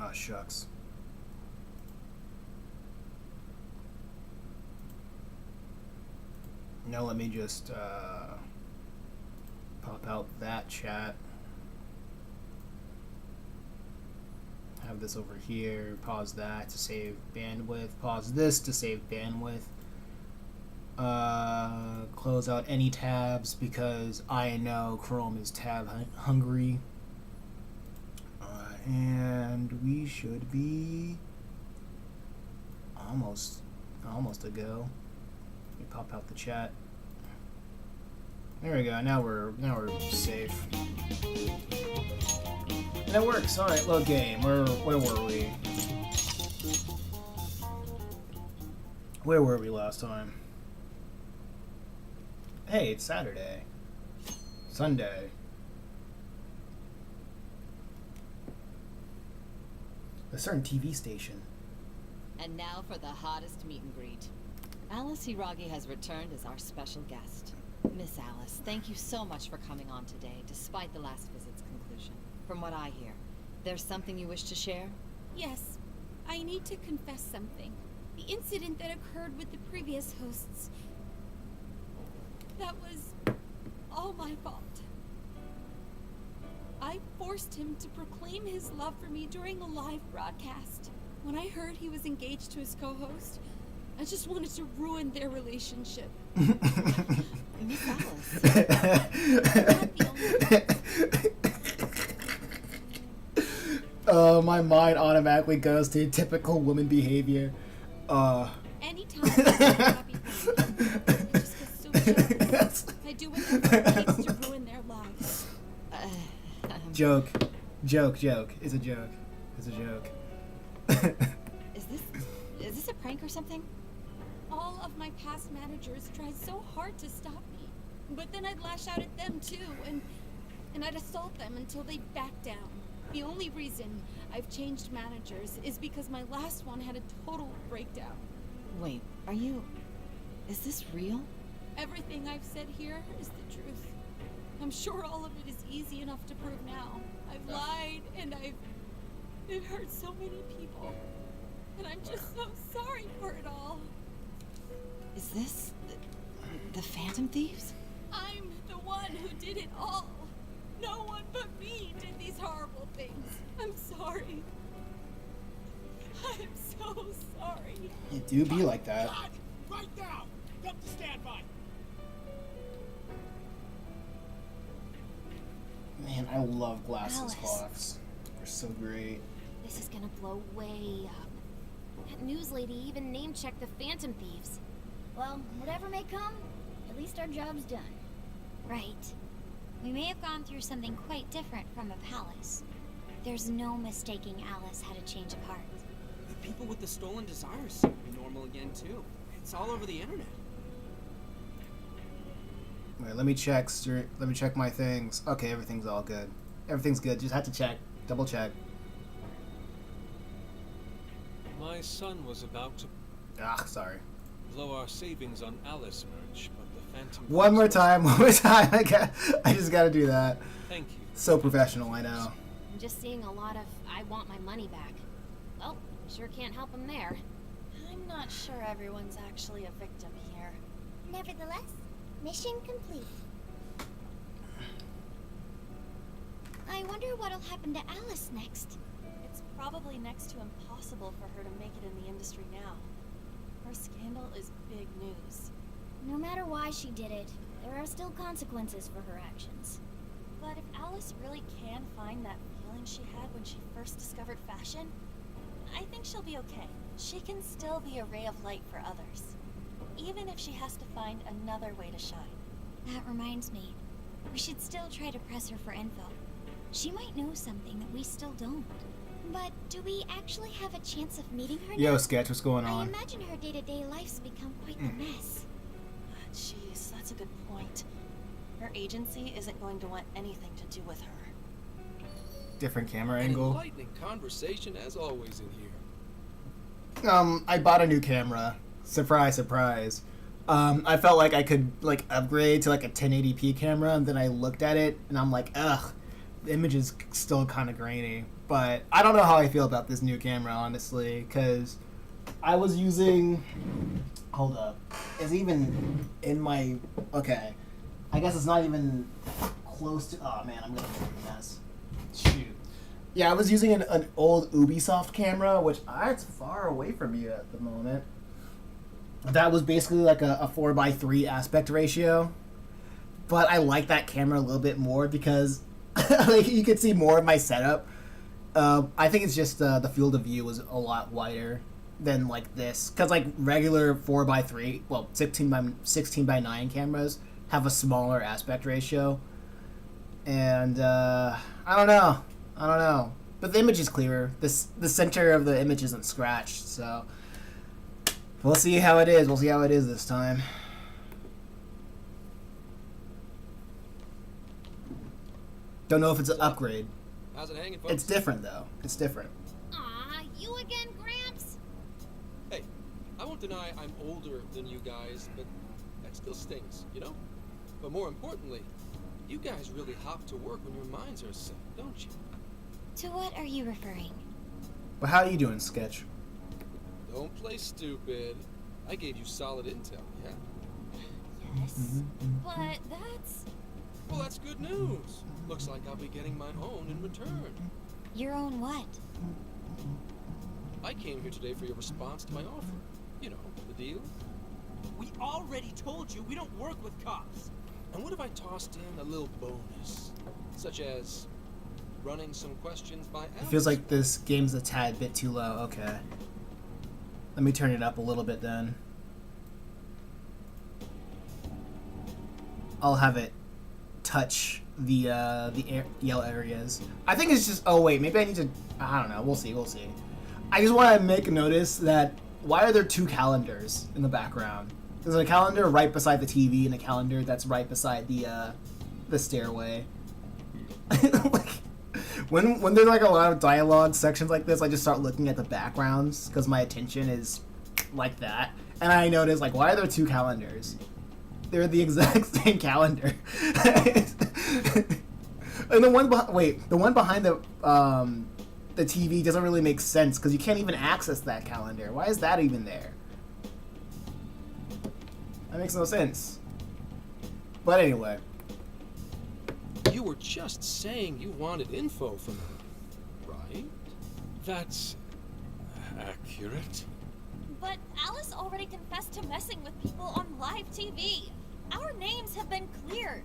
Ah, shucks. Now let me just pop out that chat. Have this over here. Pause that to save bandwidth. Pause this to save bandwidth. Close out any tabs because I know Chrome is tab hungry. And we should be almost to go. Let me pop out the chat. There we go. Now we're safe. And it works. All right, load game. Where were we? Where were we last time? Hey, it's Saturday. Sunday. A certain TV station. And now for the hottest meet and greet. Alice Hiragi has returned as our special guest. Miss Alice, thank you so much for coming on today, despite the last visit's conclusion. From what I hear, there's something you wish to share? Yes. I need to confess something. The incident that occurred with the previous hosts. That was all my fault. I forced him to proclaim his love for me during a live broadcast. When I heard he was engaged to his co-host, I just wanted to ruin their relationship. Miss Alice. My mind automatically goes to typical woman behavior. Anytime I just get so jealous. I do whatever it takes to ruin their lives. Joke. It's a joke. Is this a prank or something? All of my past managers tried so hard to stop me. But then I'd lash out at them too, and I'd assault them until they'd back down. The only reason I've changed managers is because my last one had a total breakdown. Wait, is this real? Everything I've said here is the truth. I'm sure all of it is easy enough to prove now. I've lied, and I've hurt so many people. And I'm just so sorry for it all. Is this the Phantom Thieves? I'm the one who did it all. No one but me did these horrible things. I'm sorry. I'm so sorry. It do be like that. God, right now! Up to standby! Man, I love glasses Alice. clocks. They're so great. This is gonna blow way up. That news lady even name-checked the Phantom Thieves. Well, whatever may come, at least our job's done. Right. We may have gone through something quite different from a palace. There's no mistaking Alice had a change of heart. The people with the stolen desires seem to be normal again, too. It's all over the internet. Wait, let me check my things. Okay, everything's all good. Everything's good. Just had to check. Double check. My son was about to Sorry. blow our savings on Alice merch, but the Phantom... One more time. I just gotta do that. Thank you. So professional, I know. I'm just seeing a lot of I want my money back. Well, sure can't help them there. I'm not sure everyone's actually a victim here. Nevertheless, mission complete. I wonder what'll happen to Alice next. It's probably next to impossible for her to make it in the industry now. Her scandal is big news. No matter why she did it, there are still consequences for her actions. But if Alice really can find that feeling she had when she first discovered fashion, I think she'll be okay. She can still be a ray of light for others, even if she has to find another way to shine. That reminds me, we should still try to press her for info. She might know something that we still don't. But do we actually have a chance of meeting her now? Yo, Sketch, what's going I on? imagine her day-to-day life's become quite the mess. Jeez, that's a good point. Her agency isn't going to want anything to do with her. Different camera An angle. enlightening conversation as always in here. I bought a new camera. Surprise, surprise. I felt like I could upgrade to a 1080p camera, and then I looked at it and I'm like, ugh, the image is still kind of grainy. But I don't know how I feel about this new camera, honestly, because I was using... Hold up. It's even in my... Okay. I guess it's not even close to... Oh, man, I'm going to make a mess. Shoot. Yeah, I was using an old Ubisoft camera, which it's far away from you at the moment. That was basically like a 4:3 aspect ratio. But I like that camera a little bit more because like you could see more of my setup. I think it's just the field of view was a lot wider than like this. Because like regular 4:3, well, 16:9 cameras have a smaller aspect ratio. And I don't know. But the image is clearer. The center of the image isn't scratched, so we'll see how it is. We'll see how it is this time. Don't know if it's an upgrade. How's it hanging, folks? It's different, though. It's different. Aw, you again, Gramps? Hey, I won't deny I'm older than you guys, but that still stings, you know? But more importantly, you guys really hop to work when your minds are set, don't you? To what are you referring? But how are you doing, Sketch? Don't play stupid. I gave you solid intel, yeah? Yes, but that's... Well, that's good news. Looks like I'll be getting my own in return. Your own what? I came here today for your response to my offer. You know, the deal. We already told you we don't work with cops. And what if I tossed in a little bonus? Such as running some questions by It feels like this game's a tad bit too low. Okay. Let me turn it up a little bit then. I'll have it touch the yellow areas. I think it's just... Oh, wait. Maybe I need to... I don't know. We'll see. I just want to make a notice that... Why are there two calendars in the background? There's a calendar right beside the TV and a calendar that's right beside the stairway. Like, when there's like a lot of dialogue sections like this, I just start looking at the backgrounds because my attention is like that. And I notice, like, why are there two calendars? They're the exact same calendar. And the one the one behind the TV doesn't really make sense because you can't even access that calendar. Why is that even there? That makes no sense. But anyway. You were just saying you wanted info from me, right? That's accurate. But Alice already confessed to messing with people on live TV. Our names have been cleared.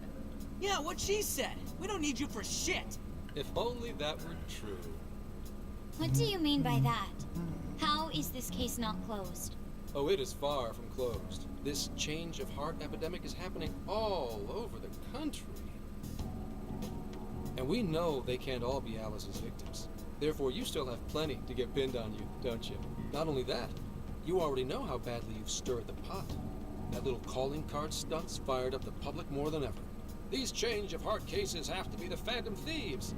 Yeah, what she said. We don't need you for shit. If only that were true. What do you mean by that? How is this case not closed? Oh, it is far from closed. This change of heart epidemic is happening all over the country. And we know they can't all be Alice's victims. Therefore, you still have plenty to get pinned on you, don't you? Not only that, you already know how badly you've stirred the pot. That little calling card stunt's fired up the public more than ever. These change of heart cases have to be the Phantom Thieves.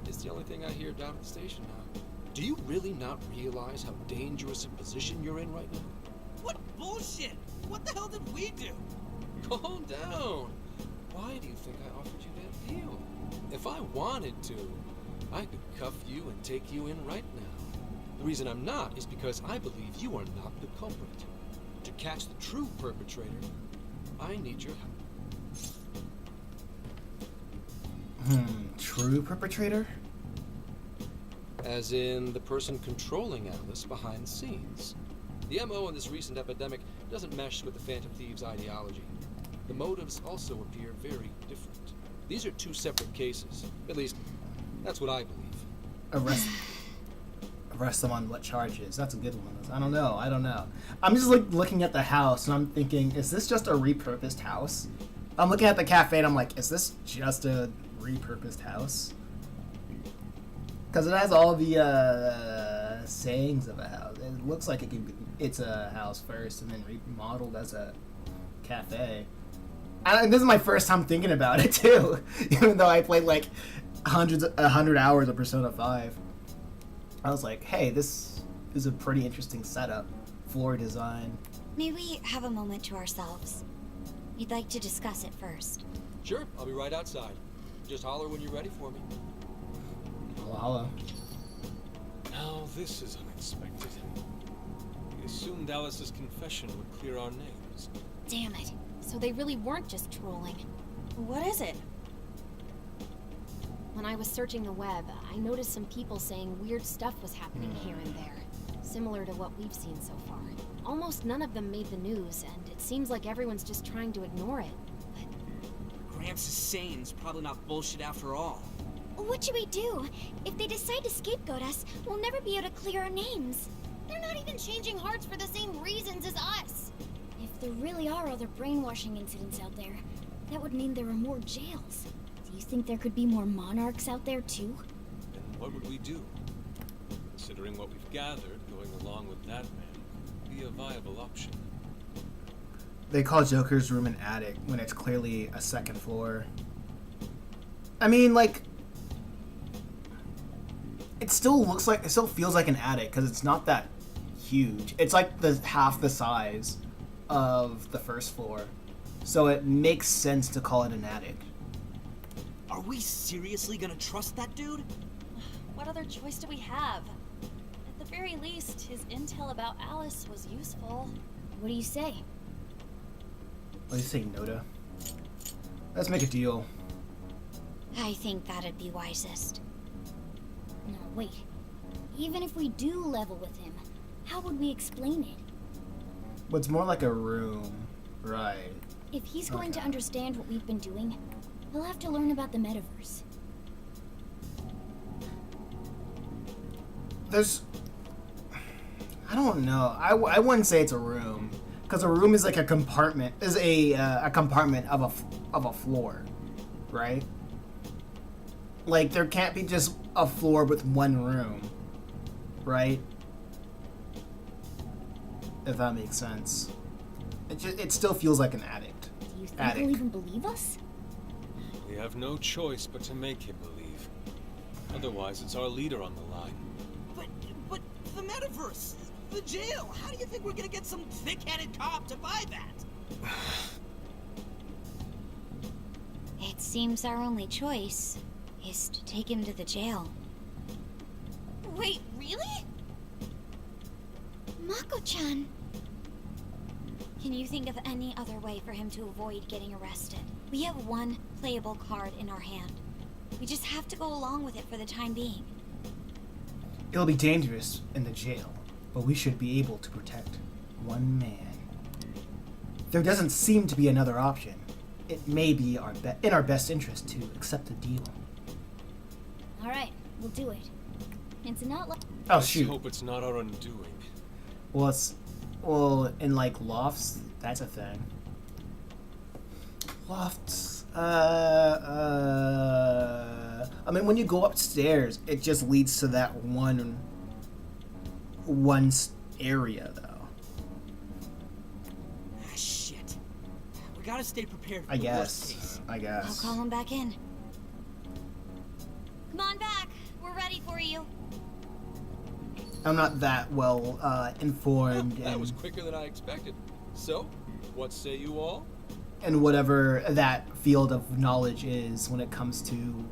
It's the only thing I hear down at the station now. Do you really not realize how dangerous a position you're in right now? What bullshit? What the hell did we do? Calm down. Why do you think I offered you that deal? If I wanted to, I could cuff you and take you in right now. The reason I'm not is because I believe you are not the culprit. To catch the true perpetrator, I need your help. True perpetrator? As in the person controlling Alice behind the scenes. The MO in this recent epidemic doesn't mesh with the Phantom Thieves' ideology. The motives also appear very different. These are two separate cases. At least, that's what I believe. Arrest them on what charges? That's a good one. I don't know. I'm just like looking at the house and I'm thinking, is this just a repurposed house? I'm looking at the cafe and I'm like, is this just a repurposed house? Because it has all the sayings of a house. It looks like it's a house first and then remodeled as a cafe. And this is my first time thinking about it too, even though I played like 100 hours of Persona 5. I was like, hey, this is a pretty interesting setup. Floor design. May we have a moment to ourselves? You'd like to discuss it first. Sure, I'll be right outside. Just holler when you're ready for me. Holla, holla. this is unexpected. We assumed Alice's confession would clear our names. Damn it. So they really weren't just trolling. What is it? When I was searching the web, I noticed some people saying weird stuff was happening here and there. Similar to what we've seen so far. Almost none of them made the news, and it seems like everyone's just trying to ignore it. Gramps is saying it's probably not bullshit after all. What should we do? If they decide to scapegoat us, we'll never be able to clear our names. They're not even changing hearts for the same reasons as us. If there really are other brainwashing incidents out there, that would mean there are more jails. Do you think there could be more monarchs out there too? And what would we do? Considering what we've gathered, going along with that man could be a viable option. They call Joker's room an attic when it's clearly a second floor. I mean, like, it still feels like an attic because it's not that huge. It's like half the size of the first floor, so it makes sense to call it an attic. Are we seriously gonna trust that dude? What other choice do we have? At the very least, his intel about Alice was useful. What do you say? What do you say, Noda? Let's make a deal. I think that'd be wisest. No, wait. Even if we do level with him, how would we explain it? But it's more like a room, right? If he's going to understand what we've been doing, he'll have to learn about the metaverse. I don't know. I wouldn't say it's a room, because a room is like a compartment. Is a compartment of a floor, right? Like there can't be just a floor with one room, right? If that makes sense. It still feels like an attic. Do you think he'll even believe us? We have no choice but to make him believe. Otherwise, it's our leader on the line. But the metaverse, the jail. How do you think we're gonna get some thick-headed cop to buy that? It seems our only choice is to take him to the jail. Wait, really? Mako-chan! Can you think of any other way for him to avoid getting arrested? We have one playable card in our hand. We just have to go along with it for the time being. It'll be dangerous in the jail, but we should be able to protect one man. There doesn't seem to be another option. It may be in our best interest to accept the deal. Alright, we'll do it. It's not like... Oh, shoot. Let's hope it's not our undoing. Well, in like lofts, that's a thing. Lofts. I mean, when you go upstairs, it just leads to that one area, though. Ah, shit. We gotta stay prepared for the worst case. I guess. I'll call him back in. Come on back. We're ready for you. I'm not that well informed. That was quicker than I expected. So, what say you all? And whatever that field of knowledge is when it comes to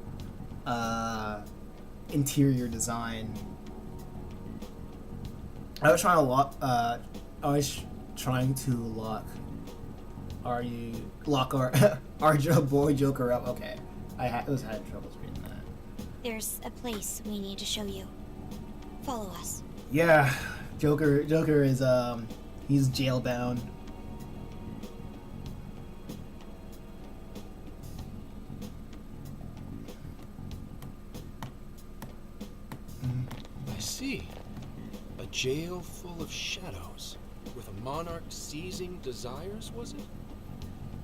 interior design. I was trying to lock our boy Joker up. Okay, I had trouble reading that. There's a place we need to show you. Follow us. Yeah, Joker is he's jailbound. I see. A jail full of shadows, with a monarch seizing desires, was it?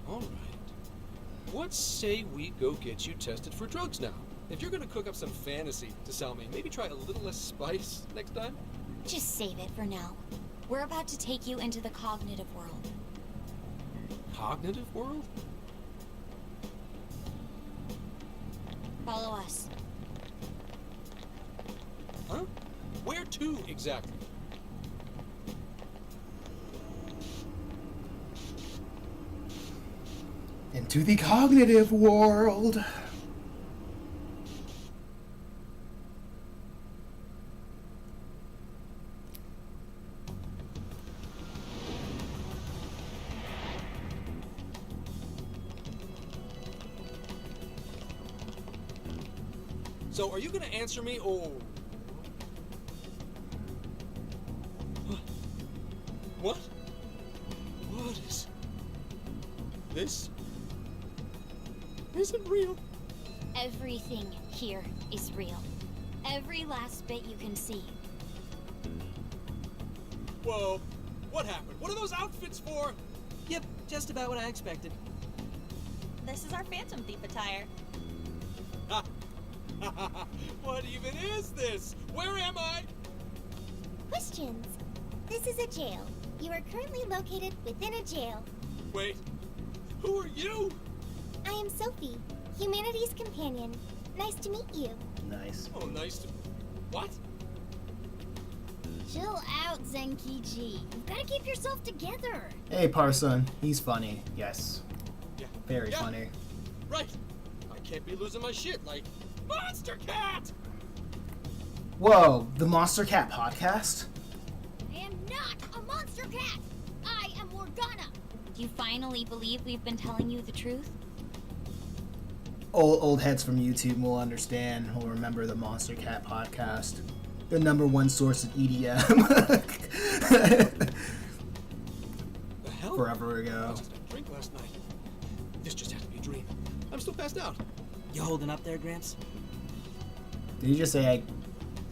All right. What say we go get you tested for drugs now? If you're gonna cook up some fantasy to sell me, maybe try a little less spice next time? Just save it for now. We're about to take you into the cognitive world. Cognitive world? Follow us. Huh? Where to, exactly? Into the cognitive world. So are you gonna answer me or... What? What is... This isn't real. Everything here is real. Every last bit you can see. Whoa. What happened? What are those outfits for? Yep, just about what I expected. This is our Phantom Thief attire. What even is this? Where am I? Questions. This is a jail. You are currently located within a jail. Wait. Who are you? I am Sophie, humanity's companion. Nice to meet you. Nice. Oh, nice to... What? Chill out, Zenkichi. You've got to keep yourself together. Hey, Parson. He's funny. Yes. Yeah. Very Yeah. funny. Right. I can't be losing my shit like... Monster Cat! Whoa, the Monster Cat podcast? I am not a monster cat. I am Morgana. Do you finally believe we've been telling you the truth? Old heads from YouTube will understand, will remember the Monster Cat podcast. The #1 source of EDM. The hell? Forever I ago. just had a drink last night. This just had to be a dream. I'm still passed out. You holding up there, Gramps? Did you just say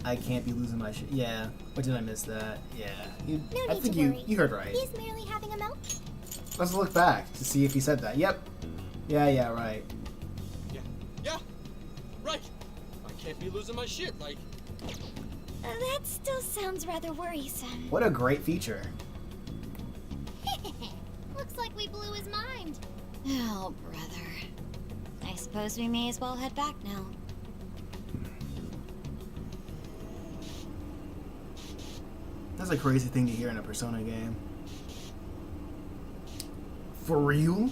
I can't be losing my shit? Yeah. Or did I miss that? Yeah. You, No I need think to worry. you heard right. He's merely having a meltdown. Let's look back to see if he said that. Yep. Yeah, right. Yeah. Right. I can't be losing my shit like... That still sounds rather worrisome. What a great feature. Looks like we blew his mind. Oh, brother. I suppose we may as well head back now. That's a crazy thing to hear in a Persona game. For real?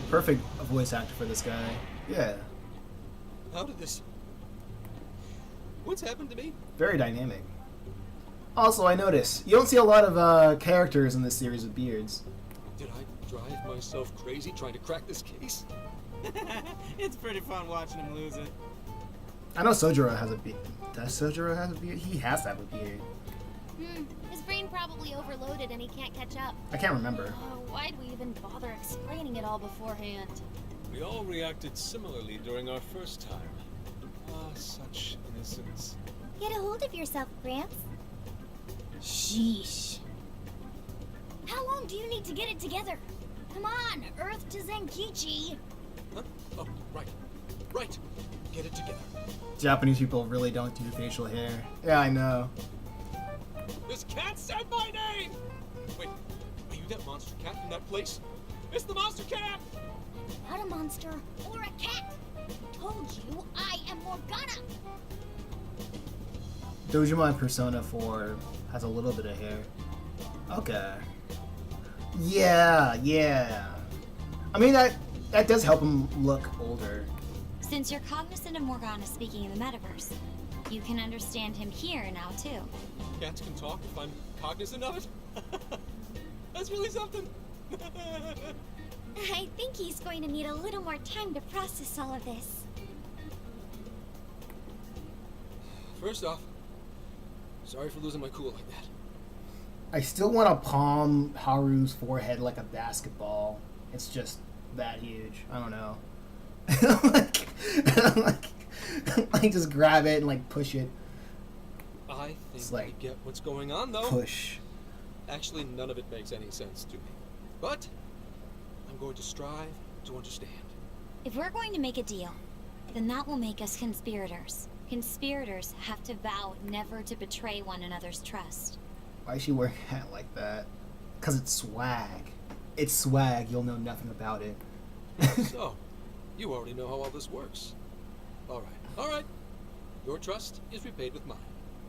Perfect voice actor for this guy. Yeah. How did this... What's happened to me? Very dynamic. Also, I notice you don't see a lot of characters in this series with beards. Did I drive myself crazy trying to crack this case? It's pretty fun watching him lose it. I know Sojiro has a beard. Does Sojiro have a beard? He has to have a beard. His brain probably overloaded and he can't catch up. I can't remember. Why'd we even bother explaining it all beforehand? We all reacted similarly during our first time. Ah, such innocence. Get a hold of yourself, Gramps. Sheesh. How long do you need to get it together? Come on, Earth to Zenkichi. Huh? Oh, right. Right. Get it together. Japanese people really don't do facial hair. Yeah, I know. This cat said my name! Wait, are you that monster cat in that place? It's the monster cat! Not a monster or a cat. Told you I am Morgana. Dojima in Persona 4 has a little bit of hair. Okay. Yeah. I mean, that does help him look older. Since you're cognizant of Morgana speaking in the metaverse, you can understand him here now, too. Cats can talk if I'm cognizant of it? That's really something. I think he's going to need a little more time to process all of this. First off, sorry for losing my cool like that. I still want to palm Haru's forehead like a basketball. It's just that huge. I don't know. like just grab it and like push it. I think It's like, I get what's going on, though. Push. Actually, none of it makes any sense to me. But I'm going to strive to understand. If we're going to make a deal, then that will make us conspirators. Conspirators have to vow never to betray one another's trust. Why is she wearing a hat like that? Because it's swag. It's swag. You'll know nothing about it. So, you already know how all this works. All right. Your trust is repaid with mine.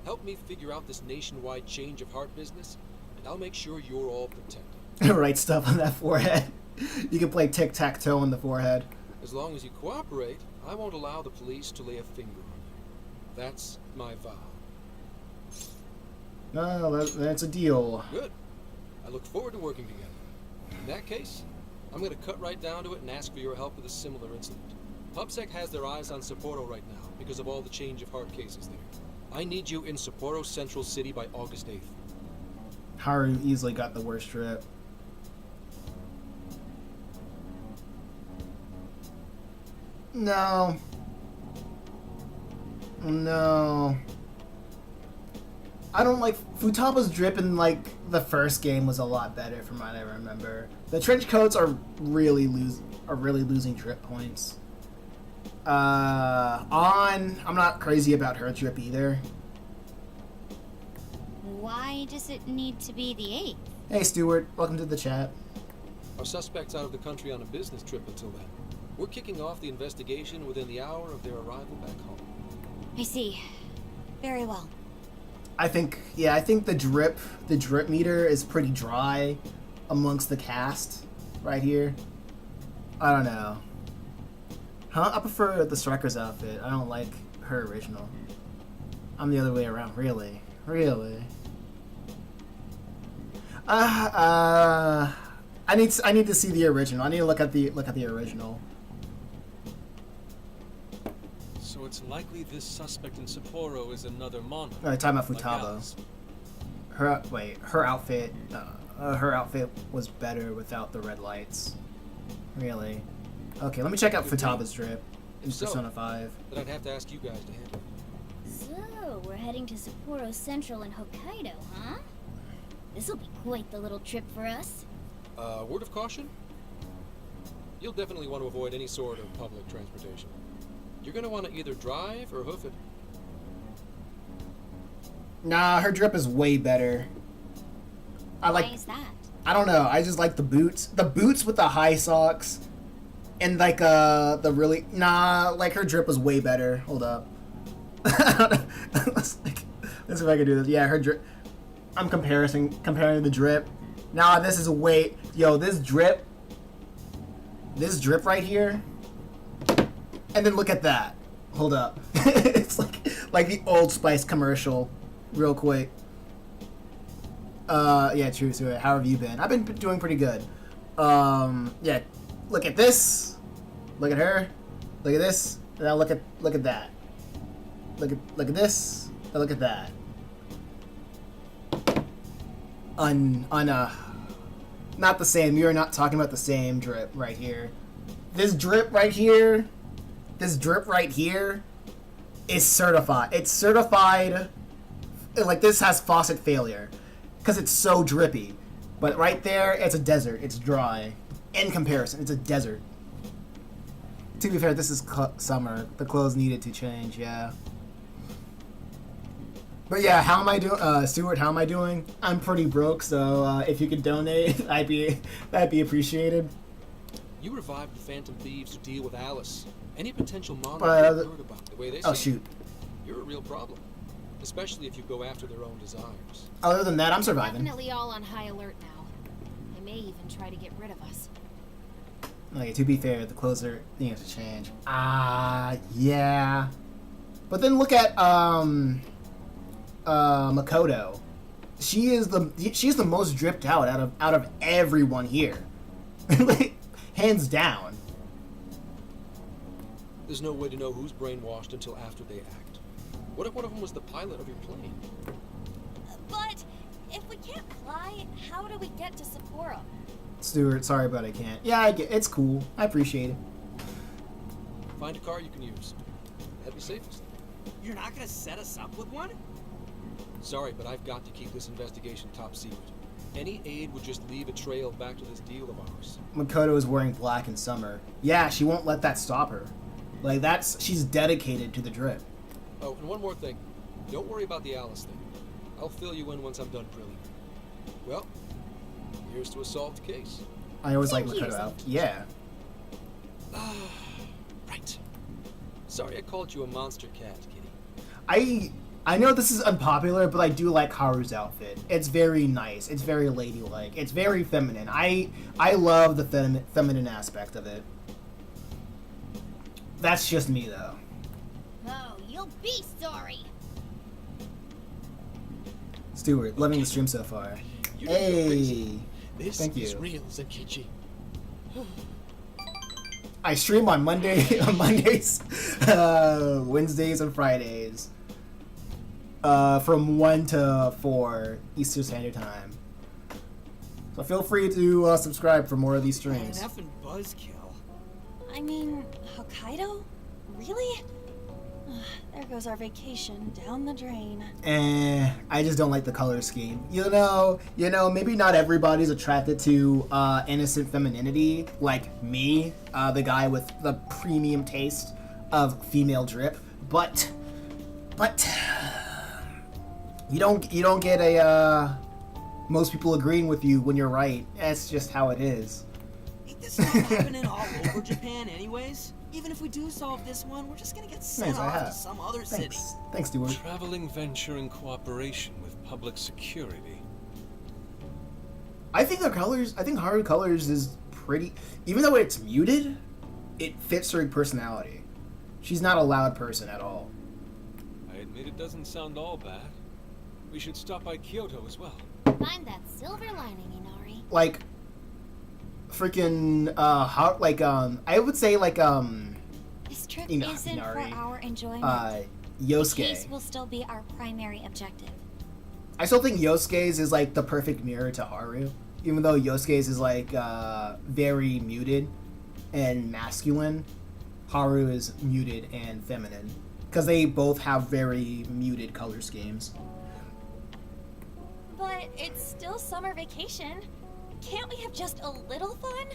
Help me figure out this nationwide change of heart business, and I'll make sure you're all protected. Write stuff on that forehead. You can play tic-tac-toe on the forehead. As long as you cooperate, I won't allow the police to lay a finger on you. That's my vow. No, that's a deal. Good. I look forward to working together. In that case, I'm gonna cut right down to it and ask for your help with a similar incident. PubSec has their eyes on Sapporo right now because of all the change of heart cases there. I need you in Sapporo Central City by August 8th. Haru easily got the worst trip. No. No. I don't like Futaba's drip in like the first game was a lot better from what I remember. The trench coats are really losing drip points. I'm not crazy about her drip either. Why does it need to be the 8th? Hey Stuart, welcome to the chat. Our suspect's out of the country on a business trip until then. We're kicking off the investigation within the hour of their arrival back home. I see. Very well. I think the drip meter is pretty dry amongst the cast right here. I don't know. Huh? I prefer the Striker's outfit. I don't like her original. I'm the other way around. Really? Really? I need to see the original. I need to look at the original. So it's likely this suspect in Sapporo is another monarch. Alright, talking about like Futaba. Alice. Her outfit was better without the red lights. Really? Okay, let me check out Futaba's drip in If so, Persona 5. Then I'd have to ask you guys to handle it. So, we're heading to Sapporo Central in Hokkaido, huh? This'll be quite the little trip for us. Word of caution? You'll definitely want to avoid any sort of public transportation. You're gonna want to either drive or hoof it. Nah, her drip is way better. Why is that? I don't know. I just like the boots. The boots with the high socks. And like the really like her drip was way better. Hold up. Let's see if I can do this. Yeah, her drip. I'm comparing the drip. Now this is this drip right here. And then look at that. Hold up. It's like the Old Spice commercial, real quick. Yeah, true. How have you been? I've been doing pretty good. Yeah. Look at this. Look at her. Look at this. Now look at that. Look at this. Now look at that. Not the same. You're not talking about the same drip right here. This drip right here is certified. It's certified. Like this has faucet failure because it's so drippy. But right there, it's a desert. It's dry. In comparison, it's a desert. To be fair, this is summer. The clothes needed to change, yeah. But yeah, how am I doing? Stuart, how am I doing? I'm pretty broke, so if you could donate, that'd be appreciated. You revived the Phantom Thieves to deal with Alice. Any potential monarch you've heard about, the way they say shoot. You're a real problem. Especially if you go after their own desires. Other than that, I'm surviving. Definitely all on high alert now. They may even try to get rid of us. Okay, to be fair, the clothes need to change. Yeah. But then look at Makoto. She's the most dripped out of everyone here. Hands down. There's no way to know who's brainwashed until after they act. What if one of them was the pilot of your plane? But if we can't fly, how do we get to Sapporo? Stuart, sorry, but I can't. Yeah, I get it's cool. I appreciate it. Find a car you can use. That'd be safest. You're not gonna set us up with one? Sorry, but I've got to keep this investigation top secret. Any aid would just leave a trail back to this deal of ours. Makoto is wearing black in summer. Yeah, she won't let that stop her. Like she's dedicated to the drip. Oh, and one more thing. Don't worry about the Alice thing. I'll fill you in once I'm done drilling. Well, here's to a solved case. I always like Makoto out. Yeah. Right. Sorry I called you a monster cat, kitty. I know this is unpopular, but I do like Haru's outfit. It's very nice. It's very ladylike. It's very feminine. I love the feminine aspect of it. That's just me, though. Oh, you'll be sorry. Stuart, loving the stream so far. Hey, This thank is you. real, Zenkichi. I stream on Mondays, Wednesdays, and Fridays. From 1 to 4 Eastern Standard Time. So feel free to subscribe for more of these streams. An effing buzzkill. I mean, Hokkaido? Really? There goes our vacation down the drain. I just don't like the color scheme. You know, maybe not everybody's attracted to innocent femininity like me, the guy with the premium taste of female drip. But you don't get a most people agreeing with you when you're right. That's just how it is. Ain't this stuff happening all over Japan anyways? Even if we do solve this one, we're just gonna get sent off to some other city. Thanks, Stuart. Traveling venture in cooperation with public security. I think Haru Colors is pretty. Even though it's muted, it fits her personality. She's not a loud person at all. I admit it doesn't sound all bad. We should stop by Kyoto as well. Find that silver lining, Inari. Like, freaking, I would say, This trip Inari, isn't for our enjoyment. Yosuke. The case will still be our primary objective. I still think Yosuke's is, like, the perfect mirror to Haru. Even though Yosuke's is, like, very muted and masculine, Haru is muted and feminine. Because they both have very muted color schemes. But it's still summer vacation. Can't we have just a little fun?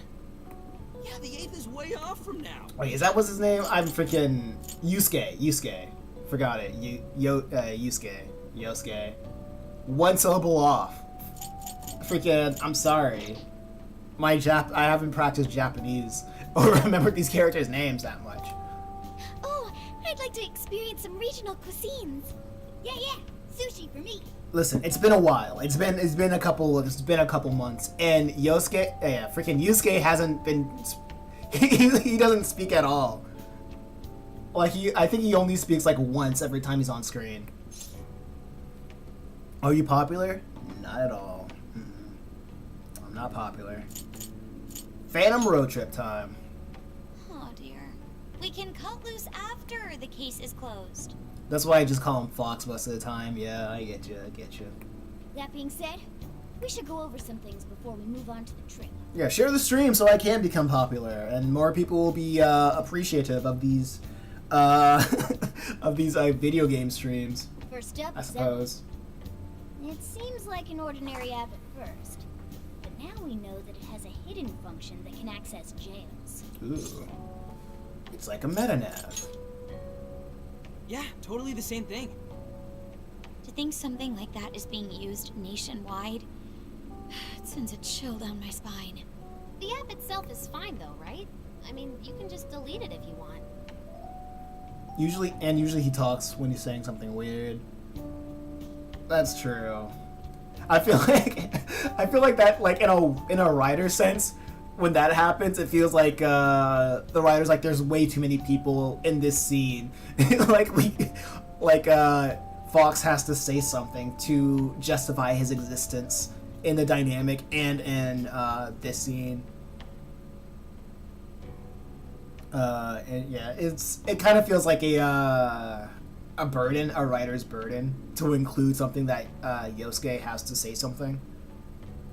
Yeah, the 8th is way off from now. Wait, is that what's his name? I'm freaking Yusuke. Forgot it. Yosuke. One syllable off. Freaking, I'm sorry. I haven't practiced Japanese or remembered these characters' names that much. Oh, I'd like to experience some regional cuisines. Yeah, sushi for me. Listen, it's been a while. It's been a couple months, and Yusuke hasn't been. He doesn't speak at all. Like I think he only speaks like once every time he's on screen. Are you popular? Not at all. I'm not popular. Phantom road trip time. Oh dear. We can cut loose after the case is closed. That's why I just call him Fox most of the time. Yeah, I get you. That being said, we should go over some things before we move on to the trip. Yeah, share the stream so I can become popular, and more people will be appreciative of these video game streams. First up, I suppose. It seems like an ordinary app at first, but now we know that it has a hidden function that can access jails. Ooh, it's like a meta-nav. Yeah, totally the same thing. To think something like that is being used nationwide, it sends a chill down my spine. The app itself is fine though, right? I mean, you can just delete it if you want. Usually he talks when he's saying something weird. That's true. I feel like that, like in a writer sense, when that happens, it feels like the writer's like, there's way too many people in this scene. Fox has to say something to justify his existence in the dynamic and in this scene. And yeah, it kind of feels like a burden, a writer's burden, to include something that Yosuke has to say something.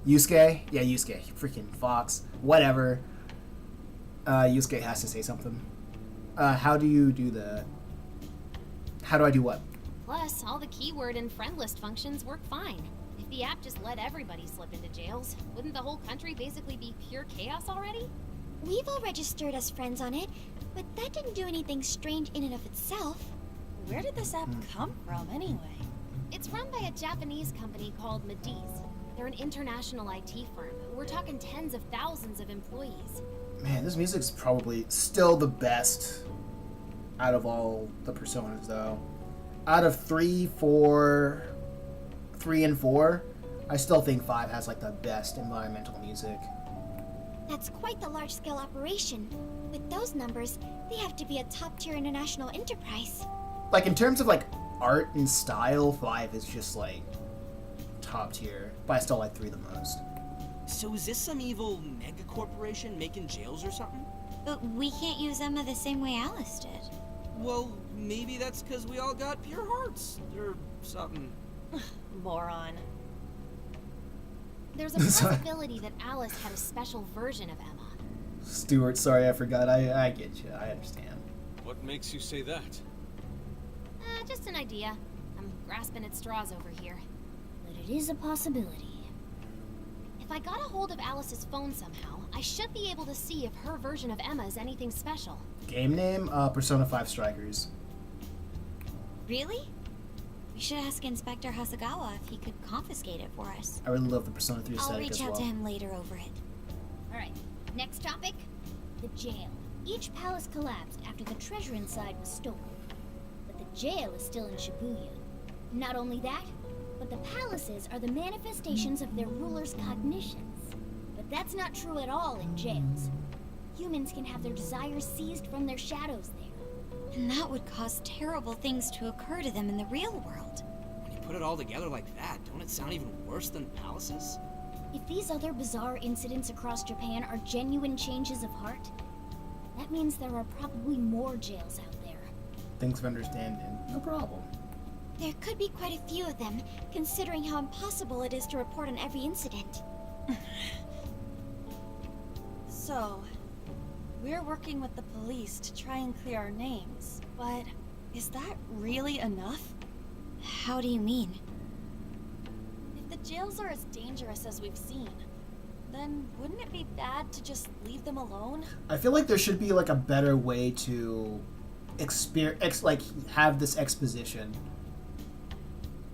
Yusuke? Yeah, Yusuke. Freaking Fox. Whatever. Yusuke has to say something. How do you do that? How do I do what? Plus, all the keyword and friend list functions work fine. If the app just let everybody slip into jails, wouldn't the whole country basically be pure chaos already? We've all registered as friends on it, but that didn't do anything strange in and of itself. Where did this app come from, anyway? It's run by a Japanese company called Mediz. They're an international IT firm. We're talking tens of thousands of employees. Man, this music's probably still the best out of all the personas, though. Out of 3 and 4, I still think 5 has like the best environmental music. That's quite the large-scale operation. With those numbers, they have to be a top-tier international enterprise. Like, in terms of like art and style, 5 is just like top tier, but I still like 3 the most. So is this some evil mega corporation making jails or something? But we can't use Emma the same way Alice did. Well, maybe that's because we all got pure hearts, or something. Moron. There's a possibility that Alice had a special version of Emma. Stuart, sorry, I forgot. I get you. I understand. What makes you say that? Just an idea. I'm grasping at straws over here. But it is a possibility. If I got a hold of Alice's phone somehow, I should be able to see if her version of Emma is anything special. Game name? Persona 5 Strikers. Really? We should ask Inspector Hasagawa if he could confiscate it for us. I really love the Persona 3 I'll aesthetic as reach well. out to him later over it. Alright, next topic. The jail. Each palace collapsed after the treasure inside was stolen. But the jail is still in Shibuya. Not only that, but the palaces are the manifestations of their rulers' cognitions. But that's not true at all in jails. Humans can have their desires seized from their shadows there. And that would cause terrible things to occur to them in the real world. When you put it all together like that, don't it sound even worse than palaces? If these other bizarre incidents across Japan are genuine changes of heart, that means there are probably more jails out there. Thanks for understanding. No problem. There could be quite a few of them, considering how impossible it is to report on every incident. So, we're working with the police to try and clear our names, but is that really enough? How do you mean? If the jails are as dangerous as we've seen, then wouldn't it be bad to just leave them alone? I feel like there should be like a better way to have this exposition.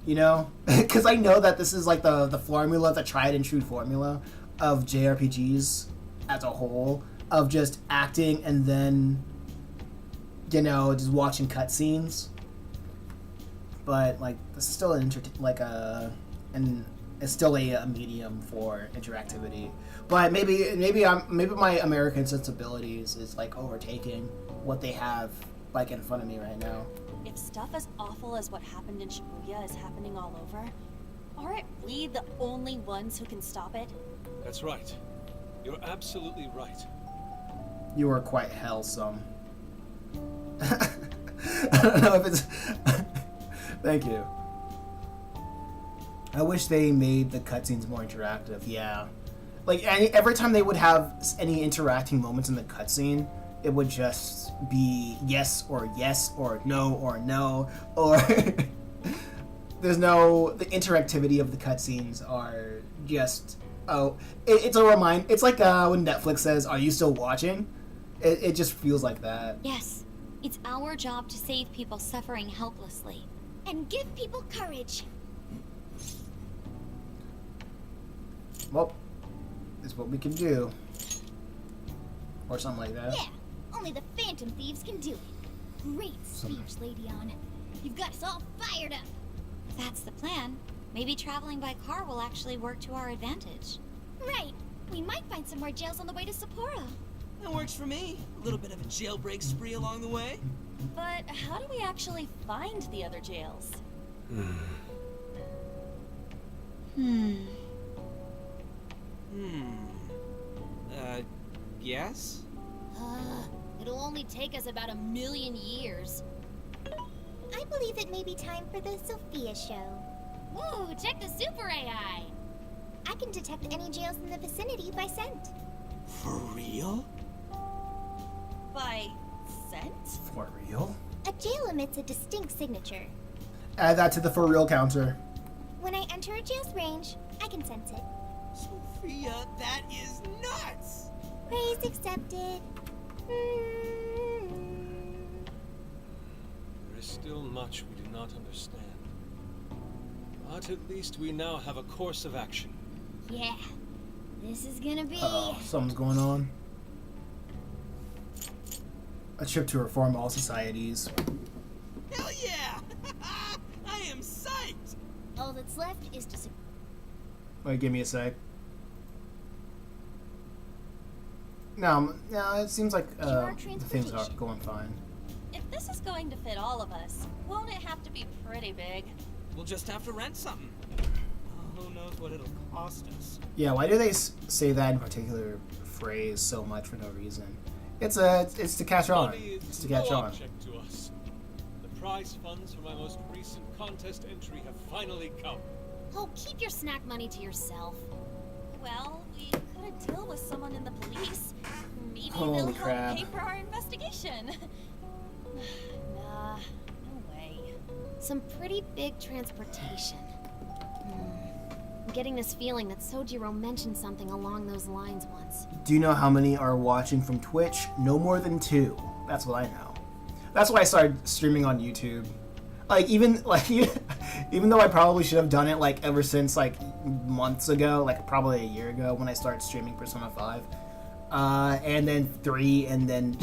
You know? Because I know that this is like the formula, the tried and true formula of JRPGs as a whole, of just acting and then, you know, just watching cutscenes. But like, this is still it's still a medium for interactivity. But maybe my American sensibilities is like overtaking what they have like in front of me right now. If stuff as awful as what happened in Shibuya is happening all over, aren't we the only ones who can stop it? That's right. You're absolutely right. You are quite hellsome. I don't know if it's... Thank you. I wish they made the cutscenes more interactive, yeah. Like, every time they would have any interacting moments in the cutscene, it would just be yes, or no, or... There's no... The interactivity of the cutscenes are just... Oh, it's a reminder. It's like when Netflix says, "Are you still watching?" It just feels like that. Yes, it's our job to save people suffering helplessly. And give people courage. Well, it's what we can do. Or something like that. Yeah, only the Phantom Thieves can do it. Great speech, Lady On. You've got us all fired up. If that's the plan, maybe traveling by car will actually work to our advantage. Right. We might find some more jails on the way to Sapporo. That works for me. A little bit of a jailbreak spree along the way. But how do we actually find the other jails? Yes? It'll only take us about 1,000,000 years. I believe it may be time for the Sophia show. Woo, check the super AI! I can detect any jails in the vicinity by scent. For real? By scent? For real? A jail emits a distinct signature. Add that to the for real counter. When I enter a jail's range, I can sense it. Sophia, that is nuts! Praise accepted. There is still much we do not understand. But at least we now have a course of action. Yeah, this is gonna be... Uh-oh, something's going on. A trip to reform all societies. Hell yeah! I am psyched! All that's left is to... Wait, give me a sec. No, it seems like the things are going fine. If this is going to fit all of us, won't it have to be pretty big? We'll just have to rent something. who knows what it'll cost us. Yeah, why do they say that in particular phrase so much for no reason? It's to catch on. Money It's is to catch no on. object to us. The prize funds for my most recent contest entry have finally come. Oh, keep your snack money to yourself. Well, we could deal with someone in the police. Maybe Holy they'll crap. help pay for our investigation. Nah, no way. Some pretty big transportation. I'm getting this feeling that Sojiro mentioned something along those lines once. Do you know how many are watching from Twitch? No more than 2. That's what I know. That's why I started streaming on YouTube. Like even though I probably should have done it like ever since like months ago, like probably a year ago when I started streaming Persona 5, and then 3, and then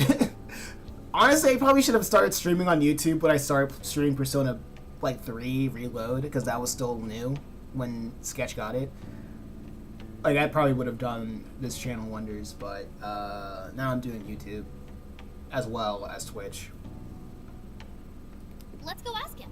honestly I probably should have started streaming on YouTube when I started streaming Persona like 3 Reload, because that was still new when Sketch got it. Like I probably would have done this channel wonders, but now I'm doing YouTube as well as Twitch. Let's go ask him.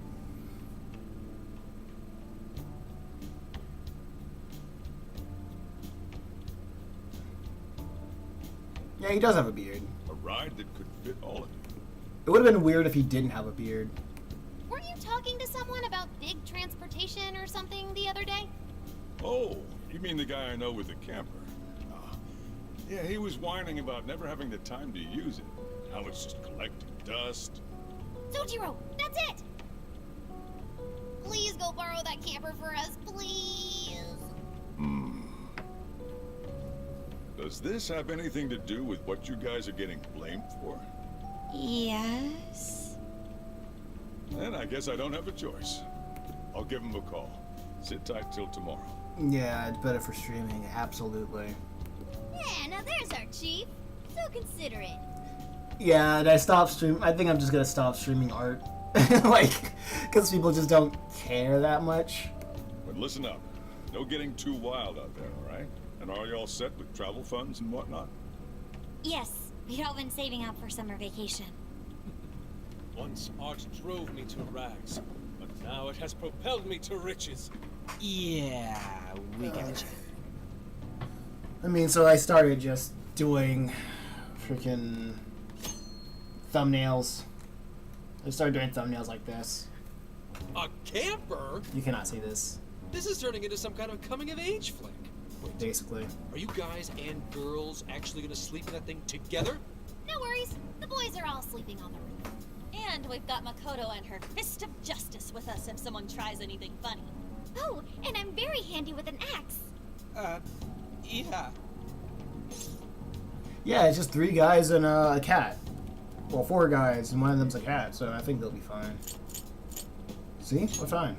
Yeah, he does have a beard. A ride that could fit all of you. It would have been weird if he didn't have a beard. Weren't you talking to someone about big transportation or something the other day? Oh, you mean the guy I know with the camper? Yeah, he was whining about never having the time to use it. How it's just collecting dust. Sojiro, that's it! Please go borrow that camper for us, please. Does this have anything to do with what you guys are getting blamed for? Yes. Then I guess I don't have a choice. I'll give him a call. Sit tight till tomorrow. Yeah, it's better for streaming, absolutely. Yeah, now there's our chief. So considerate. Yeah, and I think I'm just gonna stop streaming art. Like, because people just don't care that much. But listen up. No getting too wild out there, all right? And are you all set with travel funds and whatnot? Yes, we'd all been saving up for summer vacation. Once art drove me to rags, but now it has propelled me to riches. Yeah, we get you. I mean, so I started just doing freaking thumbnails. I started doing thumbnails like this. A camper? You cannot see this, This is turning into some kind of coming-of-age flick. Wait, basically. are you guys and girls actually gonna sleep in that thing together? No worries. The boys are all sleeping on the roof. And we've got Makoto and her fist of justice with us if someone tries anything funny. Oh, and I'm very handy with an axe. Yeah. Yeah, it's just 3 guys and a cat. Well, 4 guys, and one of them's a cat, so I think they'll be fine. See? We're fine.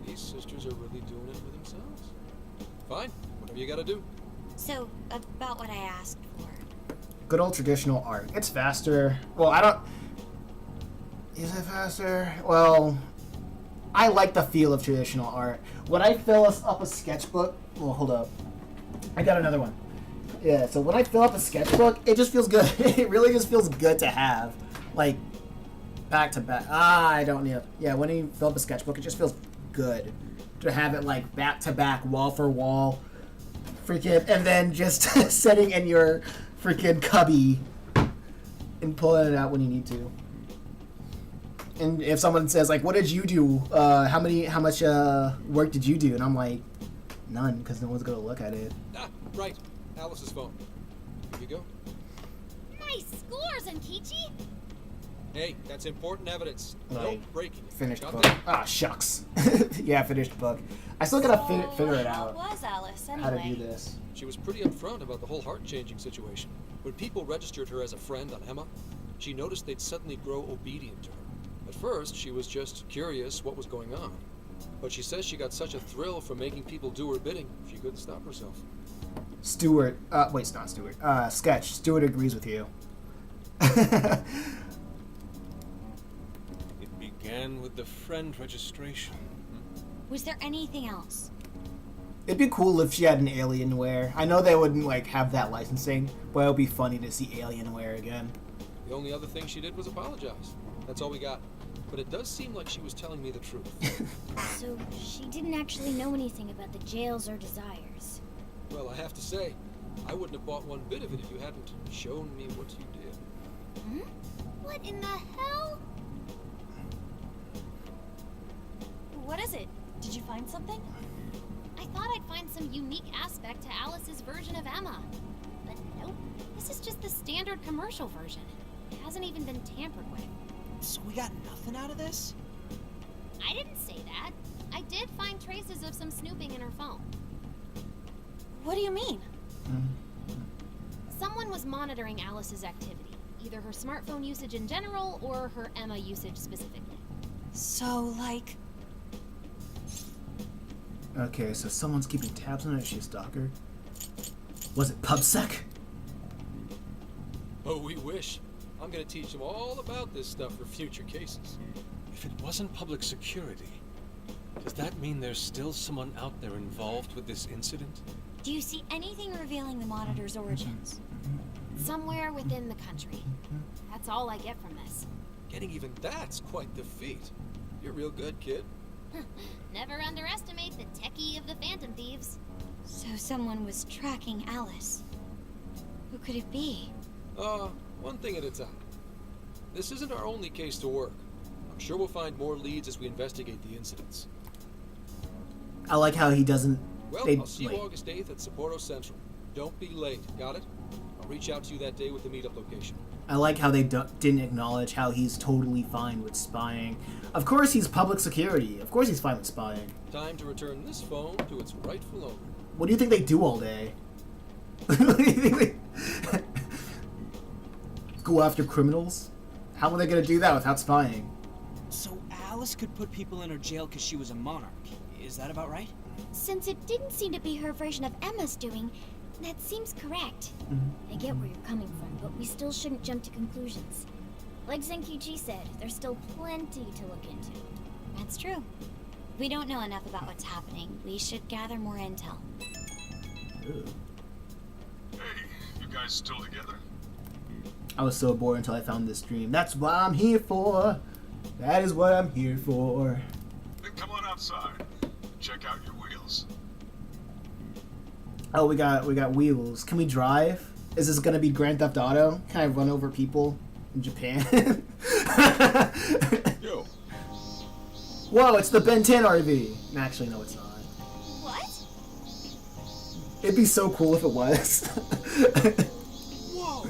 These sisters are really doing it for themselves. Fine, whatever you gotta do. So, about what I asked for. Good old traditional art. It's faster. Well, I don't... Is it faster? Well, I like the feel of traditional art. When I fill up a sketchbook... Well, hold up. I got another one. Yeah, so when I fill up a sketchbook, it just feels good. It really just feels good to have. Like, back to back. I don't need... Yeah, when you fill up a sketchbook, it just feels good to have it, like, back to back, wall for wall. Freaking... And then just setting in your freaking cubby and pulling it out when you need to. And if someone says, like, what did you do? How much work did you do? And I'm like, none, because no one's going to look at it. Ah, right. Alice's phone. Here you go. Nice scores, Ankichi. Hey, that's important evidence. No Like, breaking it. Finished Got book. that? Ah, shucks. Yeah, finished book. I still gotta figure it How out. was Alice anyway? How to do this. She was pretty upfront about the whole heart-changing situation. When people registered her as a friend on Emma, she noticed they'd suddenly grow obedient to her. At first, she was just curious what was going on. But she says she got such a thrill from making people do her bidding, she couldn't stop herself. Stewart. Wait, it's not Stewart. Sketch. Stewart agrees with you. It began with the friend registration. Was there anything else? It'd be cool if she had an Alienware. I know they wouldn't, like, have that licensing, but it would be funny to see Alienware again. The only other thing she did was apologize. That's all we got. but it does seem like she was telling me the truth. So she didn't actually know anything about the jails or desires. Well, I have to say, I wouldn't have bought one bit of it if you hadn't shown me what you did. Hmm? What in the hell? What is it? Did you find something? I thought I'd find some unique aspect to Alice's version of Emma. But nope, this is just the standard commercial version. It hasn't even been tampered with. So we got nothing out of this? I didn't say that. I did find traces of some snooping in her phone. What do you mean? Someone was monitoring Alice's activity, either her smartphone usage in general or her Emma usage specifically. So, like... Okay, so someone's keeping tabs on her. Is she a stalker? Was it PubSec? Oh, we wish. I'm gonna teach them all about this stuff for future cases. If it wasn't public security, does that mean there's still someone out there involved with this incident? Do you see anything revealing the Monitor's origins? Somewhere within the country. That's all I get from this. Getting even that's quite the feat. You're real good, kid. Never underestimate the techie of the Phantom Thieves. So someone was tracking Alice. Who could it be? One thing at a time. This isn't our only case to work. I'm sure we'll find more leads as we investigate the incidents. I like how he doesn't... Well, I'll see you August 8th at Sapporo Central. Don't be late, got it? I'll reach out to you that day with the meetup location. I like how they didn't acknowledge how he's totally fine with spying. Of course he's public security. Of course he's fine with spying. Time to return this phone to its rightful owner. What do you think they do all day? What do you think they... Go after criminals? How are they going to do that without spying? So Alice could put people in her jail because she was a monarch. Is that about right? Since it didn't seem to be her version of Emma's doing, that seems correct. I get where you're coming from, but we still shouldn't jump to conclusions. Like Zenkichi said, there's still plenty to look into. That's true. We don't know enough about what's happening. We should gather more intel. Hey, you guys still together? I was so bored until I found this stream. That's what I'm here for. That is what I'm here for. Then come on outside. Check out your wheels. Oh, we got wheels. Can we drive? Is this gonna be Grand Theft Auto? Can I run over people in Japan? Yo. Whoa, it's the Ben 10 RV. Actually, no, it's not. What? It'd be so cool if it was. Whoa!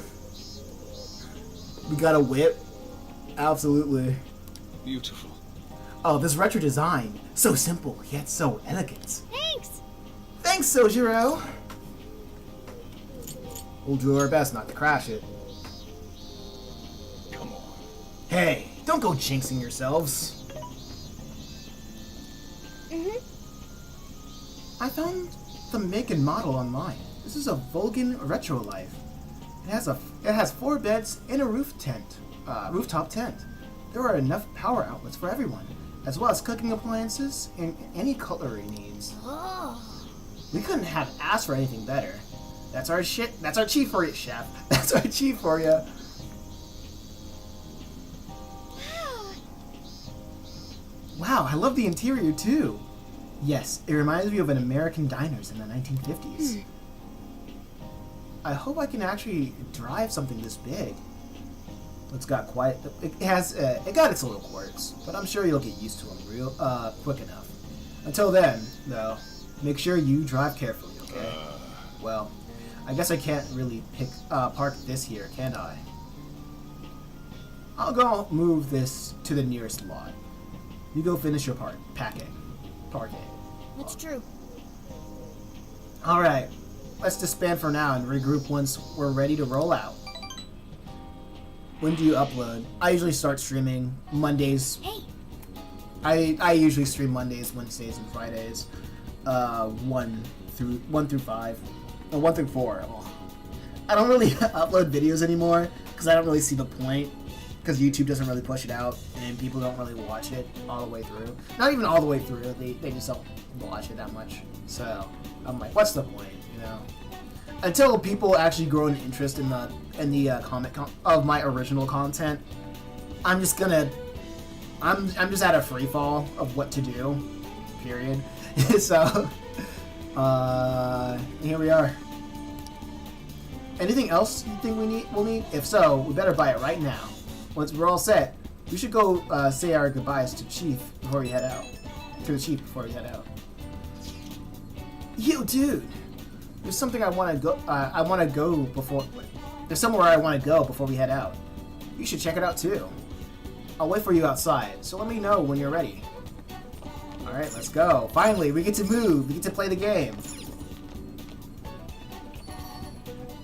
We got a whip. Absolutely. Beautiful. Oh, this retro design. So simple, yet so elegant. Thanks! Thanks, Sojiro! We'll do our best not to crash it. Come on. Hey, don't go jinxing yourselves. I found the make and model online. This is a Vulcan Retro Life. It has 4 beds and a rooftop tent. There are enough power outlets for everyone, as well as cooking appliances and any cutlery needs. Oh. We couldn't have asked for anything better. That's our chief for you, chef. That's our chief for you. Wow, I love the interior too. Yes, it reminds me of an American diners in the 1950s. I hope I can actually drive something this big. It's got quite. It got its little quirks, but I'm sure you'll get used to them real quick enough. Until then, though, make sure you drive carefully, okay? Well, I guess I can't really park this here, can I? I'll go move this to the nearest lot. You go finish your parking. That's true. Alright, let's disband for now and regroup once we're ready to roll out. When do you upload? I usually start streaming Mondays. Hey! I usually stream Mondays, Wednesdays, and Fridays. 1 through 5. 1 through 4. Well, I don't really upload videos anymore because I don't really see the point. Because YouTube doesn't really push it out, and people don't really watch it all the way through. Not even all the way through. They just don't watch it that much. So I'm like, what's the point, you know? Until people actually grow an interest in the comment of my original content, I'm just gonna I'm just at a free fall of what to do. Period. So, here we are. Anything else you think we'll need? If so, we better buy it right now. Once we're all set, we should go say our goodbyes to Chief before we head out. To the Chief before we head out. Yo, dude. There's something I want to go. There's somewhere I want to go before we head out. You should check it out too. I'll wait for you outside, so let me know when you're ready. Alright, let's go. Finally, we get to move. We get to play the game.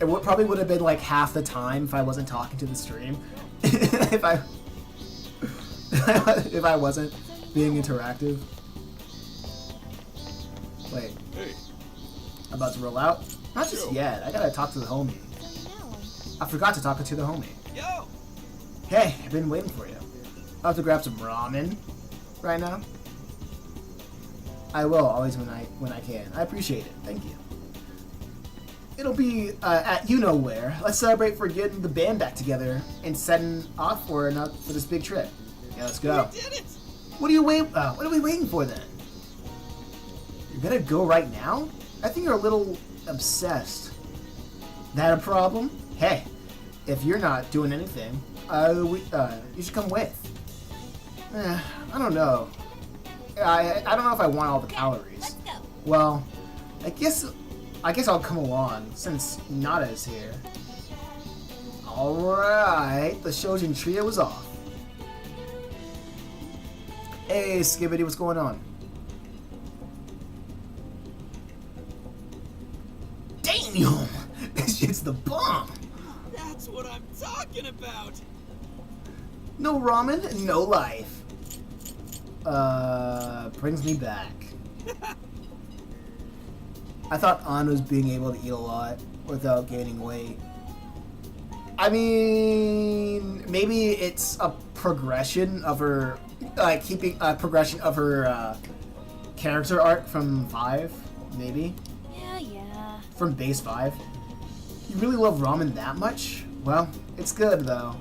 It probably would have been like half the time if I wasn't talking to the stream. if I wasn't being interactive. Wait. Hey. About to roll out? Not just yet. I gotta talk to the homie. I forgot to talk to the homie. Yo! Hey, I've been waiting for you. I'll have to grab some ramen right now. I will, always when I can. I appreciate it. Thank you. It'll be at you-know-where. Let's celebrate for getting the band back together and setting off for this big trip. Yeah, let's go. We did it! What are we waiting for then? You're gonna go right now? I think you're a little obsessed. That a problem? Hey, if you're not doing anything, you should come with. I don't know. I don't know if I want all the calories. Let's go. Well, I guess I'll come along since Nada is here. Alright, the Shojin trio is off. Hey, Skibbity, what's going on? Damn! This shit's the bomb! That's what I'm talking about! No ramen, no life. Brings me back. I thought Ann was being able to eat a lot without gaining weight. I mean, maybe it's a progression of her, keeping a progression of her character arc from 5, maybe? Yeah. From base 5. You really love ramen that much? Well, it's good though.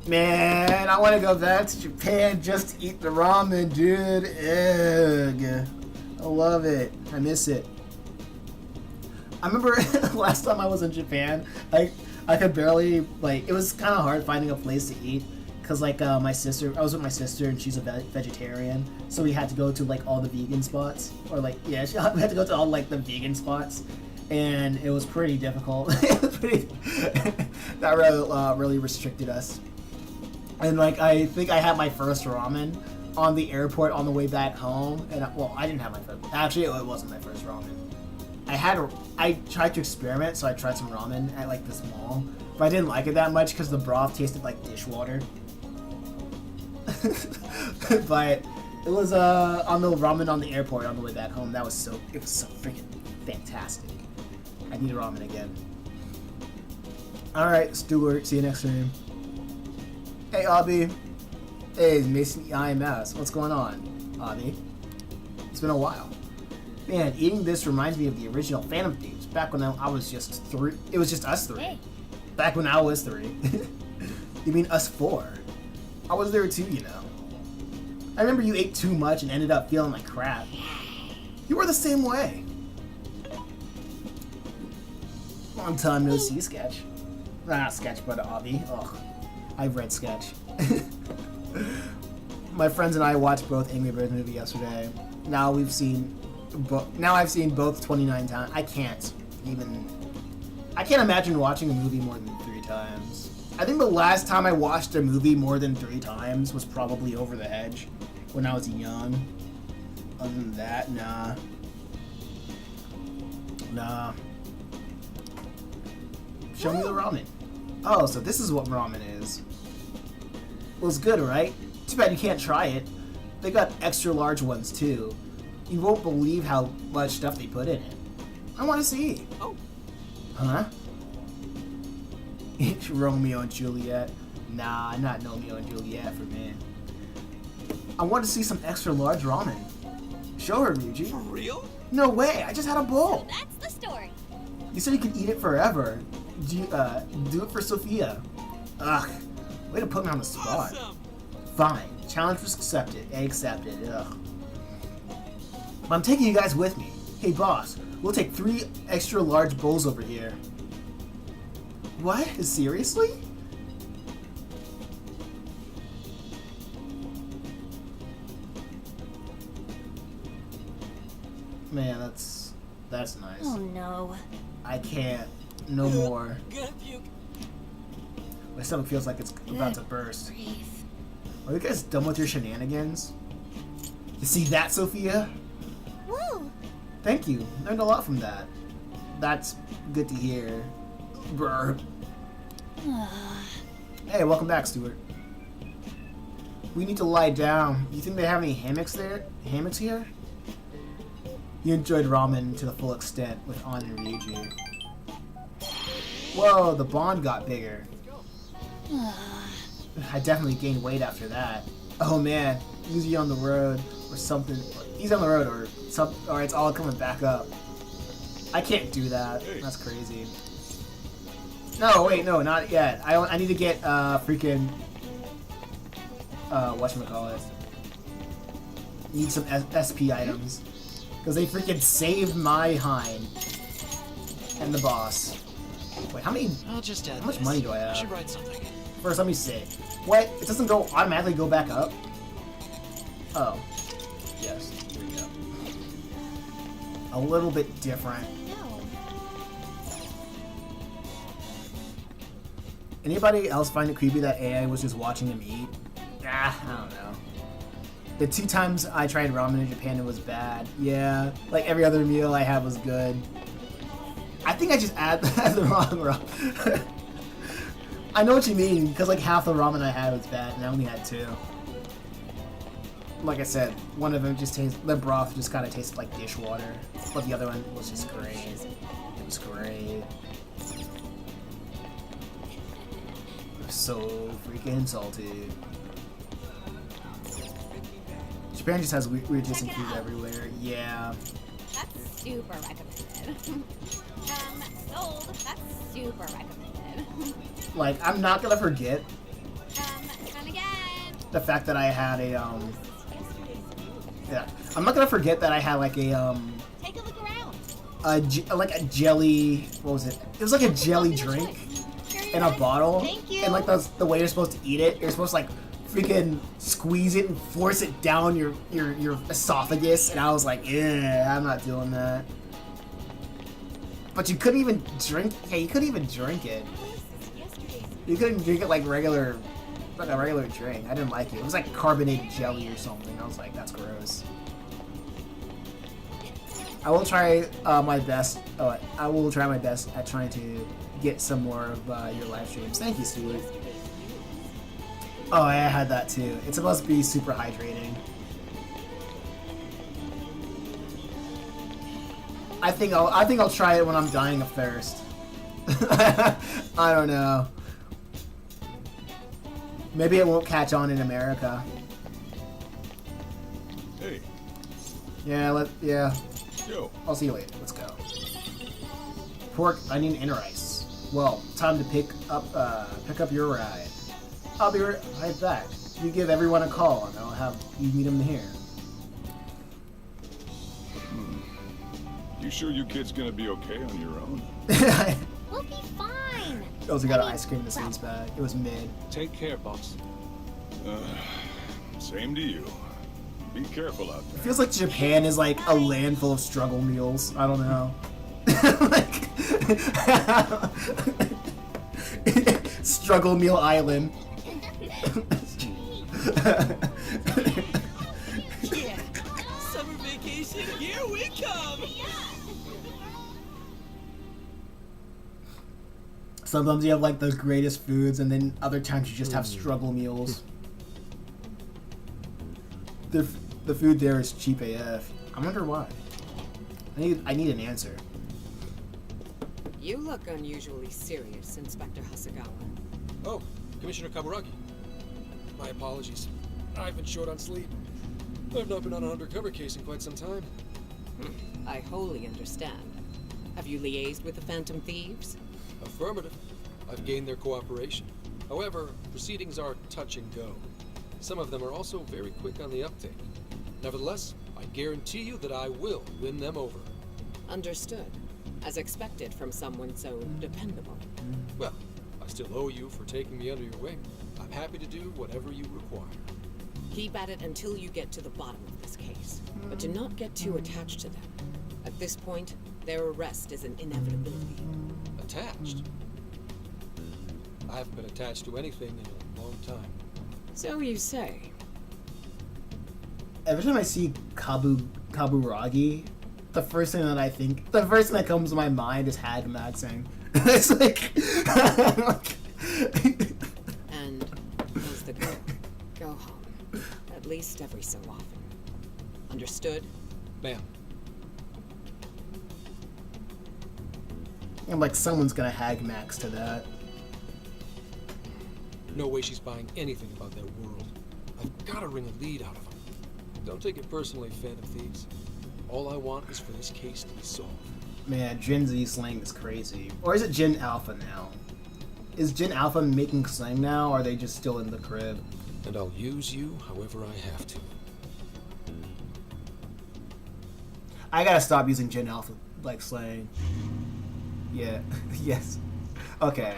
Man, I want to go back to Japan just to eat the ramen, dude. Ugh. I love it. I miss it. I remember last time I was in Japan, I could barely, it was kind of hard finding a place to eat. Because, I was with my sister and she's a vegetarian. So we had to go to, all the vegan spots. Or, we had to go to all, the vegan spots. And it was pretty difficult. That really restricted us. And I think I had my first ramen on the airport on the way back home. And I didn't have my first. Actually, it wasn't my first ramen. I tried to experiment, so I tried some ramen at this mall, but I didn't like it that much because the broth tasted like dishwater. But it was on the ramen on the airport on the way back home. It was so freaking fantastic. I need ramen again. All right, Stuart. See you next time. Hey, Abby. Hey, it's Mason IMS. What's going on, Abby? It's been a while. Man, eating this reminds me of the original Phantom Thieves, back when I was just 3. It was just us 3. Hey. Back when I was 3. You mean us 4? I was there too, you know. I remember you ate too much and ended up feeling like crap. You were the same way. Long time no see, Sketch. Not Sketch, but Abby. Ugh. I've read Sketch. My friends and I watched both Angry Birds movie yesterday. Now I've seen both 29 times. I can't imagine watching a movie more than 3 times. I think the last time I watched a movie more than 3 times was probably Over the Hedge when I was young. Other than that, nah. Show me the ramen. Oh, so this is what ramen is. Well, it's good, right? Too bad you can't try it. They got extra large ones too. You won't believe how much stuff they put in it. I want to see. Oh. Huh? Romeo and Juliet. Nah, not Romeo and Juliet for me. I want to see some extra large ramen. Show her, Ryuji. For real? No way, I just had a bowl. So that's the story. You said you could eat it forever. Do it for Sophia. Ugh, way to put me on the spot. Awesome. Fine, Challenge was accepted. Accepted. Ugh. But I'm taking you guys with me. Hey, boss. We'll take 3 extra large bowls over here. What? Seriously? Man, that's nice. Oh no. I can't. No more. Gonna puke. My stomach feels like it's about to burst. Breathe. Are you guys done with your shenanigans? You see that, Sophia? Whoa! Thank you. Learned a lot from that. That's good to hear. Brr. Hey, welcome back, Stuart. We need to lie down. You think they have any hammocks there? Hammocks here? You enjoyed ramen to the full extent with An and Ryuji. Whoa, the bond got bigger. I definitely gained weight after that. Oh man, easy on the road or something. Easy on the road or some, or it's all coming back up. I can't do that. That's crazy. No, wait, no, not yet. I need to get freaking whatchamacallit. Need some SP items. Because they freaking saved my hind and the boss. Wait, how much money do I have? I should write something. First, let me see. What? It doesn't go automatically go back up? Oh. Yes. There we go. A little bit different. Anybody else find it creepy that AI was just watching him eat? I don't know. The 2 times I tried ramen in Japan, it was bad. Yeah, like every other meal I had was good. I think I just add the wrong ramen. I know what you mean, because like half the ramen I had was bad, and I only had 2. Like I said, one of them just tasted, the broth just kind of tasted like dishwater, but the other one was just great. It was great. It was so freaking salty. Japan just has weird tasting food everywhere. Yeah. That's super recommended. Sold. That's super recommended. Like, I'm not gonna forget Come again. the fact that I had a yeah, I'm not gonna forget that I had like a Take a look around. like a jelly. What was it? It was like a jelly drink in a bottle. Thank you. And like the way you're supposed to eat it, you're supposed to like freaking squeeze it and force it down your esophagus. And I was like, yeah, I'm not doing that. But you couldn't even drink. Yeah, you couldn't even drink it. You couldn't drink it like a regular drink. I didn't like it. It was like carbonated jelly or something. I was like, that's gross. I will try my best. I will try my best at trying to get some more of your live streams. Thank you, Stuart. Oh, I had that too. It's supposed to be super hydrating. I think I'll try it when I'm dying of thirst. I don't know. Maybe it won't catch on in America. Hey. Yeah, Yo. I'll see you later. Let's go. Pork, onion, and rice. Well, time to pick up your ride. I'll be right back. You give everyone a call, and I'll have you meet them here. You sure you kids gonna be okay on your own? We'll be fine. Also got an ice cream in the sweets bag. It was mid. Take care, boss. Same to you. Be careful out It there. feels like Japan is like a land full of struggle meals. I don't know. Like Struggle Meal Island. Yeah. Summer vacation, here we come. Sometimes you have like the greatest foods, and then other times you just have struggle meals. The food there is cheap AF. I wonder why. I need an answer. You look unusually serious, Inspector Hasagawa. Oh, Commissioner Kaburagi. My apologies. I've been short on sleep. I've not been on an undercover case in quite some time. I wholly understand. Have you liaised with the Phantom Thieves? Affirmative. I've gained their cooperation. However, proceedings are touch and go. some of them are also very quick on the uptake. Nevertheless, I guarantee you that I will win them over. Understood. As expected from someone so dependable. Well, I still owe you for taking me under your wing. I'm happy to do whatever you require. Keep at it until you get to the bottom of this case. But do not get too attached to them. At this point, their arrest is an inevitability. Attached? I haven't been attached to anything in a long time. So you say. Every time I see Kaburagi, the first thing that comes to my mind is Hag Maxing. It's like, and as the girl, go home. At least every so often. Understood? Ma'am. I'm like, someone's gonna Hag Max to that. No way she's buying anything about that world. I've gotta wring a lead out of them. Don't take it personally, Phantom Thieves. All I want is for this case to be solved. Man, Gen Z slang is crazy. Or is it Gen Alpha now? Is Gen Alpha making slang now, or are they just still in the crib? And I'll use you however I have to. I gotta stop using Gen Alpha, like, slang. Yeah. Yes. Okay.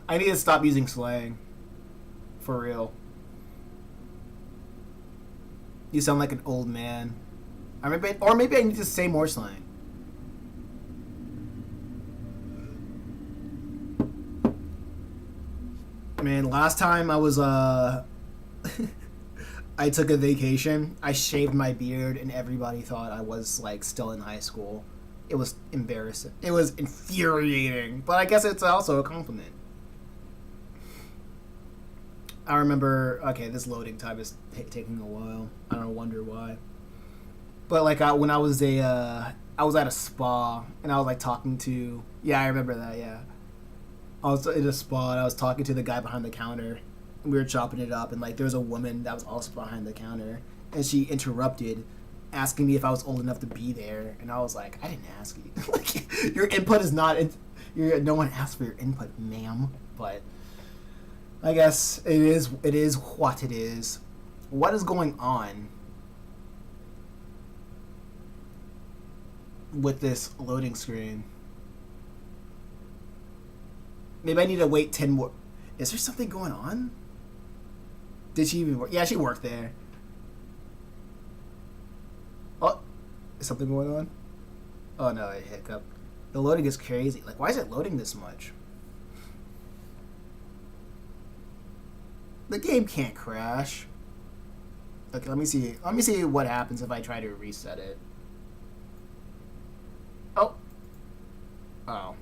I need to stop using slang. For real. You sound like an old man. Or maybe I need to say more slang. Man, last time I was, I took a vacation, I shaved my beard, and everybody thought I was, like, still in high school. It was embarrassing. It was infuriating. But I guess it's also a compliment. I remember, okay, this loading time is taking a while. I don't wonder why. But, like, when I was I was at a spa, and I was, like, talking to, yeah, I remember that, yeah. I was in a spa, and I was talking to the guy behind the counter, and we were chopping it up, and, like, there was a woman that was also behind the counter, and she interrupted, asking me if I was old enough to be there, and I was like, I didn't ask you. Like, your input is not, no one asked for your input, ma'am, but I guess it is what it is. What is going on with this loading screen? Maybe I need to wait 10 more. Is there something going on? Did she even work? Yeah, she worked there. Oh, is something going on? Oh no, I hiccup. The loading is crazy. Like, why is it loading this much? The game can't crash. Okay, let me see. Let me see what happens if I try to reset it. Oh. Oh.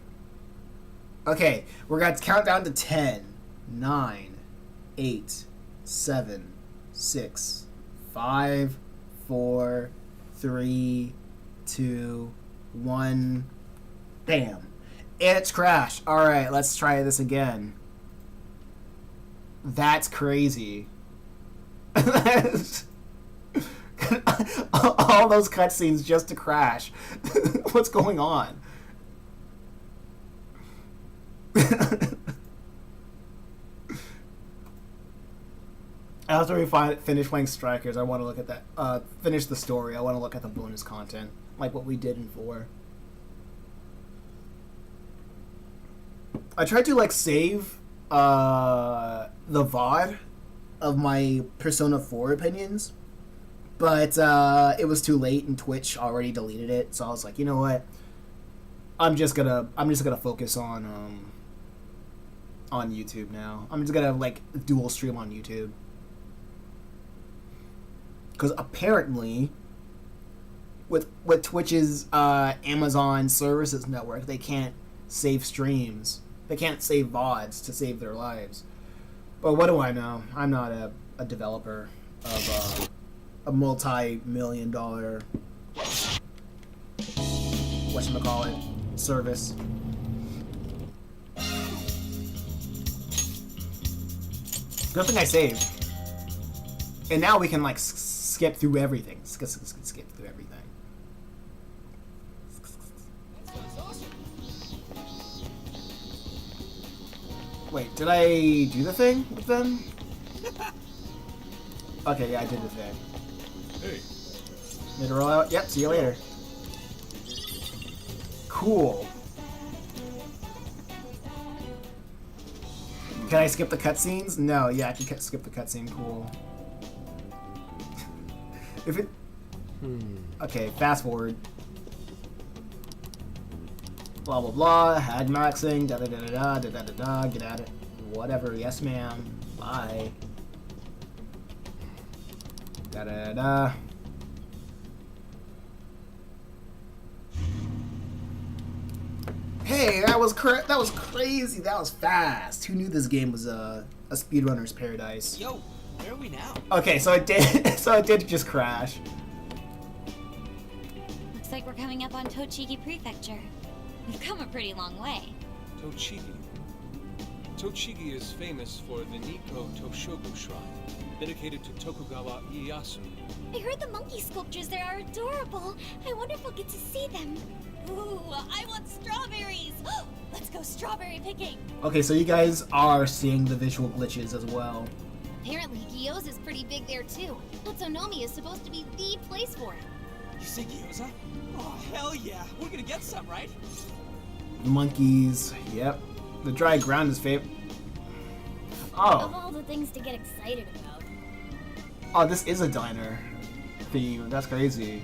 Okay, we're going to count down to 10, 9, 8, 7, 6, 5, 4, 3, 2, 1. Bam. And it's crashed. Alright, let's try this again. That's crazy. All those cutscenes just to crash. What's going on? After we finish playing Strikers, I want to look at that. Finish the story. I want to look at the bonus content, like what we did in 4. I tried to save the VOD of my Persona 4 opinions, but it was too late and Twitch already deleted it. So I was like, you know what? I'm just gonna focus on YouTube now. I'm just gonna dual stream on YouTube. Because apparently, with Twitch's Amazon Services Network, they can't save streams. They can't save VODs to save their lives. But what do I know? I'm not a developer of a multi-million-dollar whatchamacallit service. Good thing I saved. And now we can skip through everything. Skip through everything. Wait, did I do the thing with them? Okay, yeah, I did the thing. Hey. Need to roll out? Yep, see you later. Cool. Can I skip the cutscenes? No, yeah, I can skip the cutscene. Cool. If it... Okay, fast forward. Blah, blah, blah. Hag maxing. Da da da da da da da da. Get at it. Whatever. Yes, ma'am. Bye. Da da da. Hey, that was crazy. That was fast. Who knew this game was a speedrunner's paradise? Yo, where are we now? Okay, so it did. So it did just crash. Looks like we're coming up on Tochigi Prefecture. We've come a pretty long way. Tochigi. Tochigi is famous for the Nikko Toshogu Shrine, dedicated to Tokugawa Ieyasu. I heard the monkey sculptures there are adorable. I wonder if we'll get to see them. Ooh, I want strawberries! Let's go strawberry picking! Okay, so you guys are seeing the visual glitches as well. Apparently, Gyoza's pretty big there too. Utsunomiya is supposed to be the place for it. You say gyoza? Oh, hell yeah. We're gonna get some, right? Monkeys. Yep. The dry ground is favorite. Of Oh. all the things to get excited about. Oh, this is a diner theme. That's crazy.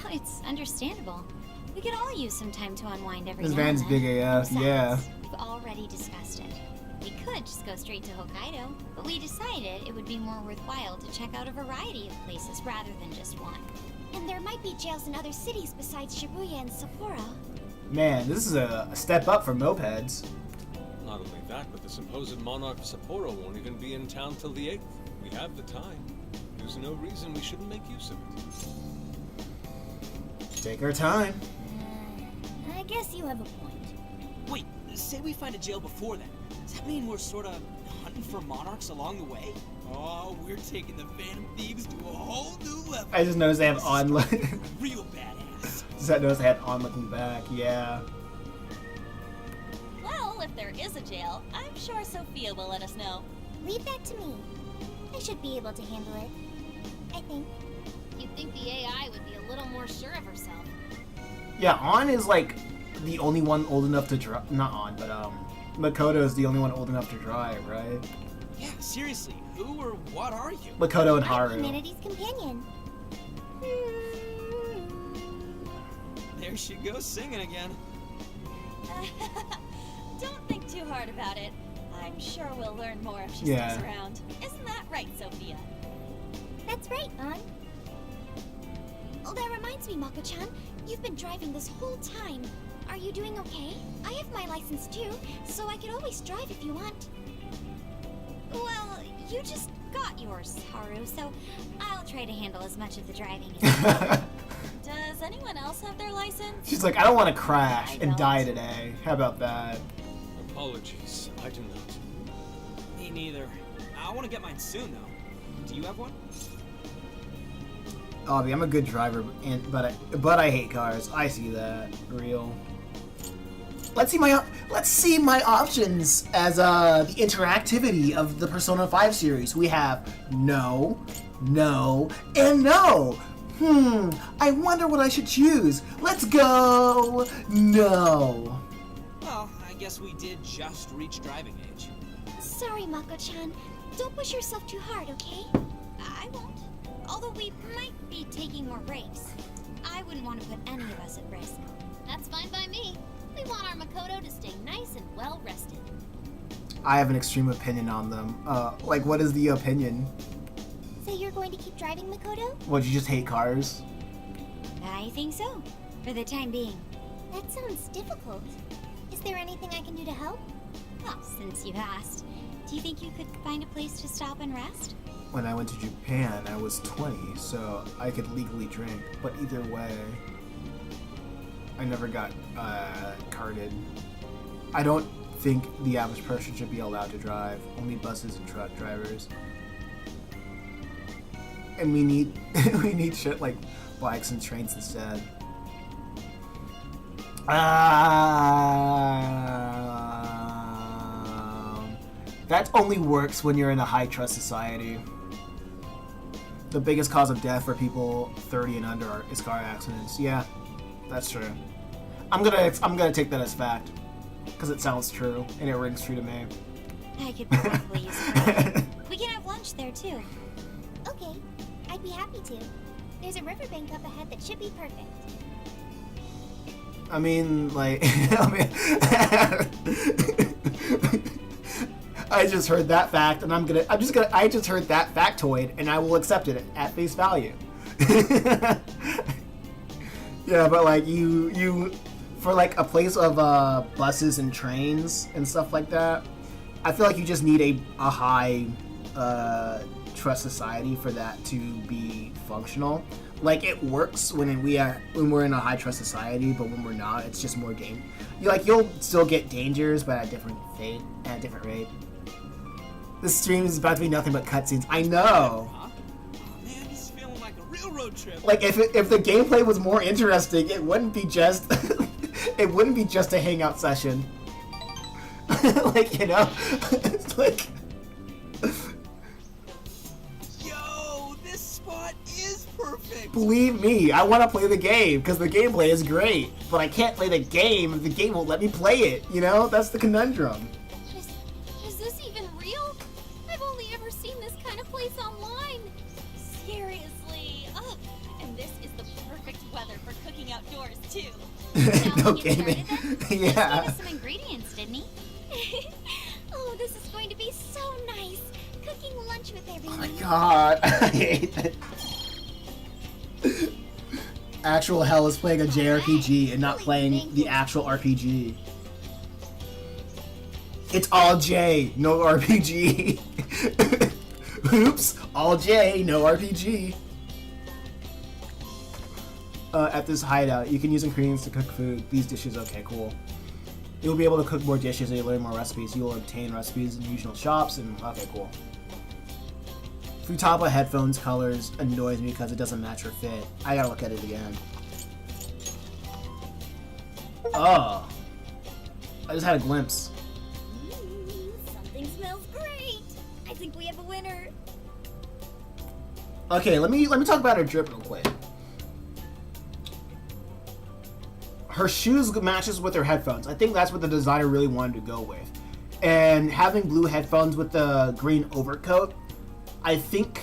It's understandable. We could all use some time to unwind every This now and van's then. big AF. Besides, Yeah. we've already discussed it. We could just go straight to Hokkaido, but we decided it would be more worthwhile to check out a variety of places rather than just one. And there might be jails in other cities besides Shibuya and Sapporo. Man, this is a step up for mopeds. Not only that, but the supposed monarch of Sapporo won't even be in town till the 8th. We have the time. There's no reason we shouldn't make use of it. Take our time. I guess you have a point. Wait, say we find a jail before then. Does that mean we're sort of hunting for monarchs along the way? Oh, we're taking the Phantom Thieves to a whole new level. I just noticed they have on. Real badass. Just noticed they had on looking back. Yeah. Well, if there is a jail, I'm sure Sophia will let us know. Leave that to me. I should be able to handle it. I think. You'd think the AI would be a little more sure of herself. Yeah, On is like the only one old enough to drive. Not On, but Makoto is the only one old enough to drive, right? Yeah, seriously, who or what are you? Makoto and I'm Haru. humanity's companion. There she goes singing again. Don't think too hard about it. I'm sure we'll learn more if she Yeah. sticks around. Isn't that right, Sophia? That's right, An. Oh, that reminds me, Mako-chan. You've been driving this whole time. Are you doing okay? I have my license too, so I could always drive if you want. Well, you just got yours, Haru, so I'll try to handle as much of the driving as Does anyone else have their license? She's like, I don't want to crash I and don't. die today. How about that? Apologies, I do not. Me neither. I want to get mine soon, though. Do you have one? Obvi, I'm a good driver, but I hate cars. I see that. Real. Let's see my options as the interactivity of the Persona 5 series. We have no, no, and no. I wonder what I should choose. Let's go. No. Well, I guess we did just reach driving age. Sorry, Mako-chan. Don't push yourself too hard, okay? I won't. Although we might be taking more breaks. I wouldn't want to put any of us at risk. That's fine by me. We want our Makoto to stay nice and well rested. I have an extreme opinion on them. What is the opinion? So you're going to keep driving, Makoto? What, you just hate cars? I think so, for the time being. That sounds difficult. Is there anything I can do to help? Well, since you asked, do you think you could find a place to stop and rest? When I went to Japan, I was 20, so I could legally drink. But either way, I never got carded. I don't think the average person should be allowed to drive. Only buses and truck drivers. And we need we need shit like bikes and trains instead. That only works when you're in a high trust society. The biggest cause of death for people 30 and under is car accidents. Yeah, that's true. I'm gonna take that as fact because it sounds true and it rings true to me. I could probably use it. We can have lunch there too. Okay, I'd be happy to. There's a riverbank up ahead that should be perfect. I mean, like, I just heard that fact, and I just heard that factoid, and I will accept it at face value. Yeah, but like you, for like a place of buses and trains and stuff like that, I feel like you just need a high trust society for that to be functional. Like, it works when we're in a high trust society, but when we're not, it's just more you'll still get dangers, but at a different rate. This stream is about to be nothing but cutscenes. I know. Oh man, this is feeling like a real road trip. Like, if the gameplay was more interesting, it wouldn't be just a hangout session. Like, you know, it's like. Yo, this spot is perfect. Believe me, I want to play the game because the gameplay is great, but I can't play the game if the game won't let me play it. You know, that's the conundrum. Is this even real? I've only ever seen this kind of place online. Seriously. Oh, and this is the perfect weather for cooking outdoors too. No gaming. Yeah. Gave us some ingredients, didn't he? Oh, this is going to be so nice. Cooking lunch with everyone. Oh my god, I hate it. Actual hell is playing a JRPG and not playing the actual RPG. It's all J, no RPG. Oops, all J, no RPG. At this hideout, you can use ingredients to cook food. These dishes, okay, cool. You'll be able to cook more dishes and you learn more recipes. You will obtain recipes in regional shops and okay, cool. Futaba headphones colors annoys me because it doesn't match her fit. I gotta look at it again. Oh. I just had a glimpse. Something smells great. I think we have a winner. Okay, let me talk about her drip real quick. Her shoes matches with her headphones. I think that's what the designer really wanted to go with. And having blue headphones with the green overcoat, I think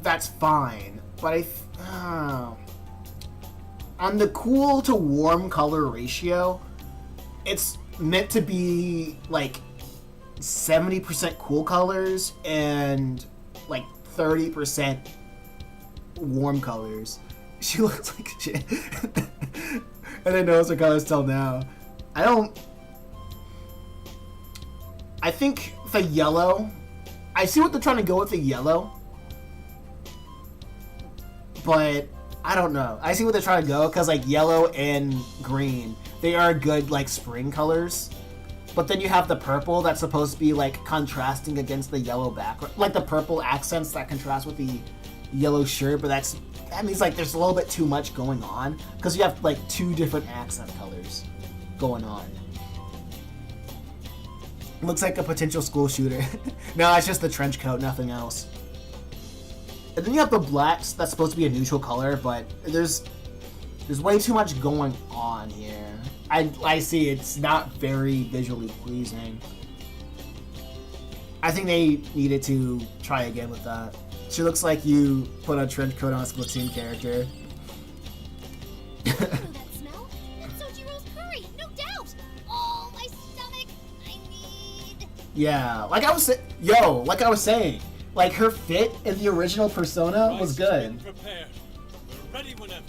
that's fine. But on the cool to warm color ratio, it's meant to be like 70% cool colors and like 30% warm colors. She looks like shit. And I know her colors till now. I think the yellow, I see what they're trying to go with the yellow, but I don't know. I see what they're trying to go, because like yellow and green, they are good like spring colors, but then you have the purple that's supposed to be like contrasting against the yellow background, like the purple accents that contrast with the yellow shirt, but that means like there's a little bit too much going on, because you have like two different accent colors going on. Looks like a potential school shooter. No, it's just the trench coat, nothing else. And then you have the blacks, that's supposed to be a neutral color, but there's way too much going on here. I see it's not very visually pleasing. I think they needed to try again with that. She looks like you put a trench coat on a Splatoon character. That smell? That's Sojiro's curry, no doubt. Oh, my stomach. I need. Yeah, like I was saying, like her fit in the original Persona was good. Prepared. We're ready whenever.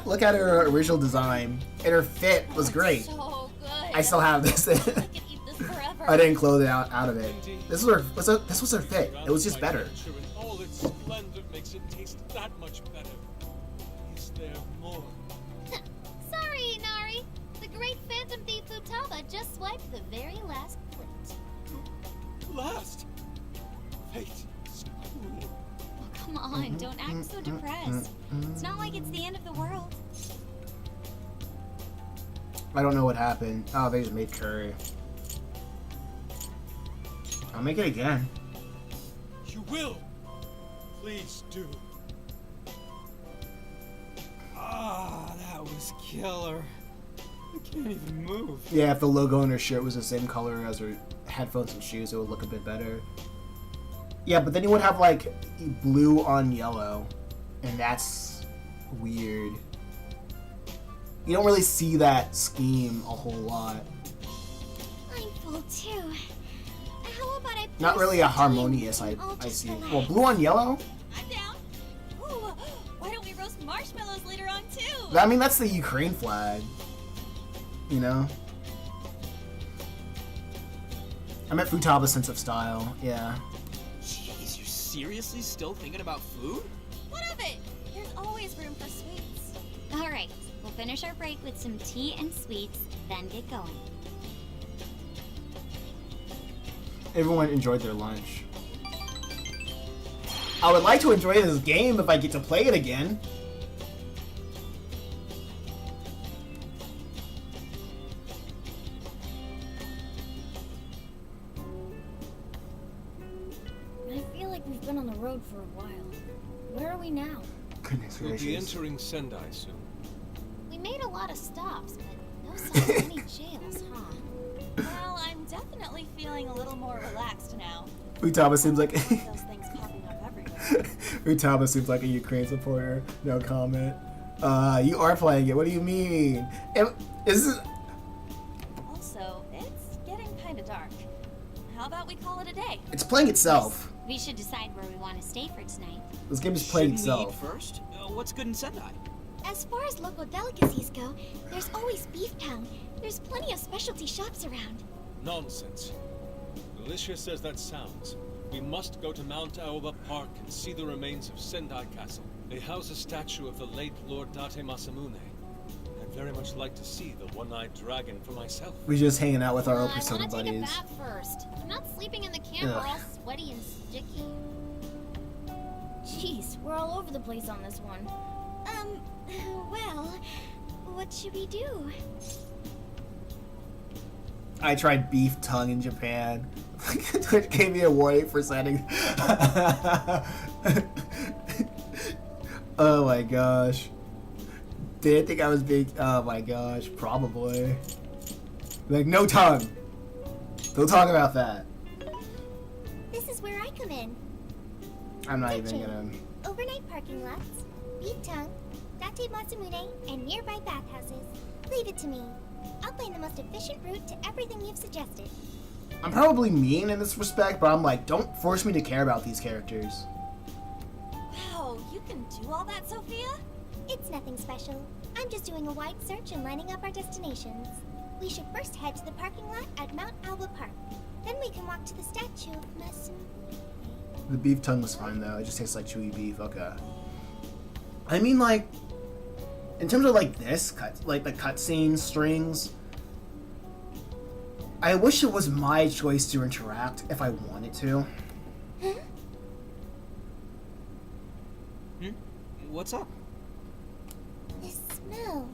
Look at her original design, and her fit was great. So good. I still have this. I could eat this forever. I didn't clothe it out of it. This was her fit. It was just better. All its splendor makes it taste that much better. Is there more? Sorry, Inari. The great Phantom Thief Futaba just swiped the very last plate. Last. Fate is cruel. Oh, come on, don't act so depressed. It's not like it's the end of the world. I don't know what happened. Oh, they just made curry. I'll make it again. You will! Please do. Ah, that was killer. I can't even move. Yeah, if the logo on her shirt was the same color as her headphones and shoes, it would look a bit better. Yeah, but then you would have, like, blue on yellow. And that's weird. You don't really see that scheme a whole lot. I'm full too. How about I Not really a harmonious, I see. Well, blue on yellow? I'm down. Ooh, why don't we roast marshmallows later on too? I mean, that's the Ukraine flag. You know? I meant Futaba's sense of style, yeah. Jeez, you're seriously still thinking about food? What of it? There's always room for sweets. All right, we'll finish our break with some tea and sweets, then get going. Everyone enjoyed their lunch. I would like to enjoy this game if I get to play it again. I feel like we've been on the road for a while. Where are we now? Goodness We'll be gracious. entering Sendai soon. We made a lot of stops, but no sign of any jails, huh? Well, I'm definitely feeling a little more relaxed now. Futaba seems like Those things popping up everywhere. Futaba seems like a Ukraine supporter. No comment. You are playing it. What do you mean? Is Also, it's getting kind of dark. How about we call it a day? it's playing itself. We should decide where we want to stay for tonight. This game is playing Shouldn't we eat itself. first? What's good in Sendai? As far as local delicacies go, there's always beef tongue. There's plenty of specialty shops around. Nonsense. Delicious as that sounds, we must go to Mount Aoba Park and see the remains of Sendai Castle. They house a statue of the late Lord Date Masamune. I'd very much like to see the one-eyed dragon for myself. We're just hanging out with our old I Persona want to take a buddies. bath first. I'm not sleeping in the camper Ugh. all sweaty and sticky. Jeez, we're all over the place on this one. Well, what should we do? I tried beef tongue in Japan. Twitch gave me a warning for sending. Oh my gosh. Did think I was being. Oh my gosh, probably. Like, no tongue. Don't talk about that. This is where I come in. I'm not even Kitchen. gonna. Overnight parking lots, beef tongue, Date Masamune, and nearby bathhouses. Leave it to me. I'll find the most efficient route to everything you've suggested. I'm probably mean in this respect, but I'm like, don't force me to care about these characters. Wow, you can do all that, Sophia? It's nothing special. I'm just doing a wide search and lining up our destinations. We should first head to the parking lot at Mount Alba Park. Then we can walk to the statue of Masamune. The beef tongue was fine though. It just tastes like chewy beef. Okay. I mean, like, in terms of like this cut, like the cutscene strings. I wish it was my choice to interact if I wanted to. What's up? This smell.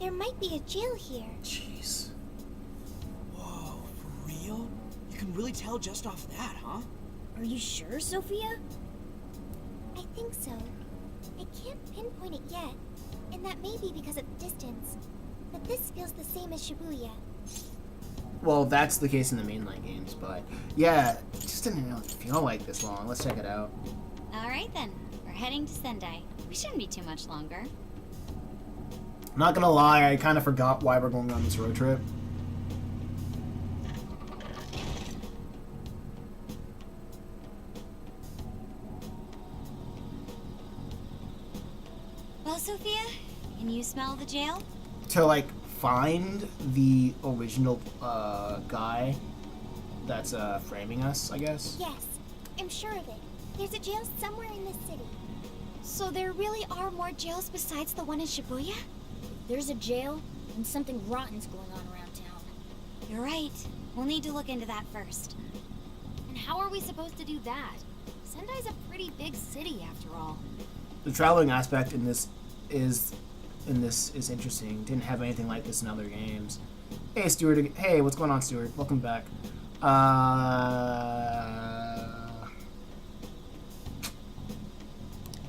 There might be a jail here. Jeez. Whoa, for real? You can really tell just off that, huh? Are you sure, Sophia? I think so. I can't pinpoint it yet, and that may be because of the distance. But this feels the same as Shibuya. Well, that's the case in the mainline games, but yeah, it just didn't really feel like this long. Let's check it out. All right then, we're heading to Sendai. We shouldn't be too much longer. I'm not gonna lie, I kind of forgot why we're going on this road trip. Well, Sophia, can you smell the jail? To like find the original guy that's framing us, I guess. Yes, I'm sure of it. There's a jail somewhere in this city. So there really are more jails besides the one in Shibuya? If there's a jail, then something rotten's going on around town. You're right. We'll need to look into that first. And how are we supposed to do that? Sendai's a pretty big city, after all. The traveling aspect in this is in this is interesting. Didn't have anything like this in other games. Hey, Stuart. Hey, what's going on, Stuart? Welcome back.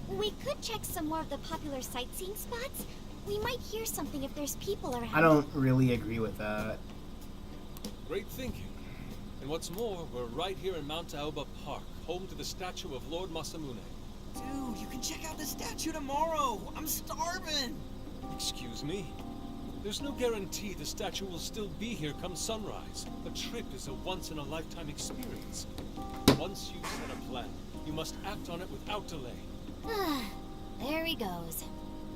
We could check some more of the popular sightseeing spots. We might hear something if there's people around. I don't really agree with that. Great thinking. And what's more, we're right here in Mount Aoba Park, home to the statue of Lord Masamune. Dude, you can check out the statue tomorrow. I'm starving. Excuse me? There's no guarantee the statue will still be here come sunrise. A trip is a once-in-a-lifetime experience. Once you've set a plan, you must act on it without delay. There he goes.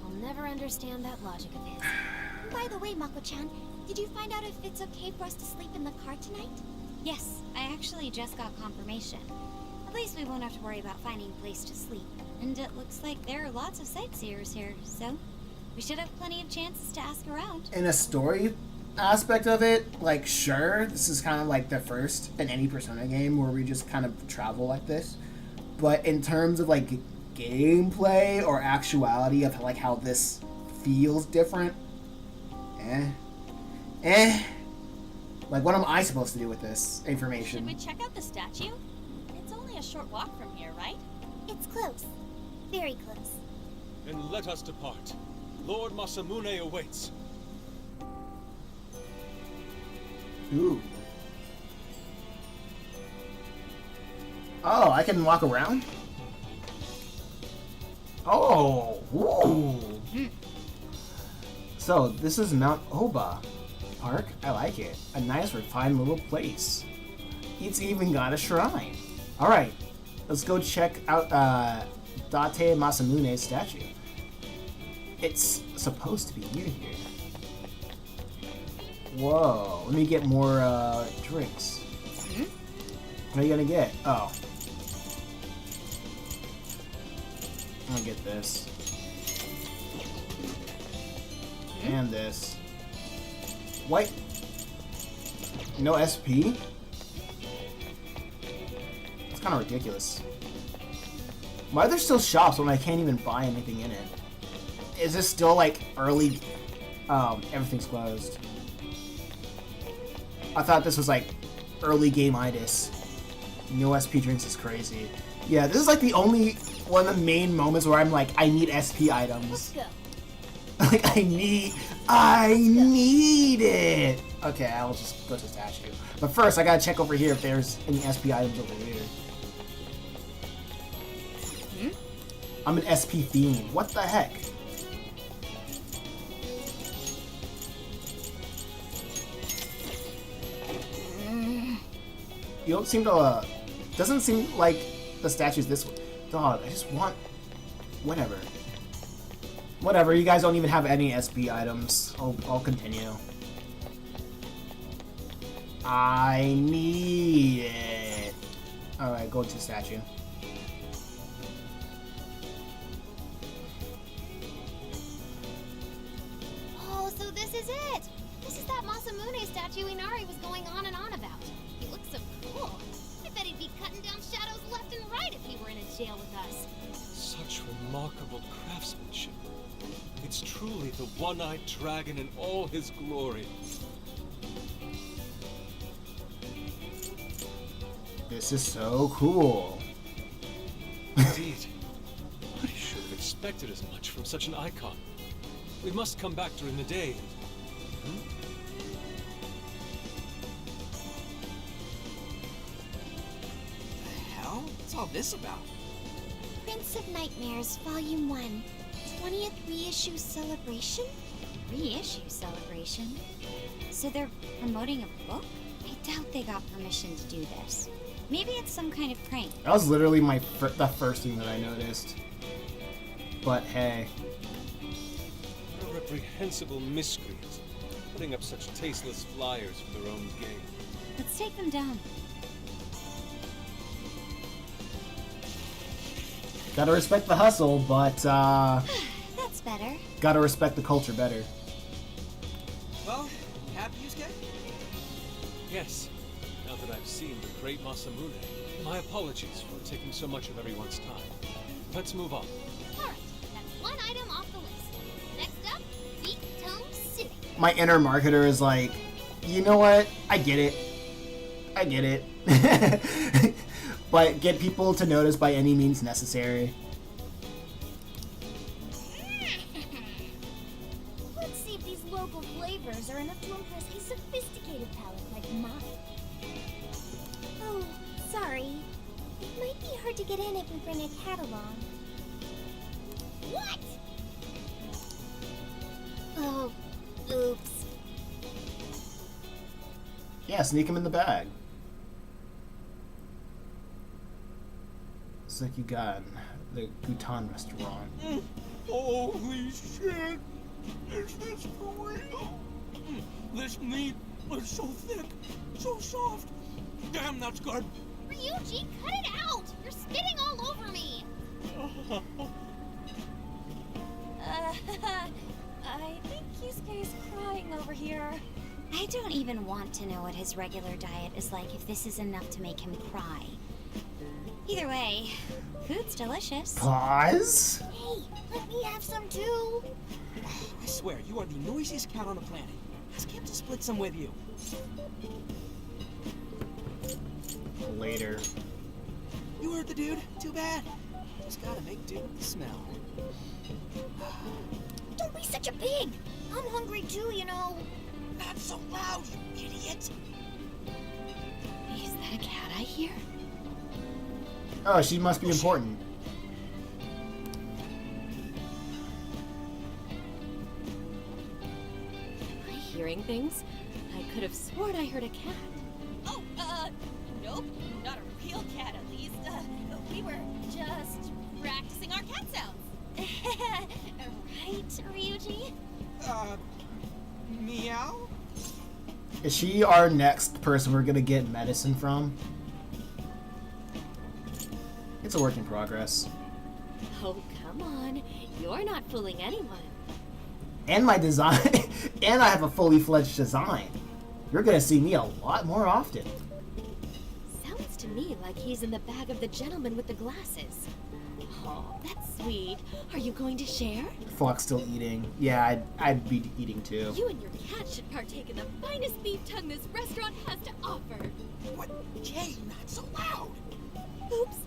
I'll never understand that logic of his. By the way, Mako-chan, did you find out if it's okay for us to sleep in the car tonight? Yes, I actually just got confirmation. At least we won't have to worry about finding a place to sleep. And it looks like there are lots of sightseers here, so we should have plenty of chances to ask around. In a story aspect of it, like, sure, this is kind of like the first in any Persona game where we just kind of travel like this. But in terms of, like, gameplay or actuality of, like, how this feels different, Like, what am I supposed to do with this information? Should we check out the statue? It's only a short walk from here, right? It's close. Very close. Then let us depart. Lord Masamune awaits. Ooh. Oh, I can walk around? Oh, ooh. So, this is Mount Oba Park. I like it. A nice, refined little place. It's even got a shrine. Alright, let's go check out Date Masamune's statue. It's supposed to be near here. Whoa, let me get more drinks. What are you gonna get? Oh. I'm gonna get this. And this. What? No SP? It's kind of ridiculous. Why are there still shops when I can't even buy anything in it? Is this still like early? Everything's closed. I thought this was like early game-itis. No SP drinks is crazy. Yeah, this is like the only one of the main moments where I'm like, I need SP items. Let's go. Like, I need it! Okay, I'll just go to the statue. But first, I gotta check over here if there's any SP items over here. I'm an SP fiend. What the heck? You don't seem to, doesn't seem like the statue's this way. Dog, I just want... Whatever. Whatever, you guys don't even have any SP items. I'll continue. I need it. Alright, go to the statue. Oh, so this is it! This is that Masamune statue Inari was going on and on about. He looks so cool. I bet he'd be cutting down shadows left and right if he were in a jail with us. Such remarkable craftsmanship. It's truly the one-eyed dragon in all his glory. This is so cool. Indeed. I should have expected as much from such an icon. We must come back during the day and... The hell? What's all this about? Prince of Nightmares, Volume 1. 20th reissue celebration? Reissue celebration? So they're promoting a book? I doubt they got permission to do this. Maybe it's some kind of prank. That was literally the first thing that I noticed. But hey. A reprehensible miscreant, putting up such tasteless flyers for their own gain. Let's take them down. Gotta respect the hustle, but That's better. gotta respect the culture better. Well, happy, Yusuke? Yes, now that I've seen the great Masamune, my apologies for taking so much of everyone's time. Let's move on. Alright, that's one item off the list. Next up, my inner marketer is like, you know what? I get it. But get people to notice by any means necessary. Let's see if these local flavors are enough to impress a sophisticated palate like mine. Oh, sorry. It might be hard to get in if we bring a cat along. What? Oh, oops. Yeah, sneak him in the bag. It's like you got the Bhutan restaurant. Holy shit! Is this for real? This meat is so thick, so soft. Damn, that's good. Ryuji, cut it out! You're spitting all over me! I think Kisuke's crying over here. I don't even want to know what his regular diet is like if this is enough to make him cry. Either way, food's delicious. Pause? Hey, let me have some too. I swear, you are the noisiest cat on the planet. Ask him to split some with you. Later. You heard the dude. Too bad. Just gotta make do with the smell. Don't be such a pig! I'm hungry too, you know. Not so loud, you idiot! Is that a cat I hear? Oh, she must be important. Am I hearing things? I could have sworn I heard a cat. Oh, nope. Not a real cat, at least. We were just practicing our cat sounds. Right, Ryuji? Meow? Is she our next person we're gonna get medicine from? It's a work in progress. Oh, come on. You're not fooling anyone. And my design, and I have a fully fledged design. You're gonna see me a lot more often. Sounds to me like he's in the bag of the gentleman with the glasses. Oh, that's sweet. Are you going to share? Fox still eating. Yeah, I'd be eating too. You and your cat should partake in the finest beef tongue this restaurant has to offer. What? Jay, not so loud! Oops.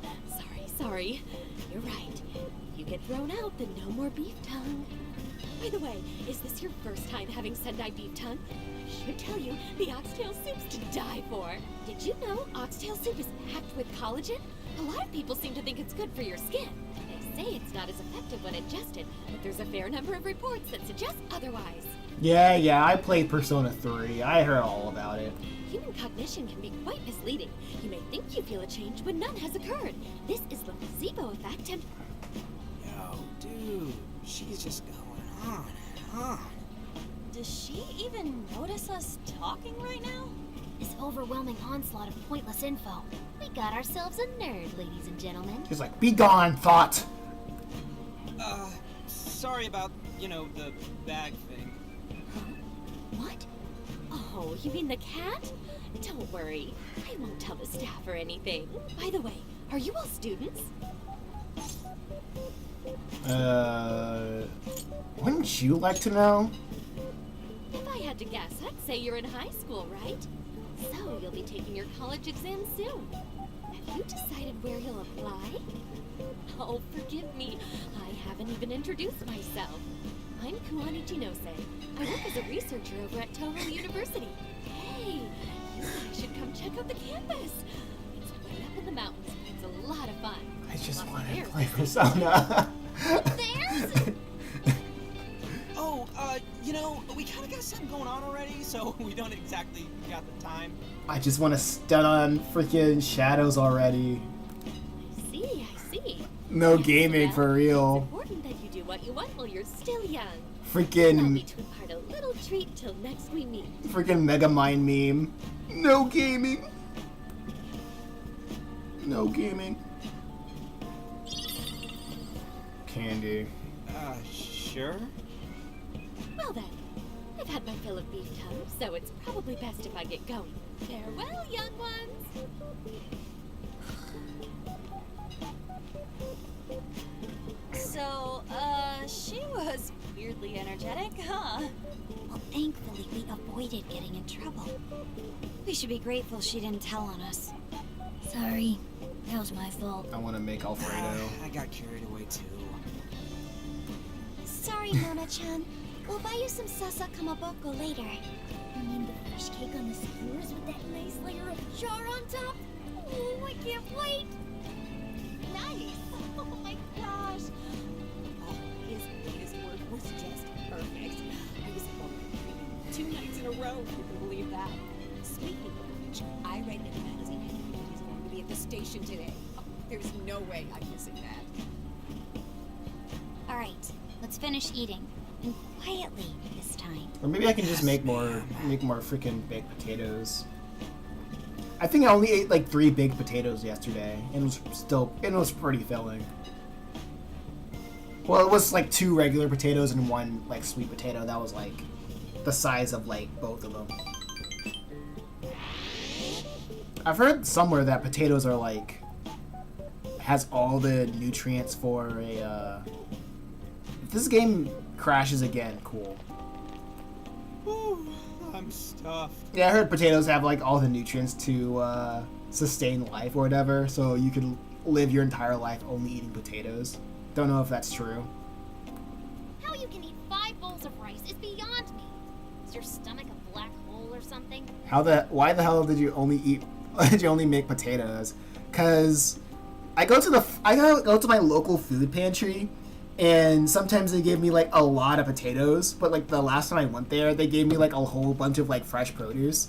Sorry. You're right. If you get thrown out, then no more beef tongue. By the way, is this your first time having Sendai beef tongue? I should tell you, the oxtail soup's to die for. Did you know oxtail soup is packed with collagen? A lot of people seem to think it's good for your skin. They say it's not as effective when ingested, but there's a fair number of reports that suggest otherwise. Yeah, I played Persona 3. I heard all about it. Human cognition can be quite misleading. You may think you feel a change when none has occurred. This is the placebo effect and... Yo, dude, she's just going on and on. Does she even notice us talking right now? This overwhelming onslaught of pointless info. We got ourselves a nerd, ladies and gentlemen. She's like, be gone, thought! Sorry about, the bag thing. What? Oh, you mean the cat? Don't worry. I won't tell the staff or anything. By the way, are you all students? Wouldn't you like to know? If I had to guess, I'd say you're in high school, right? So you'll be taking your college exam soon. Have you decided where you'll apply? Oh, forgive me. I haven't even introduced myself. I'm Kuani Chinose. I work as a researcher over at Toho University. Hey, you guys should come check out the campus. It's way up in the mountains. It's a lot of fun. I just Lots of want to bears. play Persona. Bears? Oh, we kind of got something going on already, so we don't exactly got the time. I just want to stun on freaking shadows already. I see. No Yes, gaming well, for real. It's important that you do what you want while you're still young. Allow Freaking me to impart a little treat till next we meet. Megamind meme. No gaming. No gaming. Candy. Sure? Well then, I've had my fill of beef tongue, so it's probably best if I get going. Farewell, young ones! So, she was weirdly energetic, huh? Thankfully, we avoided getting in trouble. We should be grateful she didn't tell on us. Sorry, that was my fault. I want to make Alfredo. I got carried away too. Sorry, Mona-chan. We'll buy you some salsa kamaboko later. I mean the fish cake on the skewers with that nice layer of char on top? Oh, I can't wait! Nice! Oh my gosh! Oh, his latest work was just perfect. I was home 2 nights in a row, if you can believe that. Speaking of which, I read in the magazine he's going to be at the station today. Oh, there's no way I'm missing that. Alright, let's finish eating. And quietly this time. Or maybe I can just make more freaking baked potatoes. I think I only ate like 3 baked potatoes yesterday, and it was pretty filling. Well, it was like 2 regular potatoes and 1 like sweet potato that was like the size of like both of them. I've heard somewhere that potatoes are like has all the nutrients for a. If this game crashes again, cool. Whew, I'm stuffed. Yeah, I heard potatoes have like all the nutrients to sustain life or whatever, so you could live your entire life only eating potatoes. Don't know if that's true. How you can eat 5 bowls of rice is beyond me. Is your stomach a black hole or something? Why the hell did you only make potatoes? Cause I go to my local food pantry, and sometimes they give me like a lot of potatoes, but like the last time I went there, they gave me like a whole bunch of like fresh produce.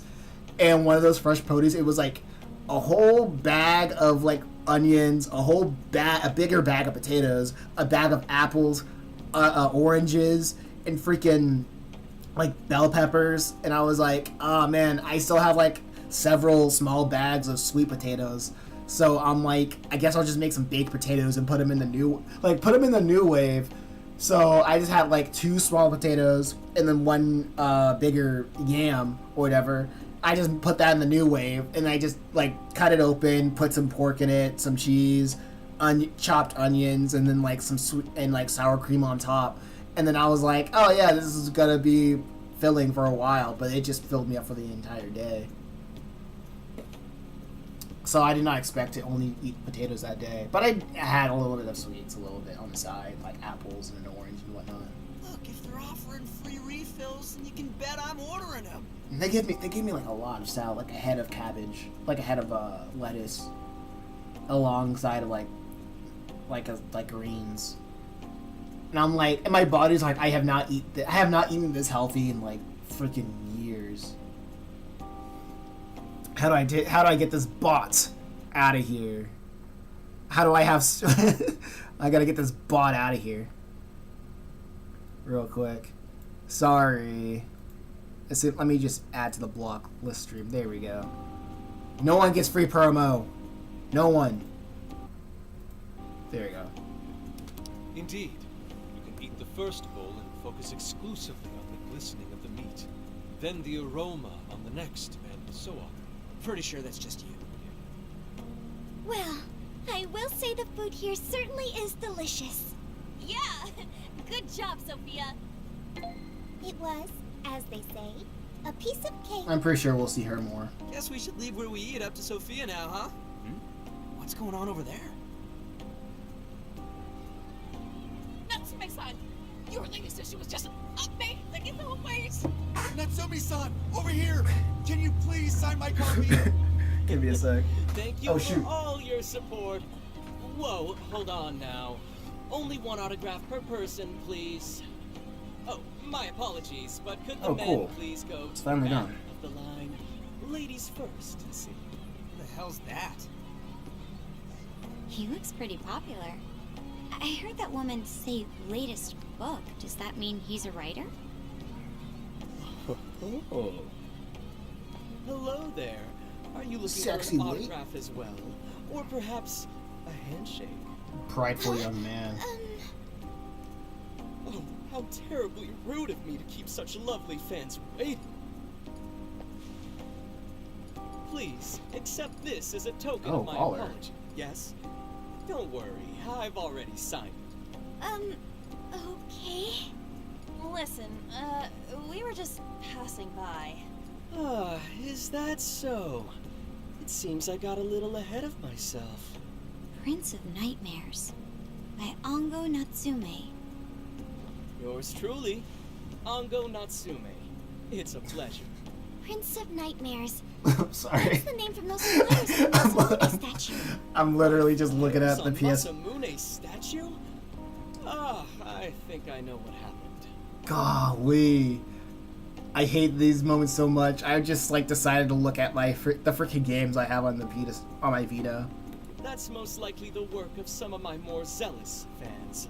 And one of those fresh produce, it was like a whole bag of like onions, a bigger bag of potatoes, a bag of apples, oranges, and freaking like bell peppers. And I was like, oh man, I still have like several small bags of sweet potatoes. So I'm like, I guess I'll just make some baked potatoes and put them in the new wave. So I just had like 2 small potatoes and then 1 bigger yam or whatever. I just put that in the new wave, and I just like cut it open, put some pork in it, some cheese, chopped onions, and then like some sweet and like sour cream on top. And then I was like, oh yeah, this is gonna be filling for a while, but it just filled me up for the entire day. So I did not expect to only eat potatoes that day. But I had a little bit of sweets, a little bit on the side, like apples and an orange and whatnot. Look, if they're offering free refills, then you can bet I'm ordering them. And they gave me like a lot of salad, like a head of cabbage, like a head of lettuce, alongside of like greens. And I'm like, and my body's like, I have not eaten this healthy in like freaking years. How do I get this bot out of here? How do I have... I gotta get this bot out of here. Real quick. Sorry. Let me just add to the block list stream. There we go. No one gets free promo. No one. There we go. Indeed. You can eat the first bowl and focus exclusively on the glistening of the meat. Then the aroma on the next, and so on. Pretty sure that's just you. Well, I will say the food here certainly is delicious. Yeah! Good job, Sophia! It was, as they say, a piece of cake. I'm pretty sure we'll see her more. Guess we should leave where we eat up to Sophia now, huh? What's going on over there? Natsume-san! Your latest issue was just amazing in all ways! Natsumi-san, over here! Can you please sign my copy? Give me a sec. Thank you Oh, shoot. for all your support. Whoa, hold on now. Only 1 autograph per person, please. Oh, my apologies, but could the Oh, men cool. please go It's to the finally back done. of the line? Ladies first, see. Who the hell's that? He looks pretty popular. I heard that woman say latest book. Does that mean he's a writer? Oh. Hello there. Are you looking Sexy for an lady. autograph as well? Or perhaps a handshake? Prideful young man. Oh, how terribly rude of me to keep such lovely fans waiting. Please, accept this as a token Oh, of my baller. apology. Yes? Don't worry, I've already signed it. Okay. Listen, we were just passing by. Ah, is that so? It seems I got a little ahead of myself. Prince of Nightmares by Ango Natsume. Yours truly, Ango Natsume. It's a pleasure. Prince of Nightmares. I'm sorry. What's the name from those flowers in the Masamune statue? I'm literally just looking at the PS. Masamune statue? Ah, I think I know what happened. Golly. I hate these moments so much. I just like decided to look at my the freaking games I have on the Vita, on my Vita. That's most likely the work of some of my more zealous fans.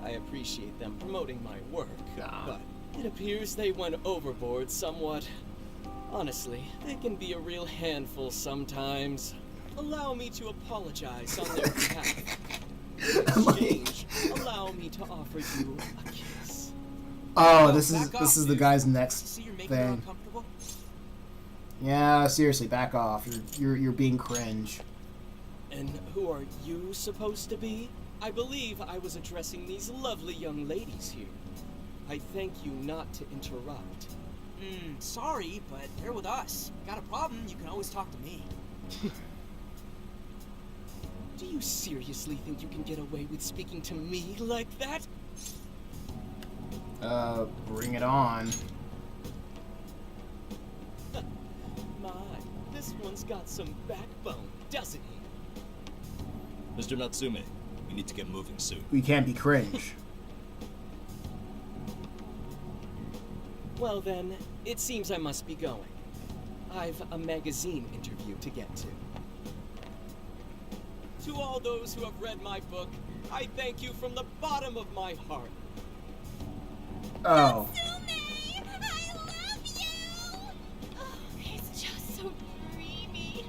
I appreciate them promoting my work, but it appears they went overboard somewhat. Honestly, they can be a real handful sometimes. Allow me to apologize on their behalf. In exchange, allow me to offer you a kiss. Oh, this is the guy's next thing. Yeah, seriously, back off. You're being cringe. And who are you supposed to be? I believe I was addressing these lovely young ladies here. I thank you not to interrupt. Sorry, but they're with us. Got a problem, you can always talk to me. Do you seriously think you can get away with speaking to me like that? Bring it on. My, this one's got some backbone, doesn't he? Mr. Natsume, we need to get moving soon. We can't be cringe. Well then, it seems I must be going. I've a magazine interview to get to. To all those who have read my book, I thank you from the bottom of my heart. Oh. Natsume! I love you! Oh, he's just so dreamy.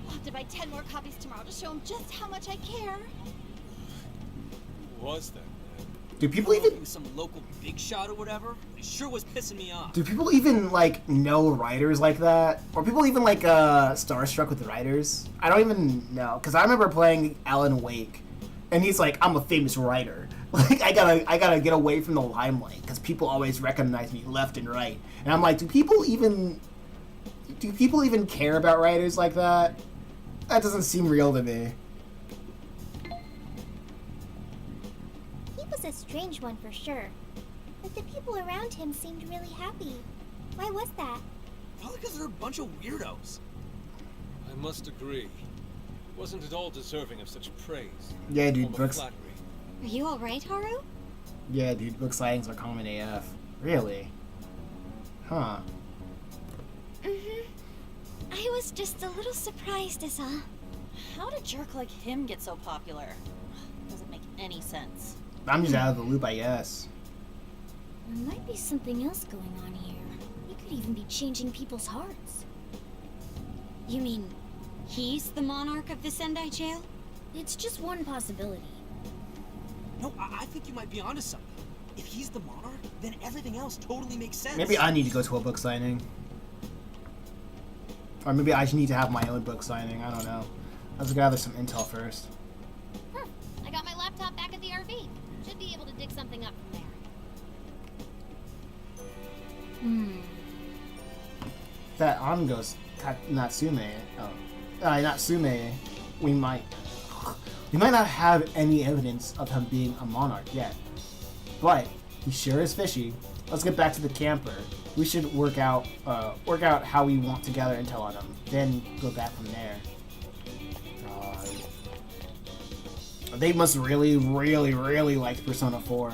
I'll have to buy 10 more copies tomorrow to show him just how much I care. Who was that? Do people even... He was some local big shot or whatever? It sure was pissing me off. Do people even, like, know writers like that? Or people even, like, starstruck with writers? I don't even know. Because I remember playing Alan Wake, and he's like, I'm a famous writer. Like, I gotta get away from the limelight, because people always recognize me left and right. And I'm like, do people even care about writers like that? That doesn't seem real to me. He was a strange one for sure. But the people around him seemed really happy. Why was that? Probably because they're a bunch of weirdos. I must agree. Wasn't at all deserving of such praise. Yeah, dude, Form of books... flattery. Are you alright, Haru? Yeah, dude, book sightings are common AF. Really? Huh. Mm-hmm. I was just a little surprised is all. How did a jerk like him get so popular? Doesn't make any sense. I'm just out of the loop, I guess. There might be something else going on here. He could even be changing people's hearts. You mean, he's the monarch of the Sendai jail? It's just one possibility. No, I think you might be onto something. If he's the monarch, then everything else totally makes sense. Maybe I need to go to a book signing. Or maybe I need to have my own book signing, I don't know. Let's gather some intel first. I got my laptop back at the RV. Should be able to dig something up from there. That Ango's Natsume, Natsume, we might not have any evidence of him being a monarch yet. But he sure is fishy. Let's get back to the camper. We should work out how we want to gather intel on him, then go back from there. They must really, really, really like Persona 4.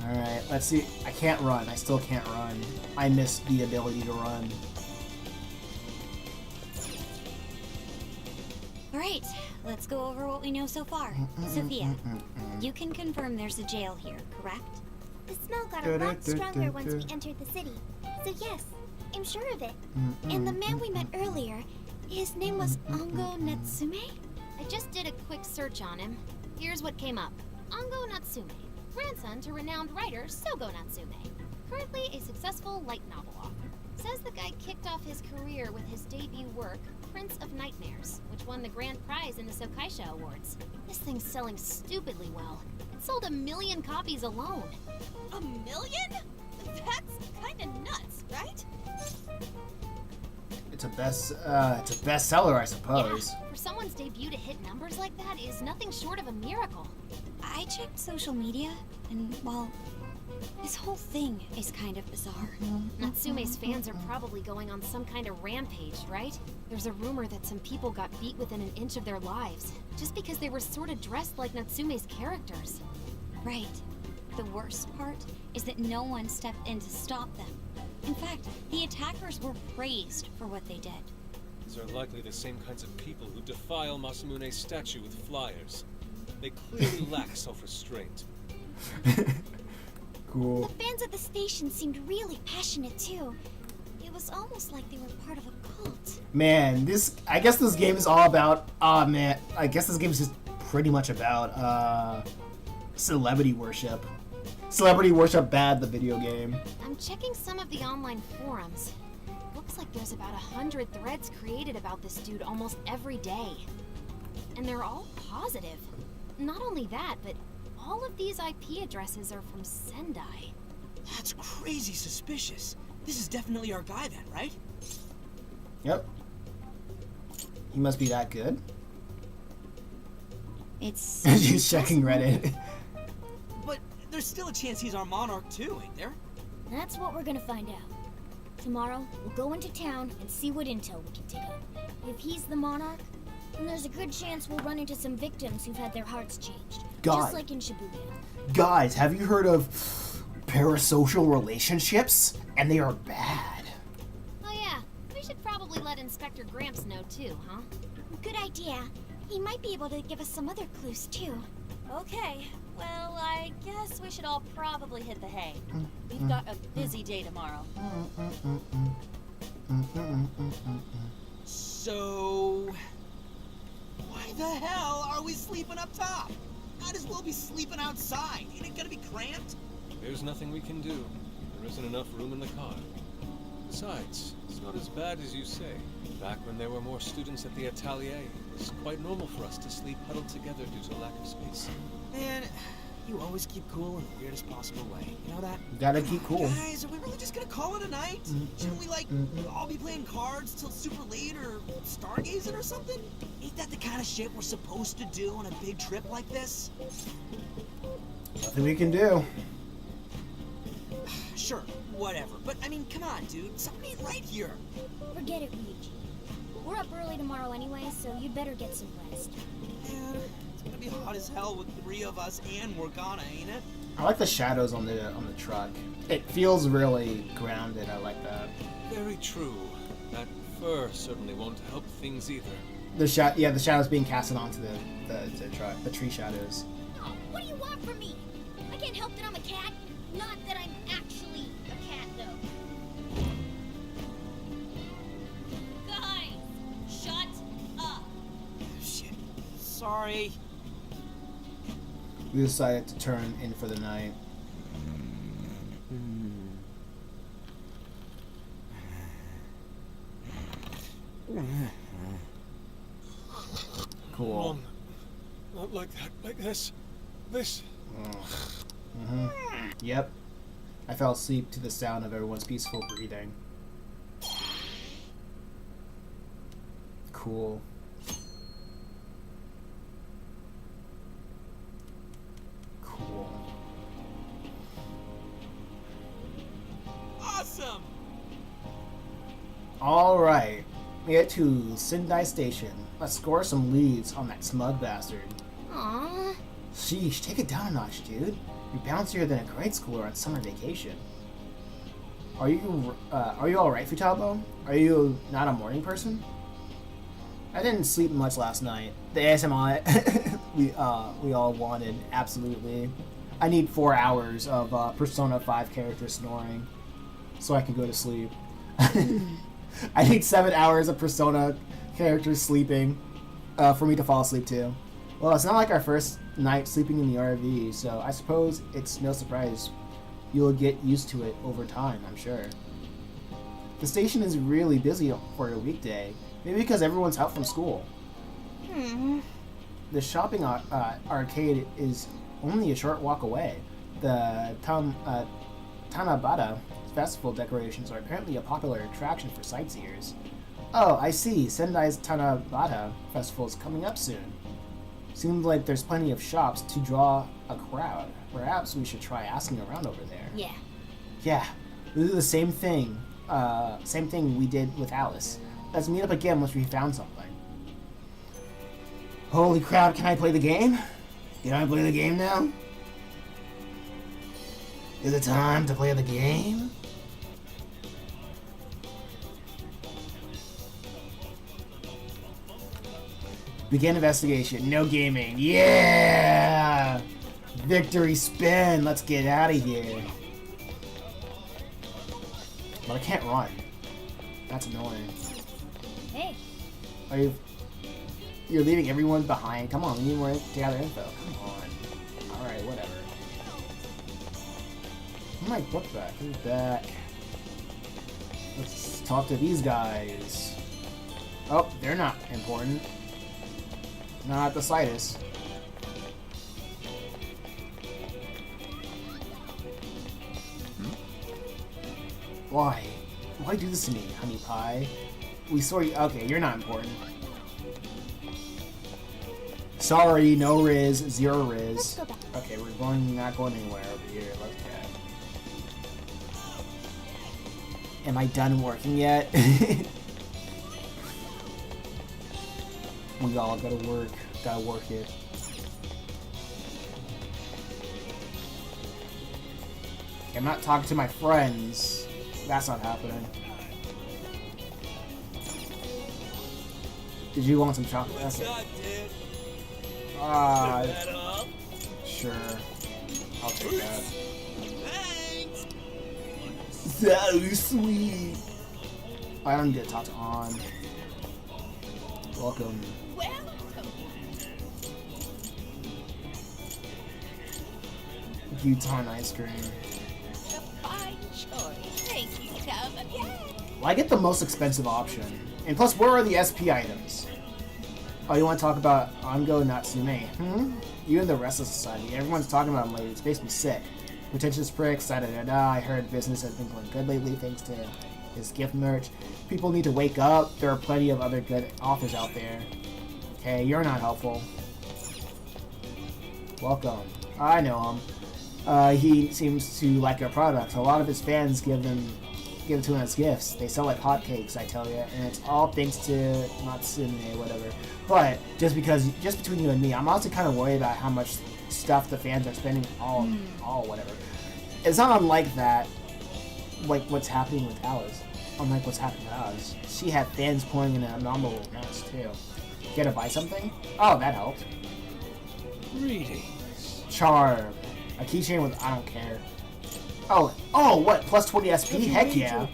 Alright, let's see. I can't run. I still can't run. I miss the ability to run. Alright, let's go over what we know so far. Sophia, you can confirm there's a jail here, correct? The smell got a lot stronger once we entered the city. So yes, I'm sure of it. And the man we met earlier, his name was Ango Natsume? I just did a quick search on him. Here's what came up. Ango Natsume, grandson to renowned writer Sogo Natsume. Currently a successful light novel author. Says the guy kicked off his career with his debut work, Prince of Nightmares, which won the grand prize in the Sokaisha Awards. This thing's selling stupidly well. It sold 1 million copies alone. 1 million? That's kinda nuts, right? It's a bestseller, I suppose. Yeah, for someone's debut to hit numbers like that is nothing short of a miracle. I checked social media, and well, this whole thing is kind of bizarre. Natsume's fans are probably going on some kind of rampage, right? There's a rumor that some people got beat within an inch of their lives, just because they were sort of dressed like Natsume's characters. Right. The worst part is that no one stepped in to stop them. In fact, the attackers were praised for what they did. These are likely the same kinds of people who defile Masamune's statue with flyers. They clearly lack self-restraint. Cool. The fans at the station seemed really passionate too. It was almost like they were part of a cult. Man, I guess this game is all about, man, I guess this game is just pretty much about, celebrity worship. Celebrity Worship Bad, the video game. I'm checking some of the online forums. Looks like there's about 100 threads created about this dude almost every day. And they're all positive. Not only that, but all of these IP addresses are from Sendai. That's crazy suspicious. This is definitely our guy then, right? Yep. He must be that good. It's... He's checking Reddit. But there's still a chance he's our monarch too, ain't there? That's what we're gonna find out. Tomorrow, we'll go into town and see what intel we can dig up. If he's the monarch, then there's a good chance we'll run into some victims who've had their hearts changed. Just like in Shibuya. Guys, have you heard of parasocial relationships? And they are bad. Oh yeah, we should probably let Inspector Gramps know too, huh? Good idea. He might be able to give us some other clues too. Okay, well, I guess we should all probably hit the hay. We've got a busy day tomorrow. So... why the hell are we sleeping up top? Might as well be sleeping outside. Ain't it gonna be cramped? There's nothing we can do. There isn't enough room in the car. Besides, it's not as bad as you say. Back when there were more students at the atelier, it was quite normal for us to sleep huddled together due to lack of space. Man, you always keep cool in the weirdest possible way. You know that? You gotta keep cool. Guys, are we really just gonna call it a night? Shouldn't we, like, all be playing cards till super late or stargazing or something? Ain't that the kind of shit we're supposed to do on a big trip like this? Nothing we can do. Sure, whatever. But, I mean, come on, dude. Something ain't right here. Forget it, Ryuji. We're up early tomorrow anyway, so you'd better get some rest. Man, it's gonna be hot as hell with 3 of us and Morgana, ain't it? I like the shadows on the truck. It feels really grounded. I like that. Very true. That fur certainly won't help things either. The shadows being casted onto the truck, the tree shadows. Oh, what do you want from me? I can't help that I'm a cat. Not that I'm actually a cat, though. Guys, shut up. Shit. Sorry. We decided to turn in for the night. Cool. Mom, not like that. Like this. This. Yep. I fell asleep to the sound of everyone's peaceful breathing. Cool. Cool. Awesome! Alright. We get to Sendai Station. Let's score some leads on that smug bastard. Aww. Sheesh, take it down a notch, dude. You're bouncier than a grade schooler on summer vacation. Are you alright, Futabo? Are you not a morning person? I didn't sleep much last night. The ASMR we all wanted, absolutely. I need 4 hours of Persona 5 character snoring so I can go to sleep. I need 7 hours of Persona characters sleeping for me to fall asleep too. Well, it's not like our first night sleeping in the RV, so I suppose it's no surprise you'll get used to it over time, I'm sure. The station is really busy for a weekday, maybe because everyone's out from school. The shopping arcade is only a short walk away. The Tanabata festival decorations are apparently a popular attraction for sightseers. Oh, I see. Sendai's Tanabata festival is coming up soon. Seems like there's plenty of shops to draw a crowd. Perhaps we should try asking around over there. Yeah. Yeah, we'll do the same thing. Same thing we did with Alice. Let's meet up again once we found something. Holy crap, can I play the game? Can I play the game now? Is it time to play the game? Begin investigation. No gaming. Yeah! Victory spin. Let's get out of here. But I can't run. That's annoying. Hey. Are you... You're leaving everyone behind. Come on, we need more to gather info. Come on. Alright, whatever. I might book back. Who's back? Let's talk to these guys. Oh, they're not important. Not the slightest. Why? Why do this to me, honey pie? We saw you. Okay, you're not important. Sorry, no Riz, zero Riz. Okay, we're not going anywhere over here. Let's go. Am I done working yet? We all gotta work. Gotta work it. Okay, I'm not talking to my friends. That's not happening. Did you want some chocolate? Okay. Sure. I'll take that. Thanks. So sweet. I don't get to talk to On. Welcome. Bhutan ice cream. A fine choice. Thank you, come again. Well, I get the most expensive option. And plus, where are the SP items? Oh, you want to talk about Ango Natsume? You and the rest of society. Everyone's talking about him lately. It makes me sick. Pretentious pricks, da-da-da-da. I heard business has been going good lately thanks to his gift merch. People need to wake up. There are plenty of other good authors out there. Okay, you're not helpful. Welcome. I know him. He seems to like our products. A lot of his fans give it to him as gifts. They sell like hotcakes, I tell you, and it's all thanks to Natsume, whatever. But just between you and me, I'm also kind of worried about how much stuff the fans are spending all whatever. It's not unlike that, like what's happening with Alice. Unlike what's happening to us, she had fans pouring in abnormal amounts too. You gotta buy something? Oh, that helped. Greetings. Charm. A keychain with I don't care. Oh, what? Plus 20 SP? Heck yeah.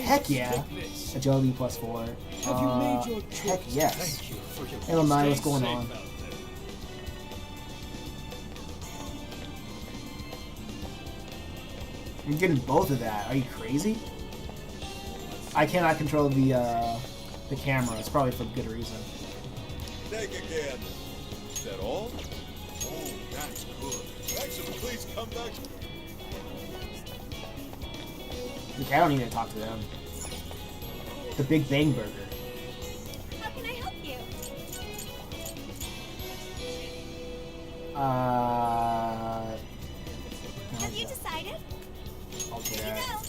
Heck yeah. Agility plus 4. Have you made your choice? Heck yes. Thank you for your Hello, Nine, what's going on? I'm getting both of that. Are you crazy? I cannot control the camera. It's probably for good reason. Dig again. Is that all? Oh, that's good. Actually, please come back. Okay, I don't need to talk to them. The Big Bang Burger. How can I help you? Have you decided? I'll do Here you that.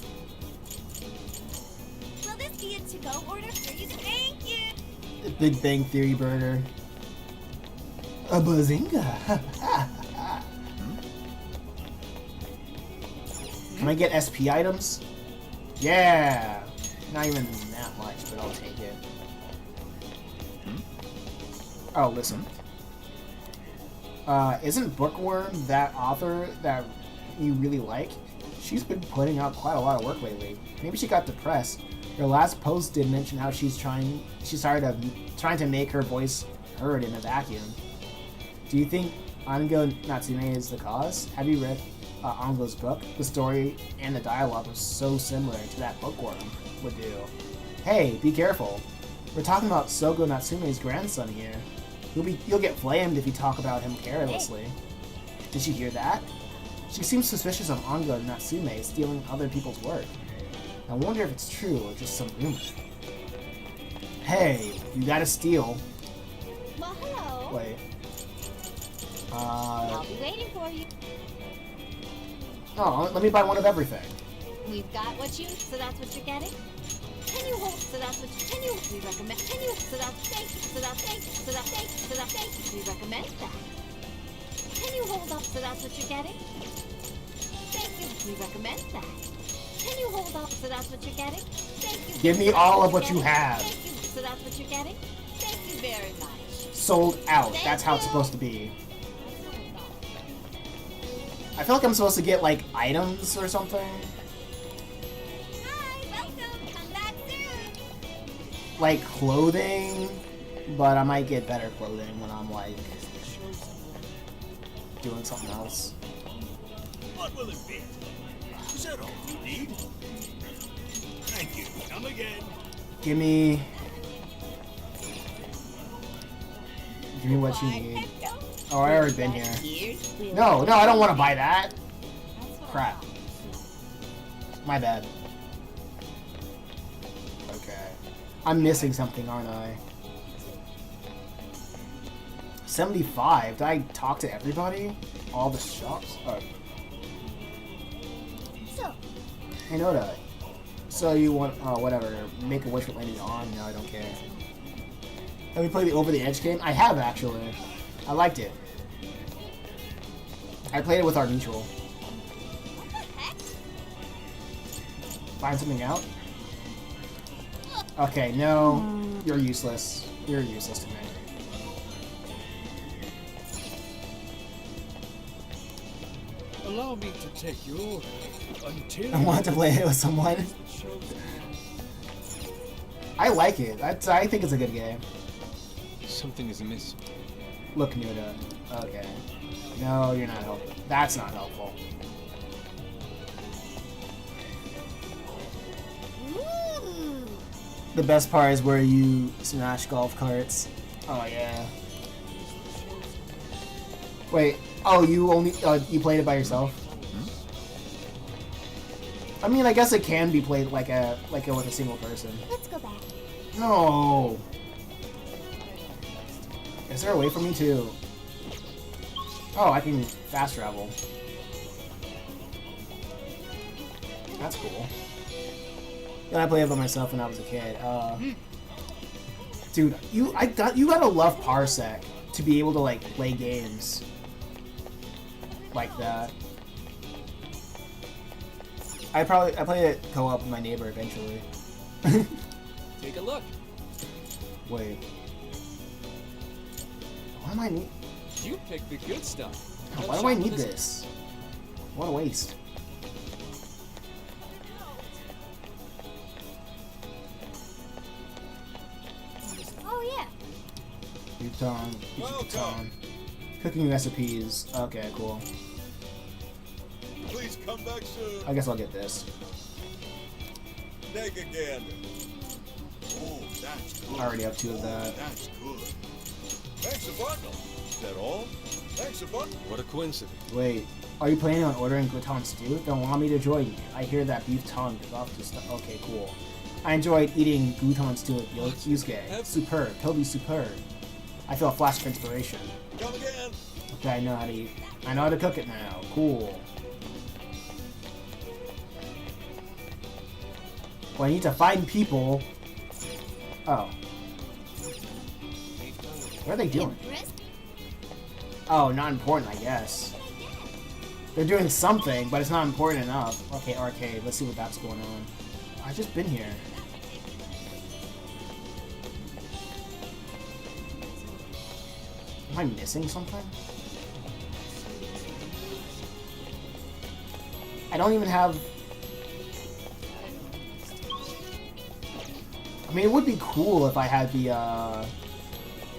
go. Will this be a to-go order for you? Thank you. The Big Bang Theory Burger. A bazinga. Can I get SP items? Yeah! Not even that much, but I'll take it. Oh, listen. Isn't Bookworm that author that you really like? She's been putting out quite a lot of work lately. Maybe she got depressed. Her last post did mention how she's tired of trying to make her voice heard in a vacuum. Do you think Ango Natsume is the cause? Have you read Ango's book? The story and the dialogue was so similar to that Bookworm would do. Hey, be careful. We're talking about Sogo Natsume's grandson here. You'll get flamed if you talk about him carelessly. Did you hear that? She seems suspicious of Anga and Natsume stealing other people's work. I wonder if it's true or just some rumor. Hey, you gotta steal. Well, hello. Wait. I'll be waiting for you. Oh, let me buy one of everything. We've got what you, so that's what you're getting. Can you hold, so that's what you, can you, we recommend, can you, so that's, thank you, so that's, thank you, so that's, thank you, so that's, thank you, we recommend that. Can you hold up, so that's what you're getting? Thank you, we recommend that. Can you hold up, so that's what you're getting? Thank you. Give me all of what you have. Thank you, so that's what you're getting? Thank you very much. Sold out. That's how it's supposed to be. I feel like I'm supposed to get, like, items or something. Hi, welcome, come back soon. Like, clothing. But I might get better clothing when I'm, like, doing something else. What will it be? Is that all you need? Thank you. Come again. Give me what you need. Oh, I already been here. No, I don't want to buy that. Crap. My bad. Okay. I'm missing something, aren't I? 75? Did I talk to everybody? All the shops? Oh. So, I know that. So you want, whatever, make a wish for landing on? No, I don't care. Have you played the Over the Edge game? I have, actually. I liked it. I played it with our mutual. what the heck? Find something out? Okay, no. You're useless. You're useless to me. Allow me to take you until I want to play it with someone. I like it. I think it's a good game. Something is amiss. Look, Nuda. Okay. No, you're not helpful. That's not helpful. Ooh. The best part is where you smash golf carts. Oh, yeah. Wait. Oh, you only you played it by yourself? I mean, I guess it can be played like with a single person. Let's go back. No. Is there a way for me to? Oh, I can fast travel. That's cool. Yeah, I played it by myself when I was a kid. Dude, you gotta love Parsec to be able to like play games like that. I played it co-op with my neighbor eventually. Take a look. Wait. Why am I need? You picked the good stuff. Why do I need this? What a waste. Oh yeah. Bhutan. Cooking recipes. Okay, cool. Please come back soon. I guess I'll get this. Dig again. Oh, that's good. I already have 2 of that. That's good. Thanks a bundle. Is that all? Thanks a bundle. What a coincidence. Wait, are you planning on ordering Bhutan stew? Then allow me to join you. I hear that beef tongue is off to stuff. Okay, cool. I enjoyed eating Bhutan stew with Yusuke. Superb. Totally superb. I feel a flash of inspiration. Come again. Okay, I know how to eat. I know how to cook it now. Cool. Well, I need to find people. Oh. What are they doing? Oh, not important, I guess. They're doing something, but it's not important enough. Okay, arcade. Let's see what that's going on. I've just been here. Am I missing something? I don't even have... I mean, it would be cool if I had the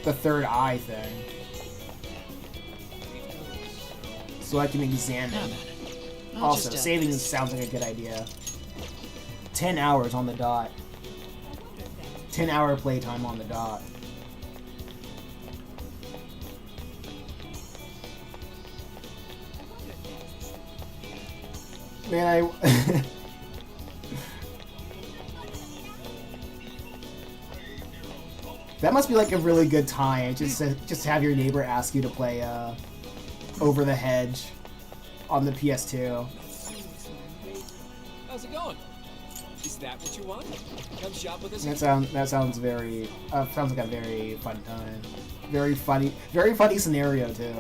third eye thing. So I can examine. Also, saving sounds like a good idea. 10 hours on the dot. 10-hour playtime on the dot. Man, that must be like a really good time. Just to have your neighbor ask you to play Over the Hedge on the PS2. How's it going? Is that what you want? Come shop with us. That sounds very sounds like a very fun time. Very funny scenario too.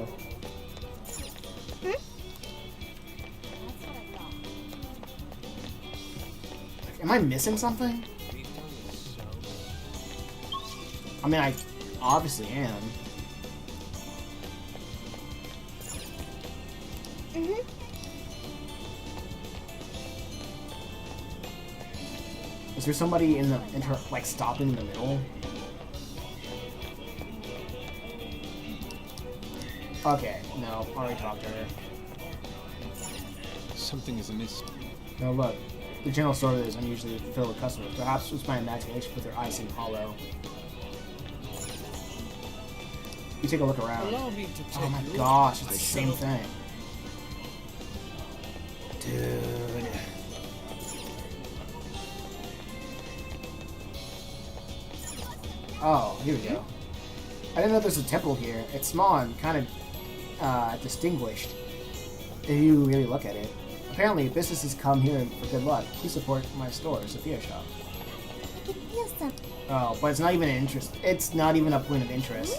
Am I missing something? I mean, I obviously am. Is there somebody in the like stopping in the middle? Okay, no, already talked to her. Something is amiss. No, look. The general store is unusually filled with customers. Perhaps it was my imagination, but their eyes seem hollow. You take a look around. Allow me to Oh take my you. gosh, it's the same thing. Dude. Oh, here we go. I didn't know there's a temple here. It's small and kind of distinguished, if you really look at it. Apparently, businesses come here for good luck. Please support my store, Sophia Shop. I can feel something. Oh, but it's not even an interest. It's not even a point of interest.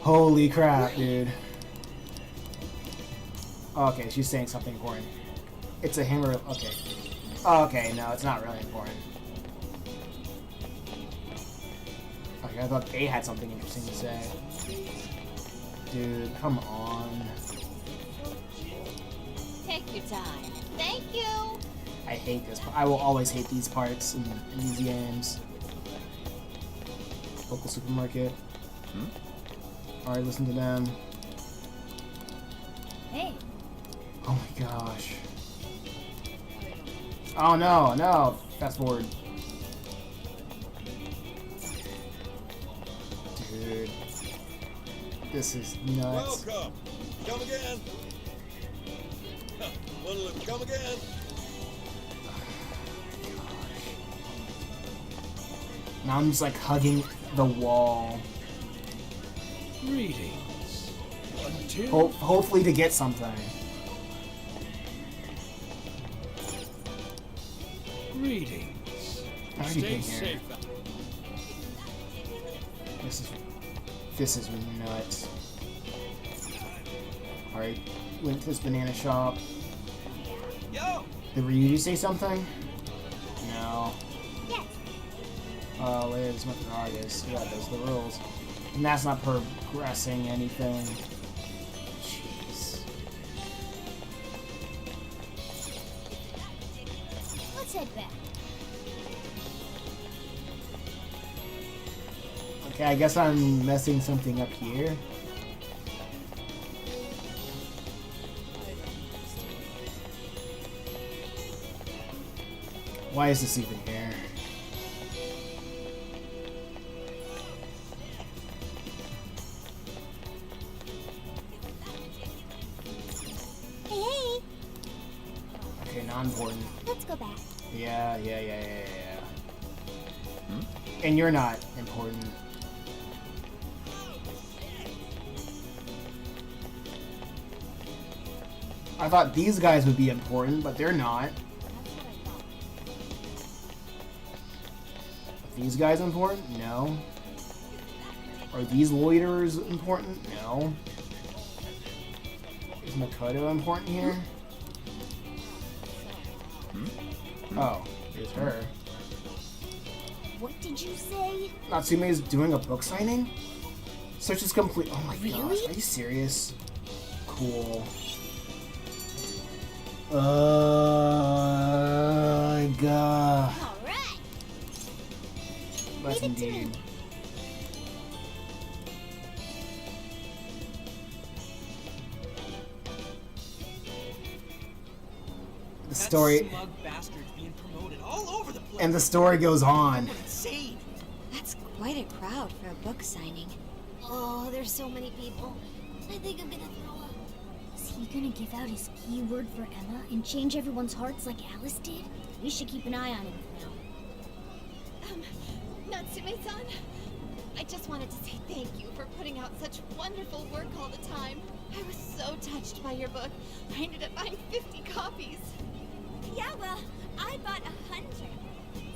Holy crap, dude. Okay, she's saying something important. It's a hammer. Okay. Okay, no, it's not really important. Okay, I thought they had something interesting to say. Dude, come on. Take your time. Thank you. I hate this. I will always hate these parts in these games. Local supermarket. Alright, listen to them. Hey. Oh my gosh. Oh no, no. Fast forward. Dude. This is nuts. Welcome. Come again. Come again. Now I'm just like hugging the wall. Greetings. Until Hopefully to get something. greetings. How did you Stay get here? safe. This is nuts. Alright, went to this banana shop. Yo! Did Ryuji say something? No. Yes. Oh, there's Mr. August. Yeah, those are the rules. And that's not progressing anything. Jeez. Let's head back. Okay, I guess I'm messing something up here. Why is this even here? Hey. Okay, non-important. Let's go back. Yeah. And you're not important. I thought these guys would be important, but they're not. Are these guys important? No. Are these loiterers important? No. Is Makoto important here? Oh, it's her. What did you say? Natsume is doing a book signing? Such is complete. Oh my gosh, Really? are you serious? Cool. God. All right. That's Leave it to indeed. me. The story, Smug bastard's being promoted all over the place. and the story goes on. Insane. That's quite a crowd for a book signing. Oh, there's so many people. I think I'm gonna throw up. Is he he gonna give out his keyword for Emma and change everyone's hearts like Alice did? We should keep an eye on him now. Natsume-san, I just wanted to say thank you for putting out such wonderful work all the time. I was so touched by your book. I ended up buying 50 copies. Yeah, well, I bought 100.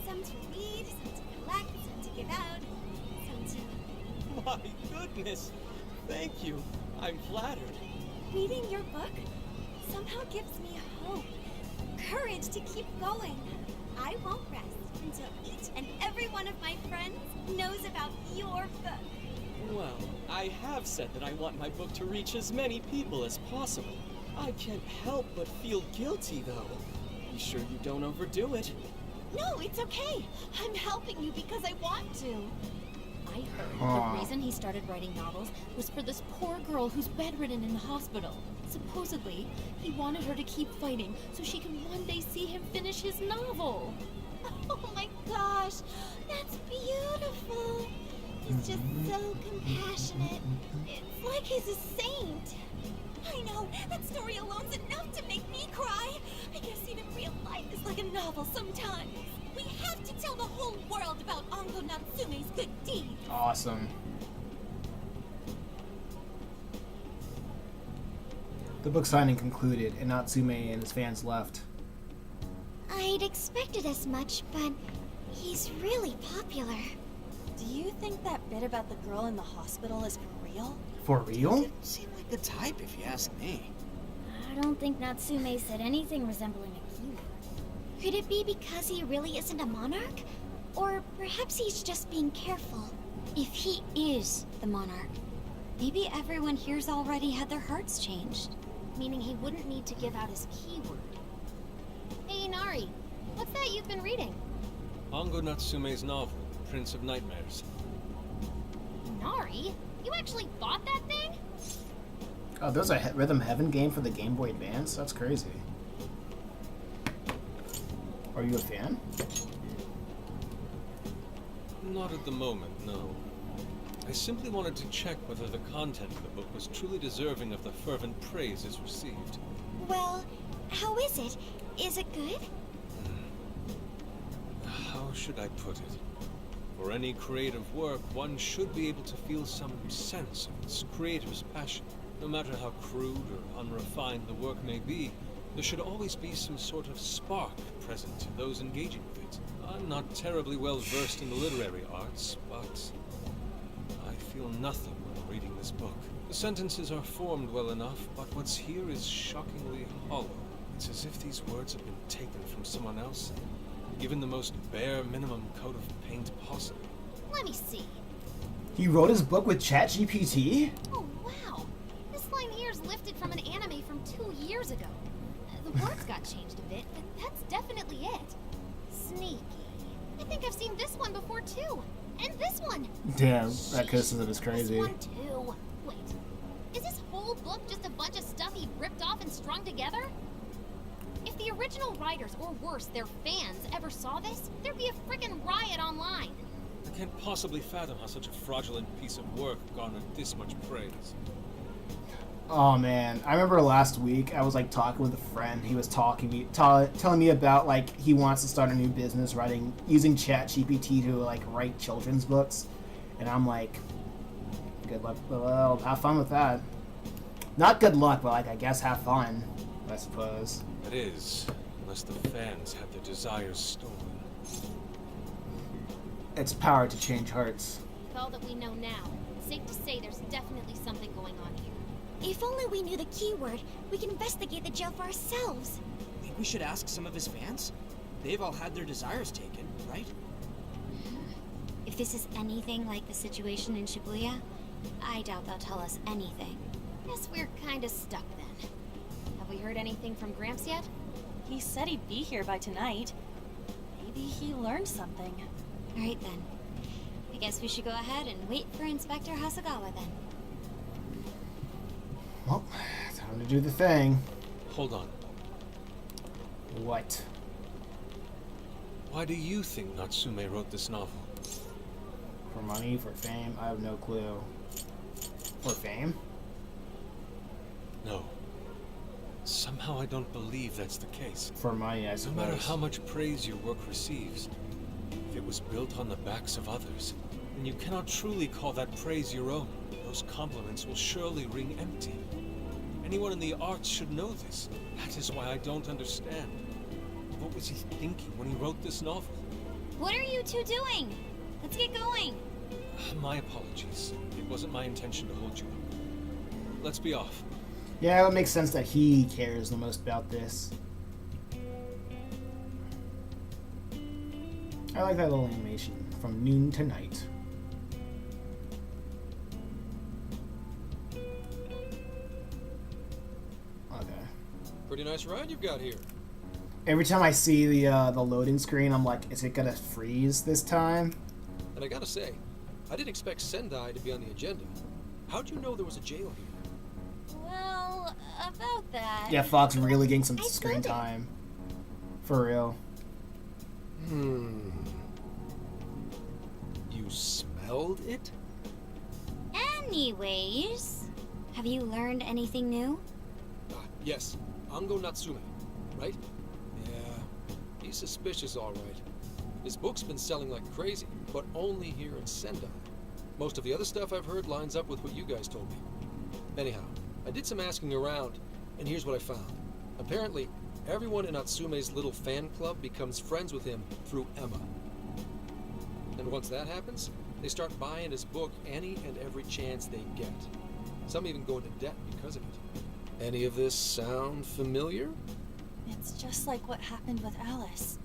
Some to read, some to collect, some to give out, some to... My goodness! Thank you. I'm flattered. Reading your book somehow gives me hope, courage to keep going. I won't rest until each and every one of my friends knows about your book. Well, I have said that I want my book to reach as many people as possible. I can't help but feel guilty, though. Be sure you don't overdo it. No, it's okay. I'm helping you because I want to. I heard the reason he started writing novels was for this poor girl who's bedridden in the hospital. Supposedly, he wanted her to keep fighting so she can one day see him finish his novel. Oh my gosh, that's beautiful. He's just so compassionate. It's like he's a saint. I know, that story alone's enough to make me cry. I guess even real life is like a novel sometimes. We have to tell the whole world about Ango Natsume's good deeds. Awesome. The book signing concluded, and Natsume and his fans left. I'd expected as much, but he's really popular. Do you think that bit about the girl in the hospital is for real? For real? Seem like the type, if you ask me. I don't think Natsume said anything resembling a keyword. Could it be because he really isn't a monarch? Or perhaps he's just being careful. If he is the monarch, Maybe everyone here's already had their hearts changed. Meaning he wouldn't need to give out his keyword. Hey, Inari, what's that you've been reading? Ango Natsume's novel, Prince of Nightmares. Inari? You actually bought that thing? Oh, there's a Rhythm Heaven game for the Game Boy Advance? That's crazy. Are you a fan? Not at the moment, no. I simply wanted to check whether the content of the book was truly deserving of the fervent praise it's received. well, how is it? Is it good? How should I put it? For any creative work, one should be able to feel some sense of its creator's passion. No matter how crude or unrefined the work may be, there should always be some sort of spark present to those engaging with it. I'm not terribly well versed in the literary arts, but I feel nothing when reading this book. The sentences are formed well enough, but what's here is shockingly hollow. It's as if these words have been taken from someone else and given the most bare minimum coat of paint possible. Let me see. He wrote his book with ChatGPT? Oh, wow. This line here is lifted from an anime from 2 years ago. The words got changed a bit, but that's definitely it. Sneaky. I think I've seen this one before, too. And this one. Damn, that criticism is crazy. This one, too. Wait. Is this whole book just a bunch of stuff he ripped off and strung together? If the original writers, or worse, their fans, ever saw this, there'd be a frickin' riot online. I can't possibly fathom how such a fraudulent piece of work garnered this much praise. Oh man, I remember last week I was like talking with a friend. He was telling me about like he wants to start a new business using ChatGPT to like write children's books, and I'm like, good luck. Well, have fun with that. Not good luck, but like I guess have fun, I suppose. That is, unless the fans have their desires stolen. Its power to change hearts. With all that we know now, it's safe to say there's definitely something going on here. If only we knew the keyword, we could investigate the jail for ourselves. Think we should ask some of his fans? They've all had their desires taken, right? If this is anything like the situation in Shibuya, I doubt they'll tell us anything. Guess we're kinda stuck then. Have we heard anything from Gramps yet? He said he'd be here by tonight. Maybe he learned something. Alright then. I guess we should go ahead and wait for Inspector Hasagawa then. Well, time to do the thing. Hold on. What? Why do you think Natsume wrote this novel? For money? For fame? I have no clue. For fame? No. Somehow I don't believe that's the case. For money, I suppose. No matter how much praise your work receives, if it was built on the backs of others, then you cannot truly call that praise your own. Those compliments will surely ring empty. Anyone in the arts should know this. That is why I don't understand. What was he thinking when he wrote this novel? What are you two doing? Let's get going. My apologies. It wasn't my intention to hold you up. Let's be off. Yeah, it makes sense that he cares the most about this. I like that little animation. From noon to night. Okay. Pretty nice ride you've got here. Every time I see the loading screen, I'm like, is it gonna freeze this time? And I gotta say, I didn't expect Sendai to be on the agenda. How'd you know there was a jail here? Well, about that... Yeah, Fox really getting some screen time. For real. You smelled it? Anyways, have you learned anything new? Yes. Ango Natsume, right? Yeah. He's suspicious, all right. His book's been selling like crazy, but only here in Sendai. Most of the other stuff I've heard lines up with what you guys told me. Anyhow, I did some asking around, and here's what I found. Apparently, everyone in Natsume's little fan club becomes friends with him through Emma. And once that happens, they start buying his book any and every chance they get. Some even go into debt because of it. Any of this sound familiar? It's just like what happened with Alice.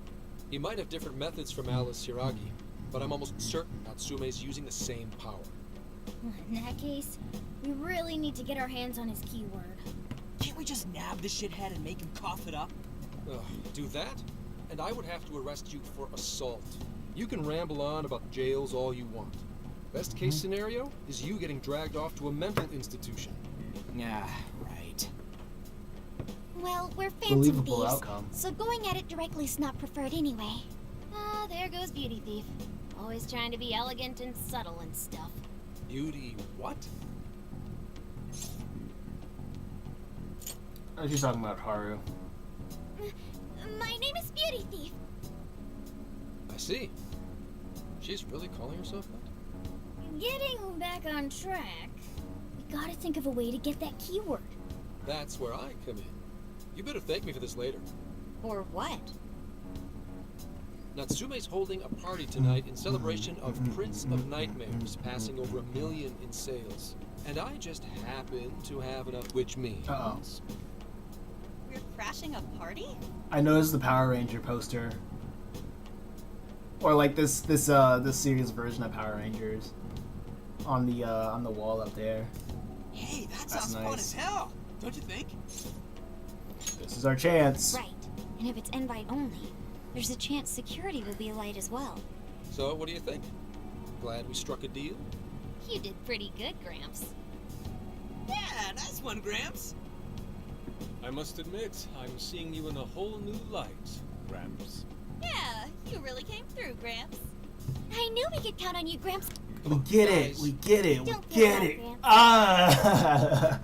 He might have different methods from Alice Hiragi, but I'm almost certain Natsume's using the same power. In that case, we really need to get our hands on his keyword. Can't we just nab the shithead and make him cough it up? Do that? And I would have to arrest you for assault. You can ramble on about jails all you want. Best case scenario is you getting dragged off to a mental institution. Yeah, right. Well, we're phantom Believable thieves, outcome. so going at it directly's not preferred anyway. Ah, there goes Beauty Thief. Always trying to be elegant and subtle and stuff. Beauty what? Oh, she's talking about Haru. My name is Beauty Thief. I see. She's really calling herself that? Getting back on track, we gotta think of a way to get that keyword. That's where I come in. You better thank me for this later. Or what? Natsume's holding a party tonight in celebration of Prince of Nightmares passing over 1 million in sales. And I just happen to have enough, which means... Uh-oh. We're crashing a party? I noticed the Power Ranger poster. Or like this series version of Power Rangers on the wall up there. Hey, that sounds nice. fun as hell, don't you think? This is our chance. Right. And if it's invite only, there's a chance security will be light as well. So, what do you think? Glad we struck a deal? You did pretty good, Gramps. Yeah, nice one, Gramps. I must admit, I'm seeing you in a whole new light, Gramps. Yeah, you really came through, Gramps. I knew we could count on you, Gramps. We get it. We get it. We Don't get feel it. bad,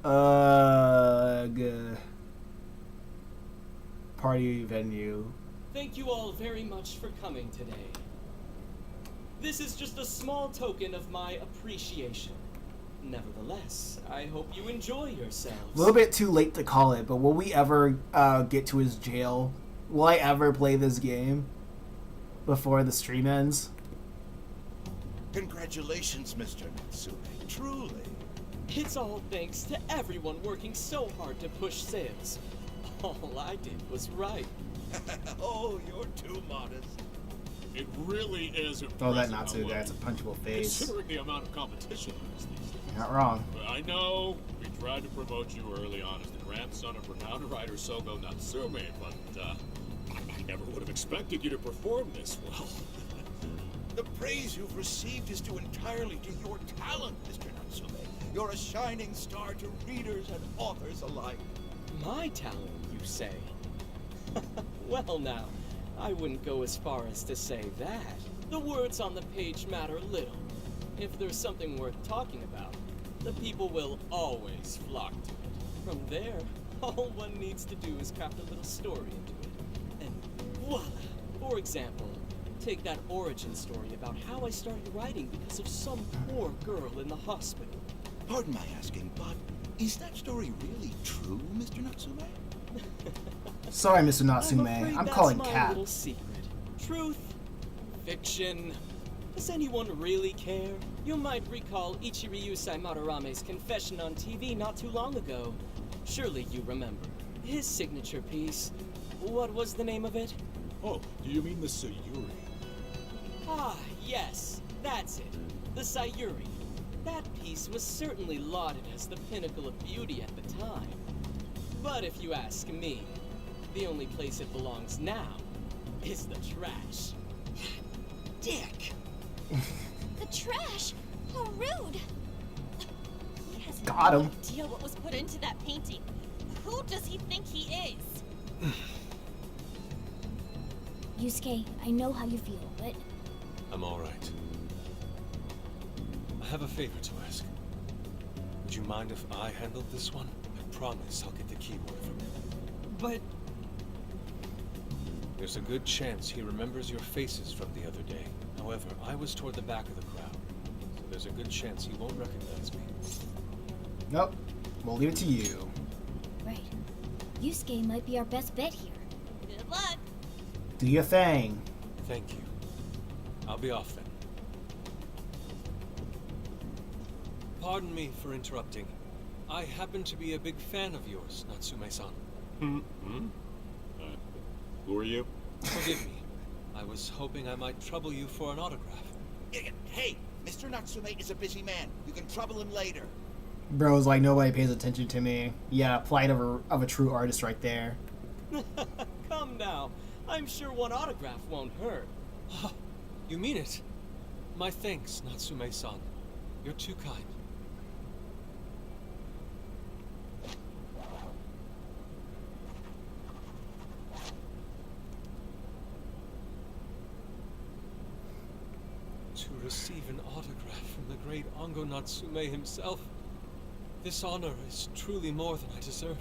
Ah. Good. Party venue. Thank you all very much for coming today. This is just a small token of my appreciation. Nevertheless, I hope you enjoy yourselves. A little bit too late to call it, but will we ever get to his jail? Will I ever play this game before the stream ends? Congratulations, Mr. Natsume. Truly. It's all thanks to everyone working so hard to push sales. All I did was write. Oh, you're too modest. It really is impressive. Oh, that Natsu guy's a punchable face. Considering the amount of competition there is these days. Not wrong. I know we tried to promote you early on as the grandson of renowned writer Sogo Natsume, but I never would have expected you to perform this well. The praise you've received is due entirely to your talent, Mr. Natsume. You're a shining star to readers and authors alike. My talent, you say? Well now, I wouldn't go as far as to say that. The words on the page matter little. If there's something worth talking about, the people will always flock to it. From there, all one needs to do is craft a little story into it. And voila! For example, take that origin story about how I started writing because of some poor girl in the hospital. Pardon my asking, but is that story really true, Mr. Natsume? Sorry, Mr. Natsume. I'm calling that's my Cat. little secret. Truth, fiction. Does anyone really care? You might recall Ichiryusai Madarame's confession on TV not too long ago. Surely you remember. His signature piece. What was the name of it? Oh, do you mean the Sayuri? Ah, yes. That's it. The Sayuri. That piece was certainly lauded as the pinnacle of beauty at the time. But if you ask me, the only place it belongs now is the trash. Dick! The trash? How rude! He has Got no him. idea what was put into that painting. Who does he think he is? Yusuke, I know how you feel, but I'm all right. I have a favor to ask. Would you mind if I handled this one? I promise I'll get the keyword from him. But There's a good chance he remembers your faces from the other day. However, I was toward the back of the crowd, so there's a good chance he won't recognize me. Nope. We'll leave it to you. right. Yusuke might be our best bet here. Good luck. Do your thing. Thank you. I'll be off then. Pardon me for interrupting. I happen to be a big fan of yours, Natsume-san. Who are you? Forgive me. I was hoping I might trouble you for an autograph. Hey, Mr. Natsume is a busy man. You can trouble him later. Bro's like, nobody pays attention to me. Yeah, plight of a true artist right there. come now. I'm sure one autograph won't hurt. Oh, you mean it? My thanks, Natsume-san. You're too kind. To receive an autograph from the great Ongo Natsume himself, this honor is truly more than I deserve.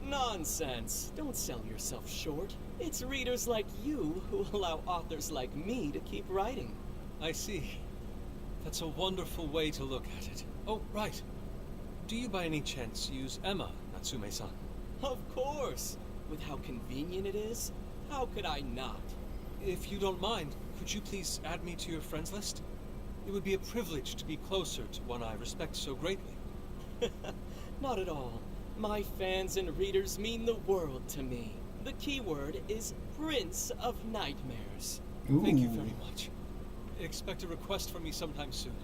Nonsense. Don't sell yourself short. It's readers like you who allow authors like me to keep writing. I see. That's a wonderful way to look at it. Oh, right. Do you by any chance use Emma, Natsume-san? Of course. With how convenient it is, how could I not? If you don't mind, could you please add me to your friends list? It would be a privilege to be closer to one I respect so greatly. Not at all. My fans and readers mean the world to me. The keyword is Prince of Nightmares. Ooh. Thank you very much. Expect a request from me sometime soon.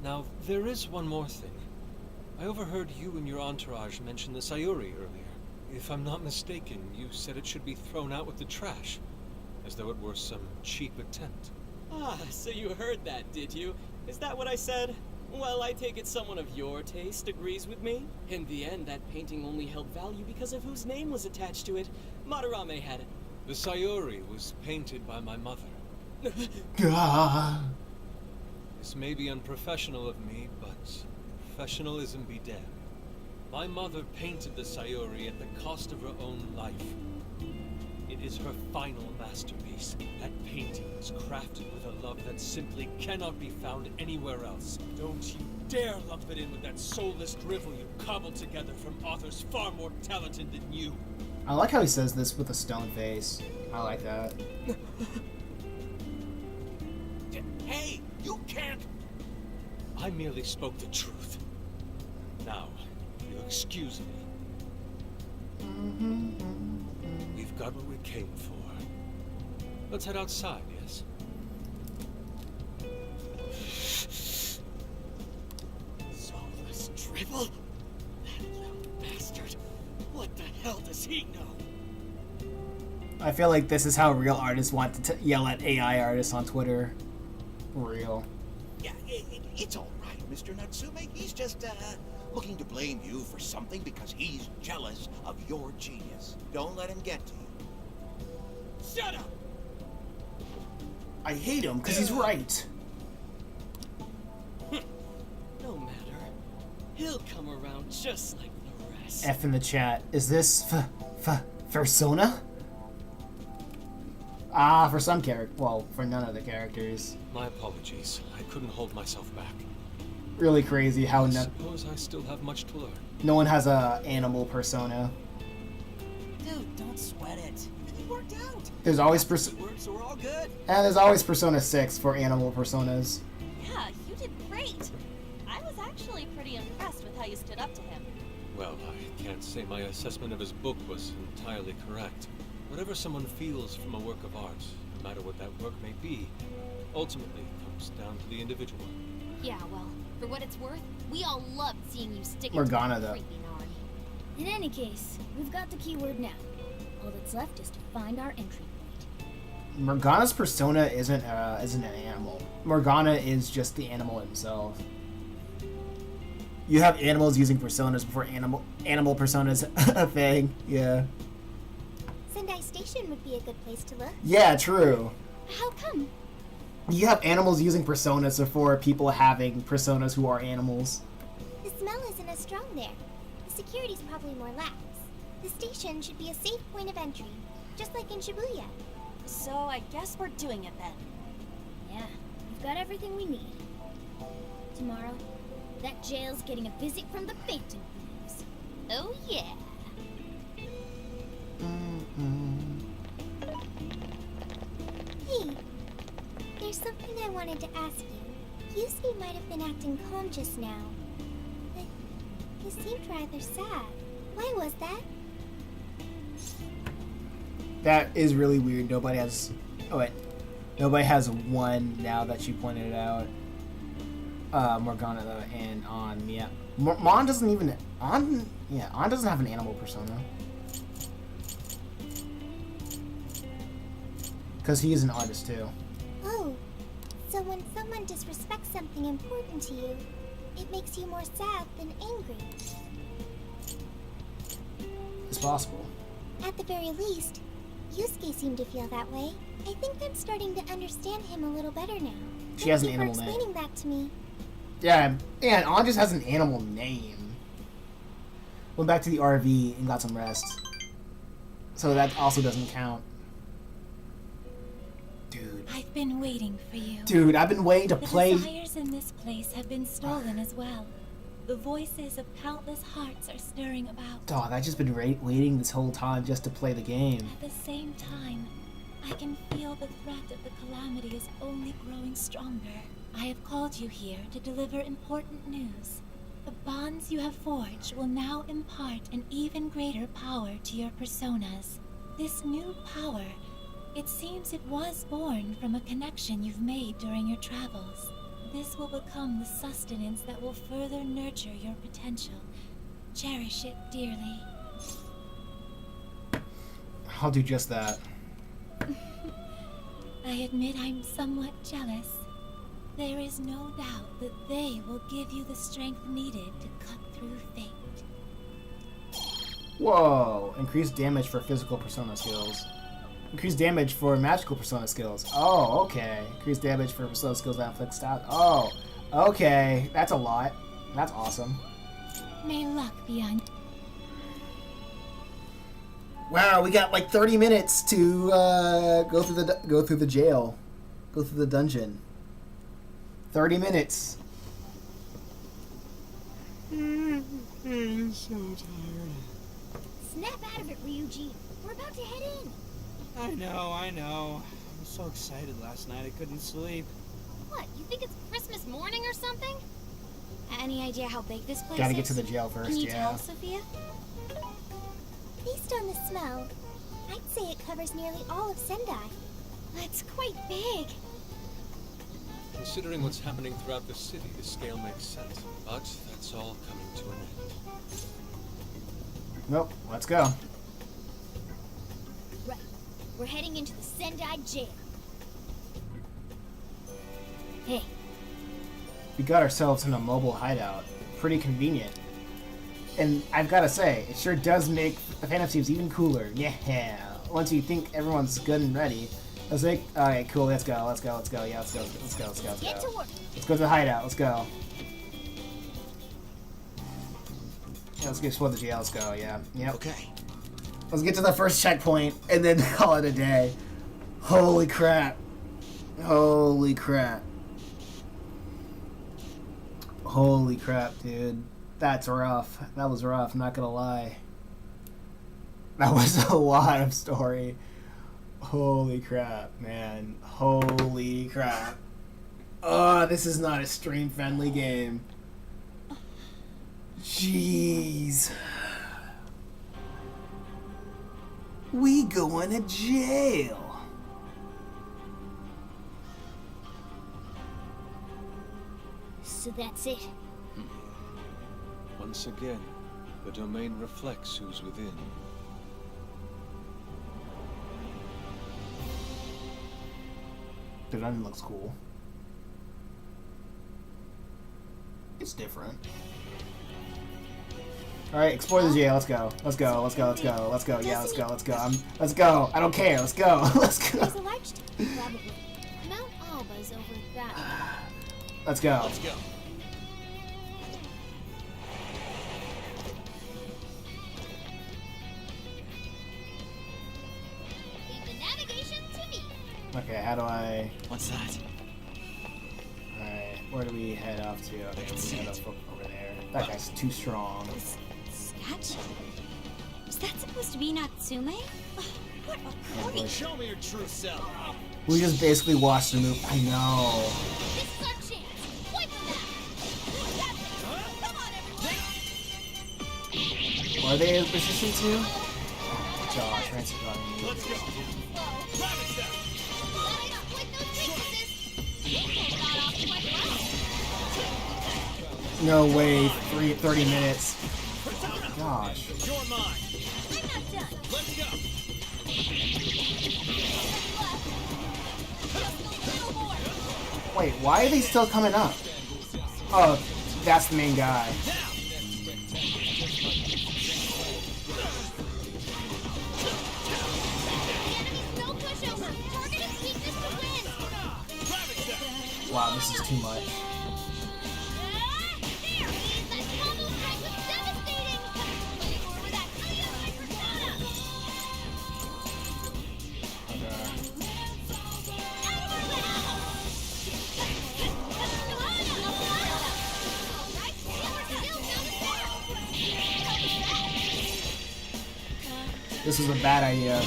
Now, there is one more thing. I overheard you and your entourage mention the Sayuri earlier. If I'm not mistaken, you said it should be thrown out with the trash, as though it were some cheap attempt. Ah, so you heard that, did you? Is that what I said? Well, I take it someone of your taste agrees with me. In the end, that painting only held value because of whose name was attached to it. Madarame had it. The Sayuri was painted by my mother. Gah. This may be unprofessional of me, but professionalism be damned. My mother painted the Sayuri at the cost of her own life. It is her final masterpiece. That painting was crafted with a love that simply cannot be found anywhere else. Don't you dare lump it in with that soulless drivel you cobbled together from authors far more talented than you. I like how he says this with a stone face. I like that. Hey, you can't! I merely spoke the truth. Now, if you'll excuse me. We've got what we came for. Let's head outside, yes? Soulless drivel? That little bastard. What the hell does he know? I feel like this is how real artists want to yell at AI artists on Twitter. For real. Yeah, it's all right, Mr. Natsume. He's just, looking to blame you for something because he's jealous of your genius. Don't let him get to you. Shut up! I hate him because he's right. No matter. He'll come around just like the rest. F in the chat. Is this Persona? Ah, for some character. Well, for none of the characters. My apologies. I couldn't hold myself back. Really crazy how I suppose I still have much to learn. no one has a animal persona. Dude, don't sweat it. It worked out. There's always So we're all good. and there's always Persona 6 for animal personas. Yeah, you did great. I was actually pretty impressed with how you stood up to him. Well, I can't say my assessment of his book was entirely correct. Whatever someone feels from a work of art, no matter what that work may be, ultimately comes down to the individual. Yeah, well, for what it's worth, we all loved seeing you stick it Morgana, to though. creepy Nari. In any case, we've got the keyword now. All that's left is to find our entry point. Morgana's persona isn't an animal. Morgana is just the animal himself. You have animals using personas before animal personas a thing. Yeah. Sendai Station would be a good place to look. Yeah, true. How come? You have animals using personas before people having personas who are animals. The smell isn't as strong there. The security's probably more lax. The station should be a safe point of entry, just like in Shibuya. So I guess we're doing it then. Yeah, we've got everything we need. Tomorrow, that jail's getting a visit from the Phantom Thieves. Oh yeah. Hey, there's something I wanted to ask you. Yusuke might have been acting calm just now, but he seemed rather sad. Why was that? That is really weird. Nobody has. Oh wait, nobody has one now that you pointed it out. Morgana though, and On. Yeah, Mon doesn't even On. Yeah, On doesn't have an animal persona. Because he is an artist too. Oh, so when someone disrespects something important to you, it makes you more sad than angry. It's possible. At the very least, Yusuke seemed to feel that way. I think I'm starting to understand him a little better now. She has an Thank you animal for name. explaining that to me. Yeah, and On just has an animal name. Went back to the RV and got some rest. So that also doesn't count. I've been waiting for you. Dude, I've been waiting to play. The desires in this place have been stolen as well. The voices of countless hearts are stirring about. Dog, I've just been waiting this whole time just to play the game. At the same time, I can feel the threat of the calamity is only growing stronger. I have called you here to deliver important news. The bonds you have forged will now impart an even greater power to your personas. This new power, it seems it was born from a connection you've made during your travels. This will become the sustenance that will further nurture your potential. Cherish it dearly. I'll do just that. I admit I'm somewhat jealous. There is no doubt that they will give you the strength needed to cut through fate. Whoa! Increased damage for physical persona skills. Increased damage for magical persona skills. Oh, okay. Increased damage for persona skills that inflict stat. Oh, okay. That's a lot. That's awesome. May luck be on. Wow, we got like 30 minutes to go through the jail, go through the dungeon. 30 minutes. I'm so tired. Snap out of it, Ryuji. We're about to head in. I know. I was so excited last night I couldn't sleep. What, you think it's Christmas morning or something? Any idea how big this place Gotta is? get to the jail first, Can you yeah. tell, Sophia? Based on the smell, I'd say it covers nearly all of Sendai. That's quite big. Considering what's happening throughout the city, the scale makes sense. But that's all coming to an end. Nope, let's go. Right. We're heading into the Sendai jail. Hey. We got ourselves in a mobile hideout. Pretty convenient. And I've gotta say, it sure does make the Phantom Thieves even cooler. Yeah. Once you think everyone's good and ready, I was like, alright, cool, let's go. Yeah, let's go. Get to work. Let's go to the hideout, let's go. Yeah, let's explore the jail. Let's go. Yeah. Yep. Okay. Let's get to the first checkpoint and then call it a day. Holy crap. Holy crap. Holy crap, dude. That's rough. That was rough, not gonna lie. That was a lot of story. Holy crap, man. Holy crap. Oh, this is not a stream-friendly game. Jeez. We going to jail. So that's it. Once again, the domain reflects who's within. The dungeon looks cool. It's different. Alright, explore the jail. Let's go. Let's go. Let's go. Let's go. Let's go. Yeah, let's go. Let's go. Let's go. I don't care. Let's go. Let's go. There's a large probably. Mount Alba's over that way. Let's go. Let's go. Leave the navigation to me. Okay, how do I... What's that? Alright, where do we head off to? Okay, we head off over there. That guy's too strong. This statue? Was that supposed to be Natsume? What a pony! Show me your true self. We just basically watched the movie. I know. This is our chance. Wipe them out. Come on, everyone. Are they resistant to? Oh, Josh, Rancid got me. Let's go. Rabbit step. Let us split those pieces. You got off quite well. No way. 30 minutes. Persona. Gosh. You're mine. I'm not done. Let's go. Wait, why are they still coming up? Oh, that's the main guy. No pushover. Target his weakness to win. Wow, this is too much. There! That combo strike was devastating! Looking forward to that. My persona! This is a bad idea.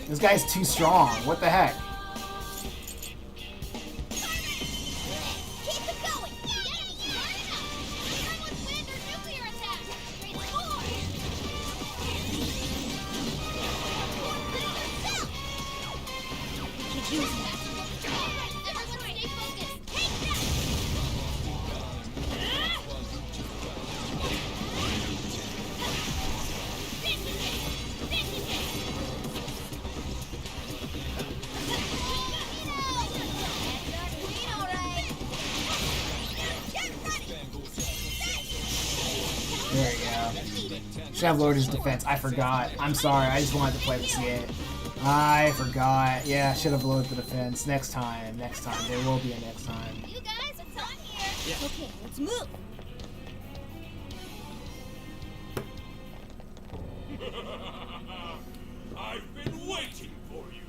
This guy's too strong. What the heck? Keep it going! The enemy's firing up! Someone's wind or nuclear attack! Phase 4! Keep using that! Alright, everyone stay focused! Take that! There you go. Should have lowered his defense. I forgot. I'm sorry. I just wanted to play this game. I forgot. Yeah, should have lowered the defense. Next time. Next time. There will be a next time. You guys, it's on here! Okay, let's move! I've been waiting for you.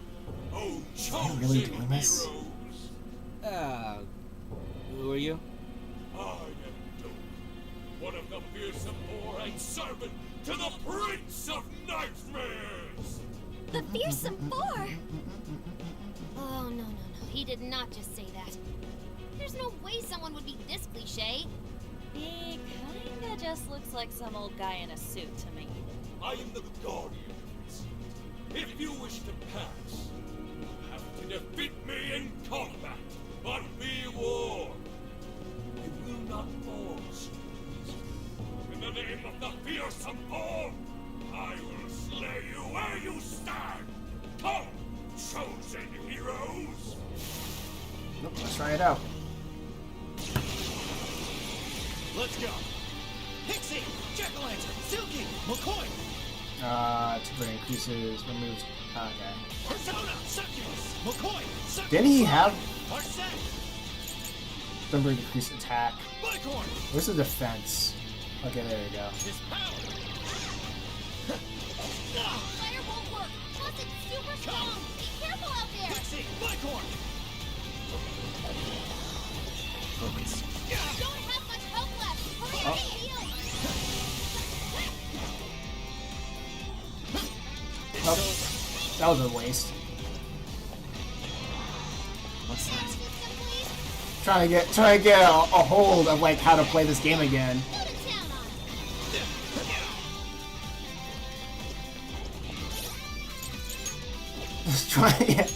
Oh, Are you really doing this? Who are you? I am Doom, one of the fearsome four and servant to the Prince of Nightmares! The fearsome four? Oh, no. He did not just say that. There's no way someone would be this cliche. He kinda just looks like some old guy in a suit to me. I am the Guardians. If you wish to pass, you have to defeat me in combat. But be warned, I will not fall so easily. In the name of the fearsome four, I will slay you where you stand. Come, chosen heroes. Nope, let's try it out. Let's go. Pixie, Jack-o'-lantern, Silky, McCoy. Temporary increases, removes. Okay. Persona, Succubus, McCoy, Succubus. Didn't he have? Are set. Remember increased attack. Where's the defense? Okay, there we go. Fire won't work. Plus, it's super strong. Be careful out there. Focus. Don't have much help left. Hurry up and heal. Oh, that was a waste. What's that? Trying to get a hold of like how to play this game again. Go to town on it. Just trying to get.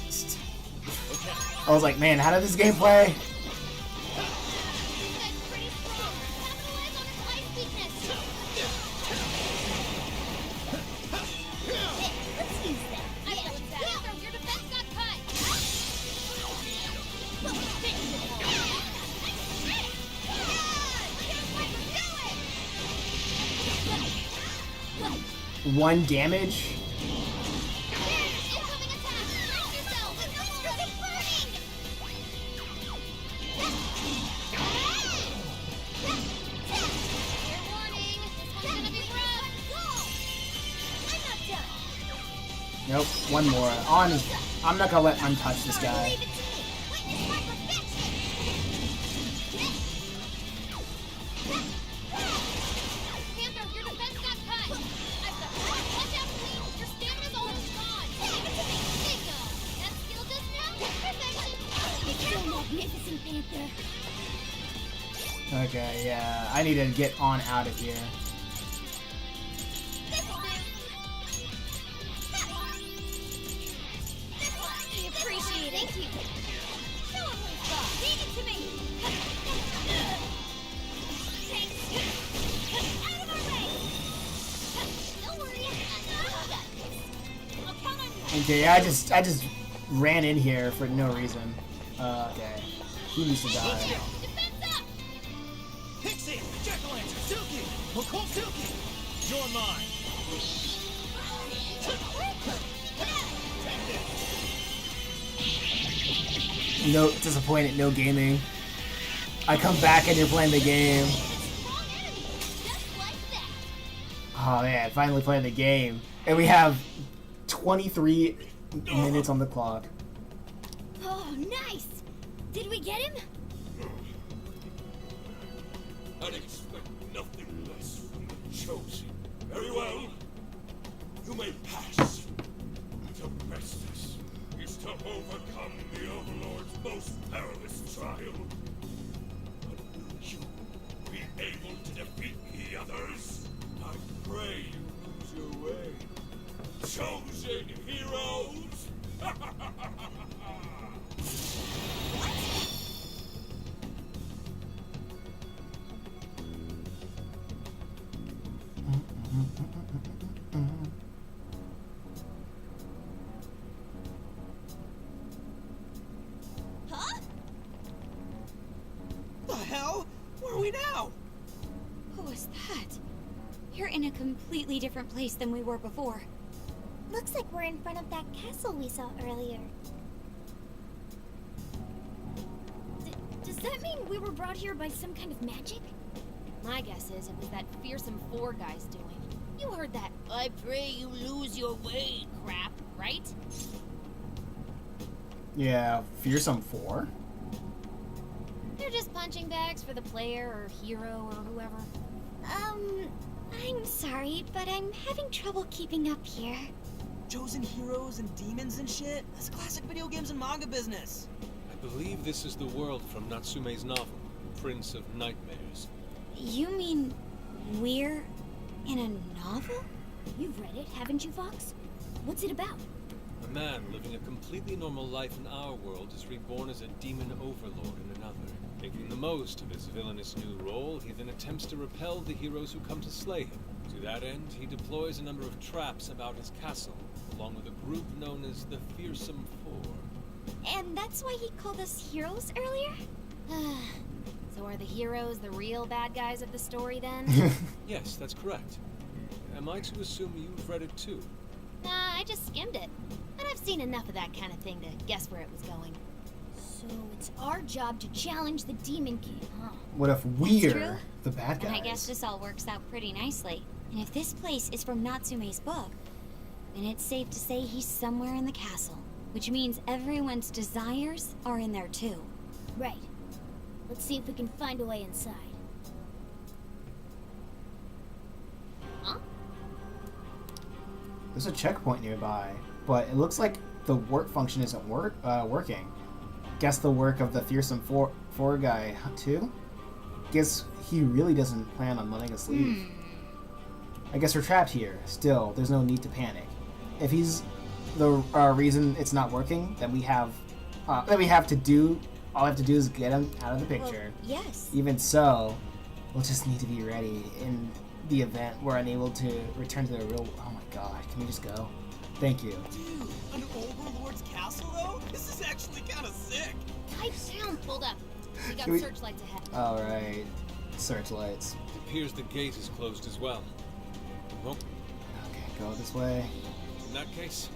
I was like, man, how did this game play? This guy's pretty strong. Capitalize on its ice weakness. Let's use that. Yeah, Panther, your defense got cut. One damage? Incoming attack. Brace yourself. It's burning. Fair warning. This one's gonna be rough. I'm not done. Nope, one more. I'm not gonna let untouch this guy. Panther, your defense got cut. I've got watch out, Queen. Your stamina's almost gone. Give it to me. Bingo. That skill just now? Perfection. It's so magnificent, Panther. Okay, yeah. I need to get on out of here. This'll do. I appreciate it. Thank you. No one wins that. Leave it to me. Thanks. Out of our way. Don't worry. I'll count on you. Okay, I just ran in here for no reason. Okay. He needs to die. Defense up. Pixie, Jack-o'-lantern, Silky, McCall Silky. You're mine. No, disappointed, no gaming. I come back and you're playing the game. Strong enemy. Just like that. Oh man, finally playing the game. And we have 23 minutes on the clock. Oh, nice. Did we get him? I'd expect nothing less from the chosen. Very well. You may pass. To best us is to overcome the Overlord's most perilous trial. But will you be able to defeat the others? I pray you lose your way. Chosen heroes! Huh? The hell? Where are we now? Who was that? You're in a completely different place than we were before. Looks like we're in front of that castle we saw earlier. Does that mean we were brought here by some kind of magic? My guess is it was that fearsome 4 guy's doing. You heard that "I pray you lose your way" crap, right? Yeah, fearsome 4? They're just punching bags for the player or hero or whoever. I'm sorry, but I'm having trouble keeping up here. Chosen heroes and demons and shit? That's classic video games and manga business. I believe this is the world from Natsume's novel, Prince of Nightmares. You mean we're in a novel? You've read it, haven't you, Fox? What's it about? A man living a completely normal life in our world is reborn as a demon overlord in another. Making the most of his villainous new role, he then attempts to repel the heroes who come to slay him. To that end, he deploys a number of traps about his castle, along with a group known as the Fearsome 4. And that's why he called us heroes earlier? So are the heroes the real bad guys of the story then? Yes, that's correct. Am I to assume you've read it too? Nah, I just skimmed it. And I've seen enough of that kind of thing to guess where it was going. So it's our job to challenge the Demon King, huh? What if That's we're true. the bad guys? And I guess this all works out pretty nicely. And if this place is from Natsume's book, then it's safe to say he's somewhere in the castle. Which means everyone's desires are in there too. Right. Let's see if we can find a way inside. Huh? There's a checkpoint nearby, but it looks like the work function isn't working. Guess the work of the fearsome four guy too? Guess he really doesn't plan on letting us leave. I guess we're trapped here. Still, there's no need to panic. If he's the reason it's not working, then we have to do. All we have to do is get him out of the picture. Well, yes. Even so, we'll just need to be ready in the event we're unable to return to the real. Oh my god! Can we just go? Thank you. Dude, an overlord's castle though? This is actually kind of sick. Pipe down, hold up. We got Can we- searchlights ahead. All right, searchlights. It appears the gate is closed as well. Nope. Okay, go this way. In that case,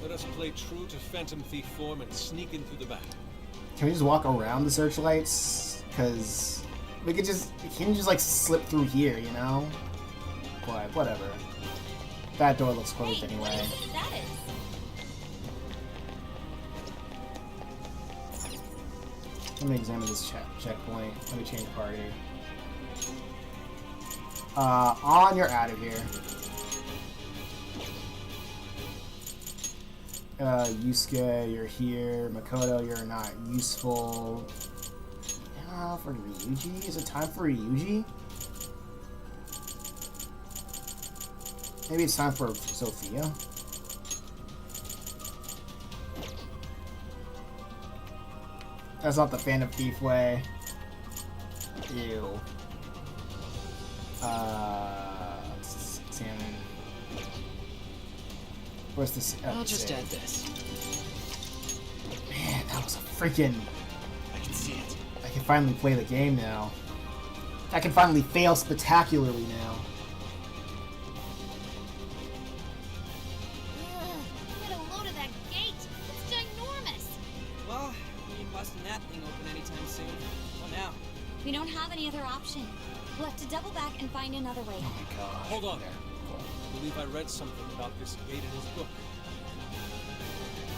let us play true to Phantom Thief form and sneak in through the back. Can we just walk around the searchlights? Cause we could just like slip through here, you know? But whatever. That door looks closed Hey, anyway. what do you think that is? Let me examine this checkpoint. Let me change party. On, you're out of here. Yusuke, you're here. Makoto, you're not useful. For Ryuji? Is it time for Ryuji? Maybe it's time for Sophia? That's not the Phantom Thief way. Ew. Let's examine. Where's this? I'll just add this. Man, that was a freaking. I can see it. I can finally play the game now. I can finally fail spectacularly now. Get a load of that gate. It's ginormous. Well, we ain't busting that thing open anytime soon. What now? We don't have any other option. We'll have to double back and find another way. Oh my god. Hold on. I believe I read something about this gate in his book.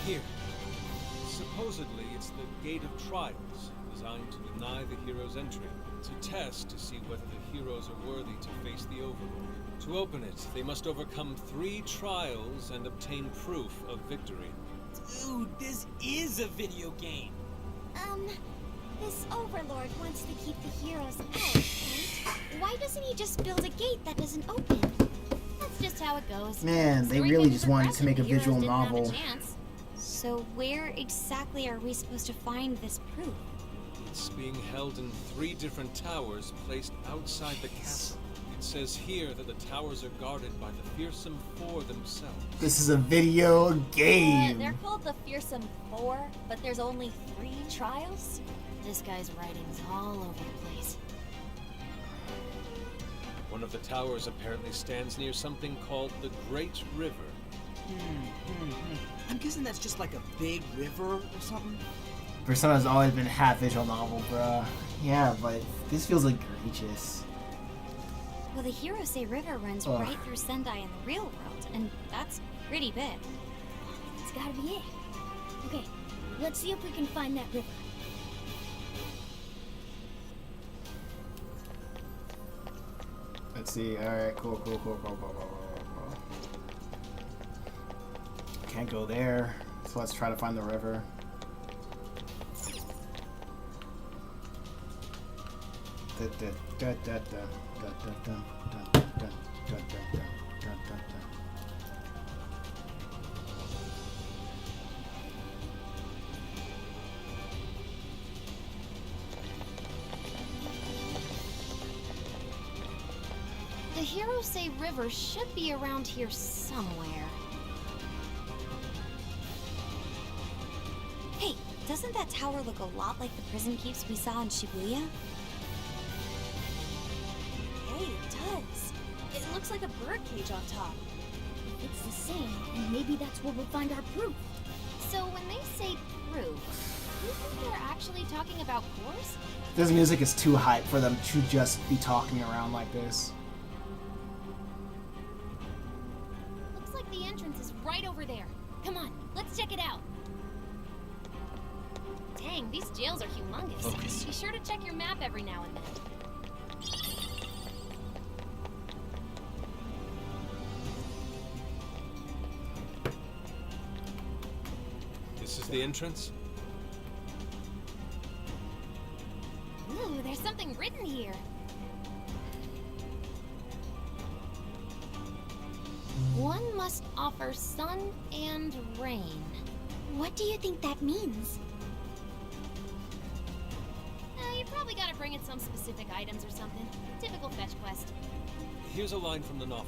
Here. Supposedly, it's the Gate of Trials, designed to deny the heroes entry, to test to see whether the heroes are worthy to face the Overlord. To open it, they must overcome 3 trials and obtain proof of victory. Dude, this is a video game. This Overlord wants to keep the heroes out, right? Why doesn't he just build a gate that doesn't open? That's just how it goes. Man, they Story really came just to wanted to progression, make a the heroes visual didn't have a novel. chance. So where exactly are we supposed to find this proof? It's being held in 3 different towers placed outside the castle. It says here that the towers are guarded by the fearsome 4 themselves. This is a video They're game. called the Fearsome 4, but there's only 3 trials? This guy's writing's all over the place. One of the towers apparently stands near something called the Great River. I'm guessing that's just like a big river or something. Persona's always been half visual novel, bruh. Yeah, but this feels like egregious. Well, the Hirose River runs Ugh. right through Sendai in the real world, and that's pretty big. It's gotta be it. Okay, let's see if we can find that river. Let's see. Alright, cool. Can't go there, so let's try to find the river. The Hirose River should be around here somewhere. Hey, doesn't that tower look a lot like the prison keeps we saw in Shibuya? Hey, it does. It looks like a birdcage on top. If it's the same, then maybe that's where we'll find our proof. So when they say proof, who think talking about cores? This music is too hype for them to just be talking around like this. Looks like the entrance is right over there. Come on, let's check it out. Dang, these jails are humongous. Focus. Be sure to check your map every now and then. This is the entrance? Ooh, there's something written here. One must offer sun and rain. What do you think that means? You probably gotta bring in some specific items or something. Typical fetch quest. Here's a line from the novel.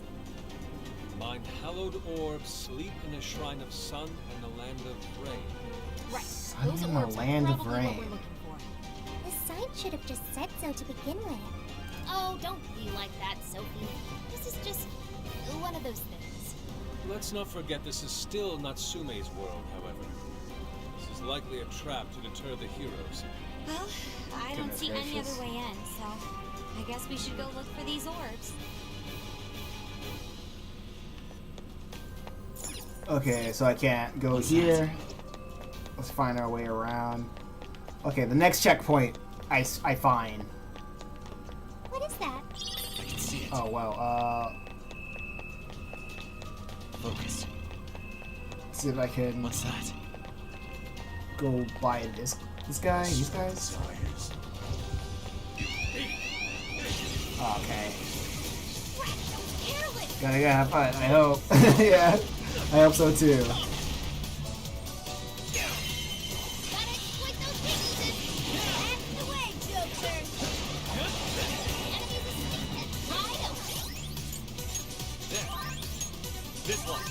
Mine hallowed orbs sleep in a shrine of sun and the land of rain. Right. Sun Those in the orbs land are of probably what rain. we're looking for. The sign should have just said so to begin with. Oh, don't be like that, Sophie. This is just one of those things. Let's not forget this is still Natsume's world, however. This is likely a trap to deter the heroes. Well, I don't Goodness see any gracious. other way in, so I guess we should go look for these orbs. Okay, so I can't go here. Let's find our way around. Okay, the next checkpoint I find. What is that? I can see it. Oh, wow. Focus. See if I can What's that? go by this guy, these guys. Desires. Okay. Careless! Gotta have fun, I hope. Yeah, I hope so too. Gotta exploit those weaknesses! That's the way, Joker! Enemies asleep and wide open! There. This one.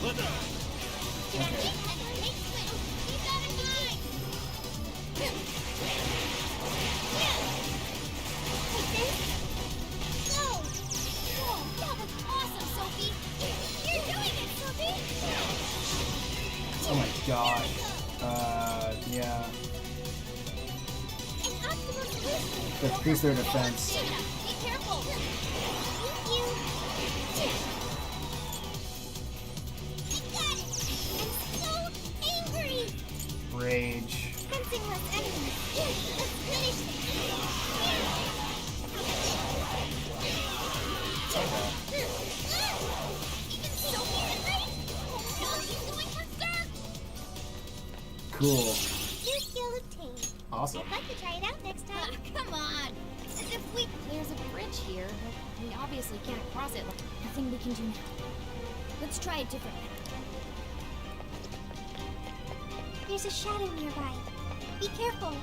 Let go. Oh my god. Yeah. Let's increase their defense. Be careful! Thank you! I got it! I'm so angry! Rage. Sensing less enemies. Let's finish this! Even so angry? Now he's going berserk! Cool. New skill obtained. Awesome. I'd like to try it out next time. Come on! As if there's a bridge here, but we obviously can't cross it. Nothing we can do now. Let's try a different path. There's a shadow nearby. Be careful.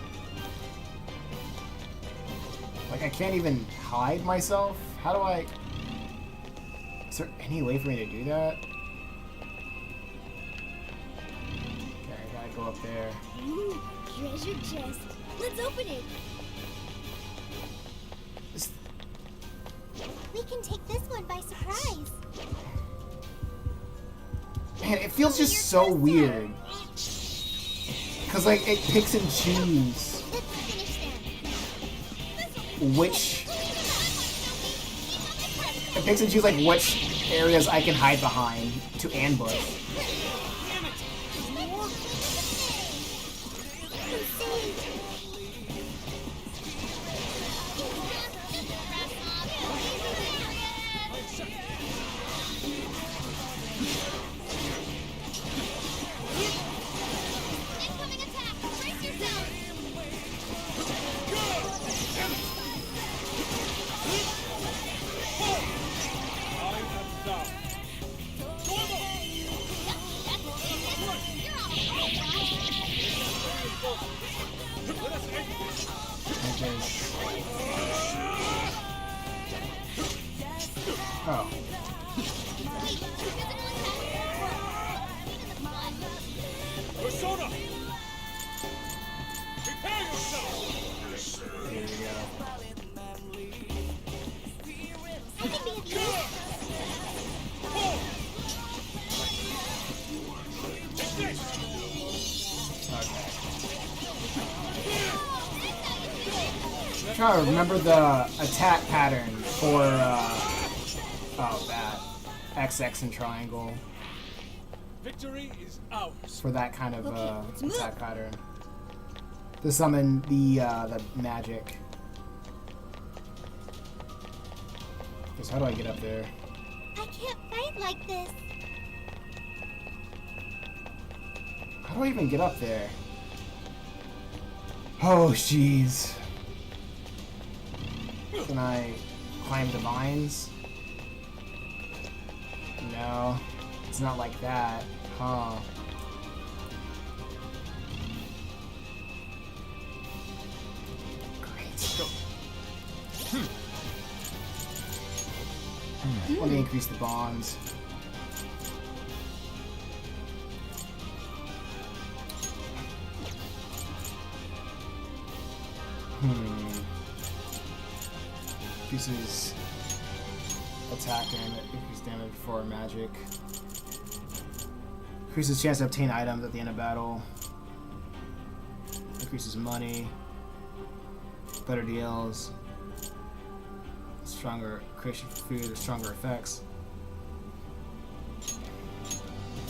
Like, I can't even hide myself? How do I... Is there any way for me to do that? Okay, I gotta go up there. Ooh, treasure chest. Let's open it. This- We can take this one by surprise. Man, it feels just so weird. Cause, like, it picks and chooses Let's finish them. which... It picks and chooses, like, which areas I can hide behind to ambush. Incoming attack! Brace yourself! Oh. Persona! Prepare yourself! Here we go. I can be of use. trying to remember the attack pattern for that XX and triangle. Victory is ours. For that kind of attack pattern. To summon the magic. Guess how do I get up there? I can't fight like this. How do I even get up there? Oh, jeez. Can I climb the vines? No. It's not like that. Huh. Great. Let me increase the bonds. Increases attack and increased damage for magic. Increases chance to obtain items at the end of battle. Increases money. Better deals. Stronger creation for food with stronger effects.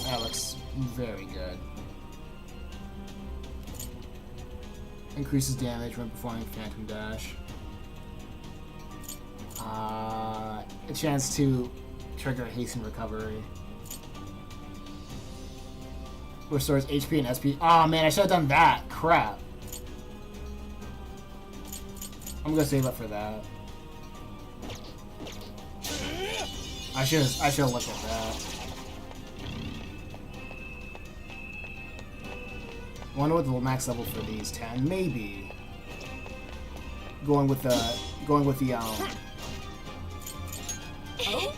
That looks very good. Increases damage when performing Phantom Dash. A chance to trigger hasten recovery. Restores HP and SP. Oh man, I should have done that. Crap. I'm gonna save up for that. I should have looked at that. Wonder what the max level for these 10. Maybe going with the Oh?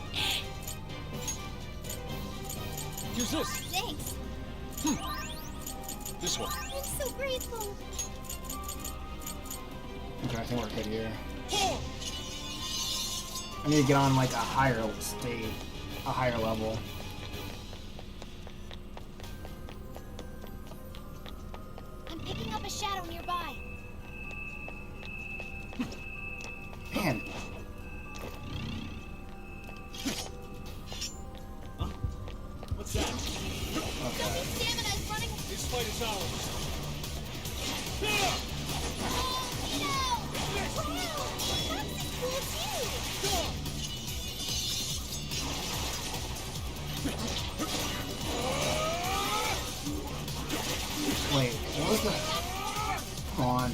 Use this. Thanks. This one. I'm so grateful. Okay, I think we're good here. I need to get on like a higher state, a higher level. I'm picking up a shadow nearby. Man. Huh? What's that? Okay. Stamina is running. This fight is ours. Wait, what was that? Come on.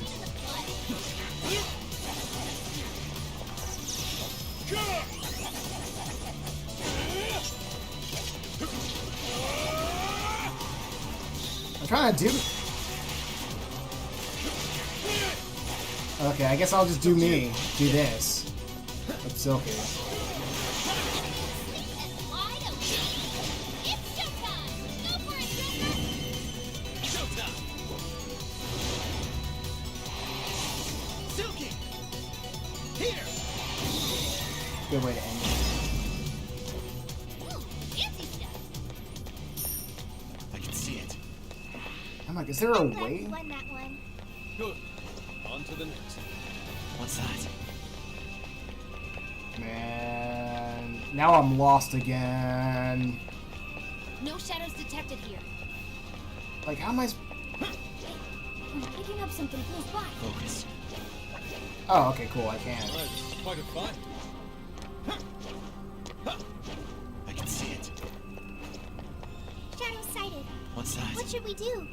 I'm trying to do. Okay, I guess I'll just do me. Do this. It's silky. Good way to end it. I can see it. I'm like, is there a I'm glad way? you won that one. Good. On to the next. What's that? Man, now I'm lost again. No shadows detected here. Like, how am I? I'm picking up something close by. Focus. Oh, okay, cool. I can. Right, this is quite a fight. I can see it. Shadow sighted. What's that? What should we do?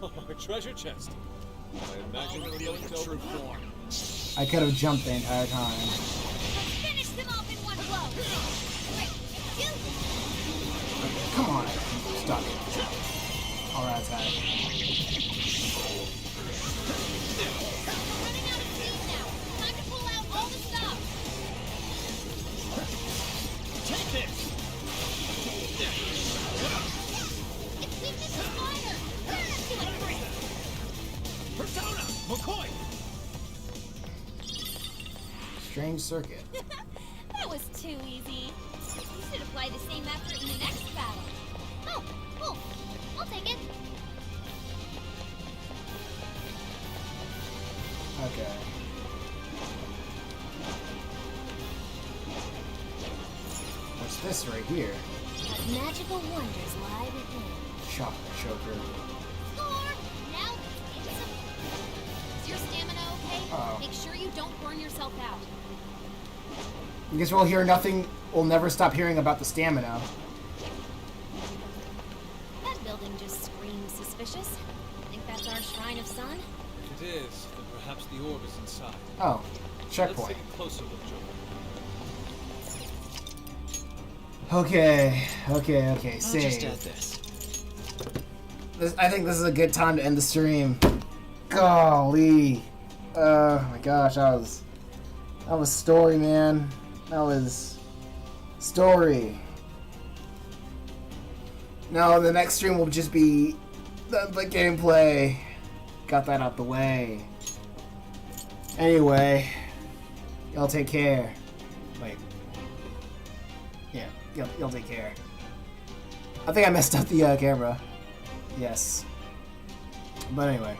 Oh, a treasure chest. I imagine we're going to true form. I could have jumped the entire time. Let's finish them off in one blow. 3, 2. Come on, stuck. Alright, attack. We're running out of steam now. Time to pull out all the stuff. Take this! Its weakness is minor. Persona! McCoy! Strange circuit. That was too easy. You should apply the same effort in the next battle. Oh, cool. I'll take it. Okay. What's this right here? What magical wonders lie within. Chocolate choker. Score! Now let's get some. Is your stamina okay? Uh-oh. Make sure you don't burn yourself out. I guess we'll hear nothing. We'll never stop hearing about the stamina. That building just screams suspicious. Think that's our Shrine of Sun? If it is, then perhaps the orb is inside. Oh, Let's checkpoint. take a closer look, Joker. Okay, I'll save. just add this. I think this is a good time to end the stream. Golly. Oh my gosh, that was story, man. That was story. No, the next stream will just be the gameplay. Got that out the way. Anyway, y'all take care. Wait. Yeah, y'all take care. I think I messed up the camera. Yes. But anyway.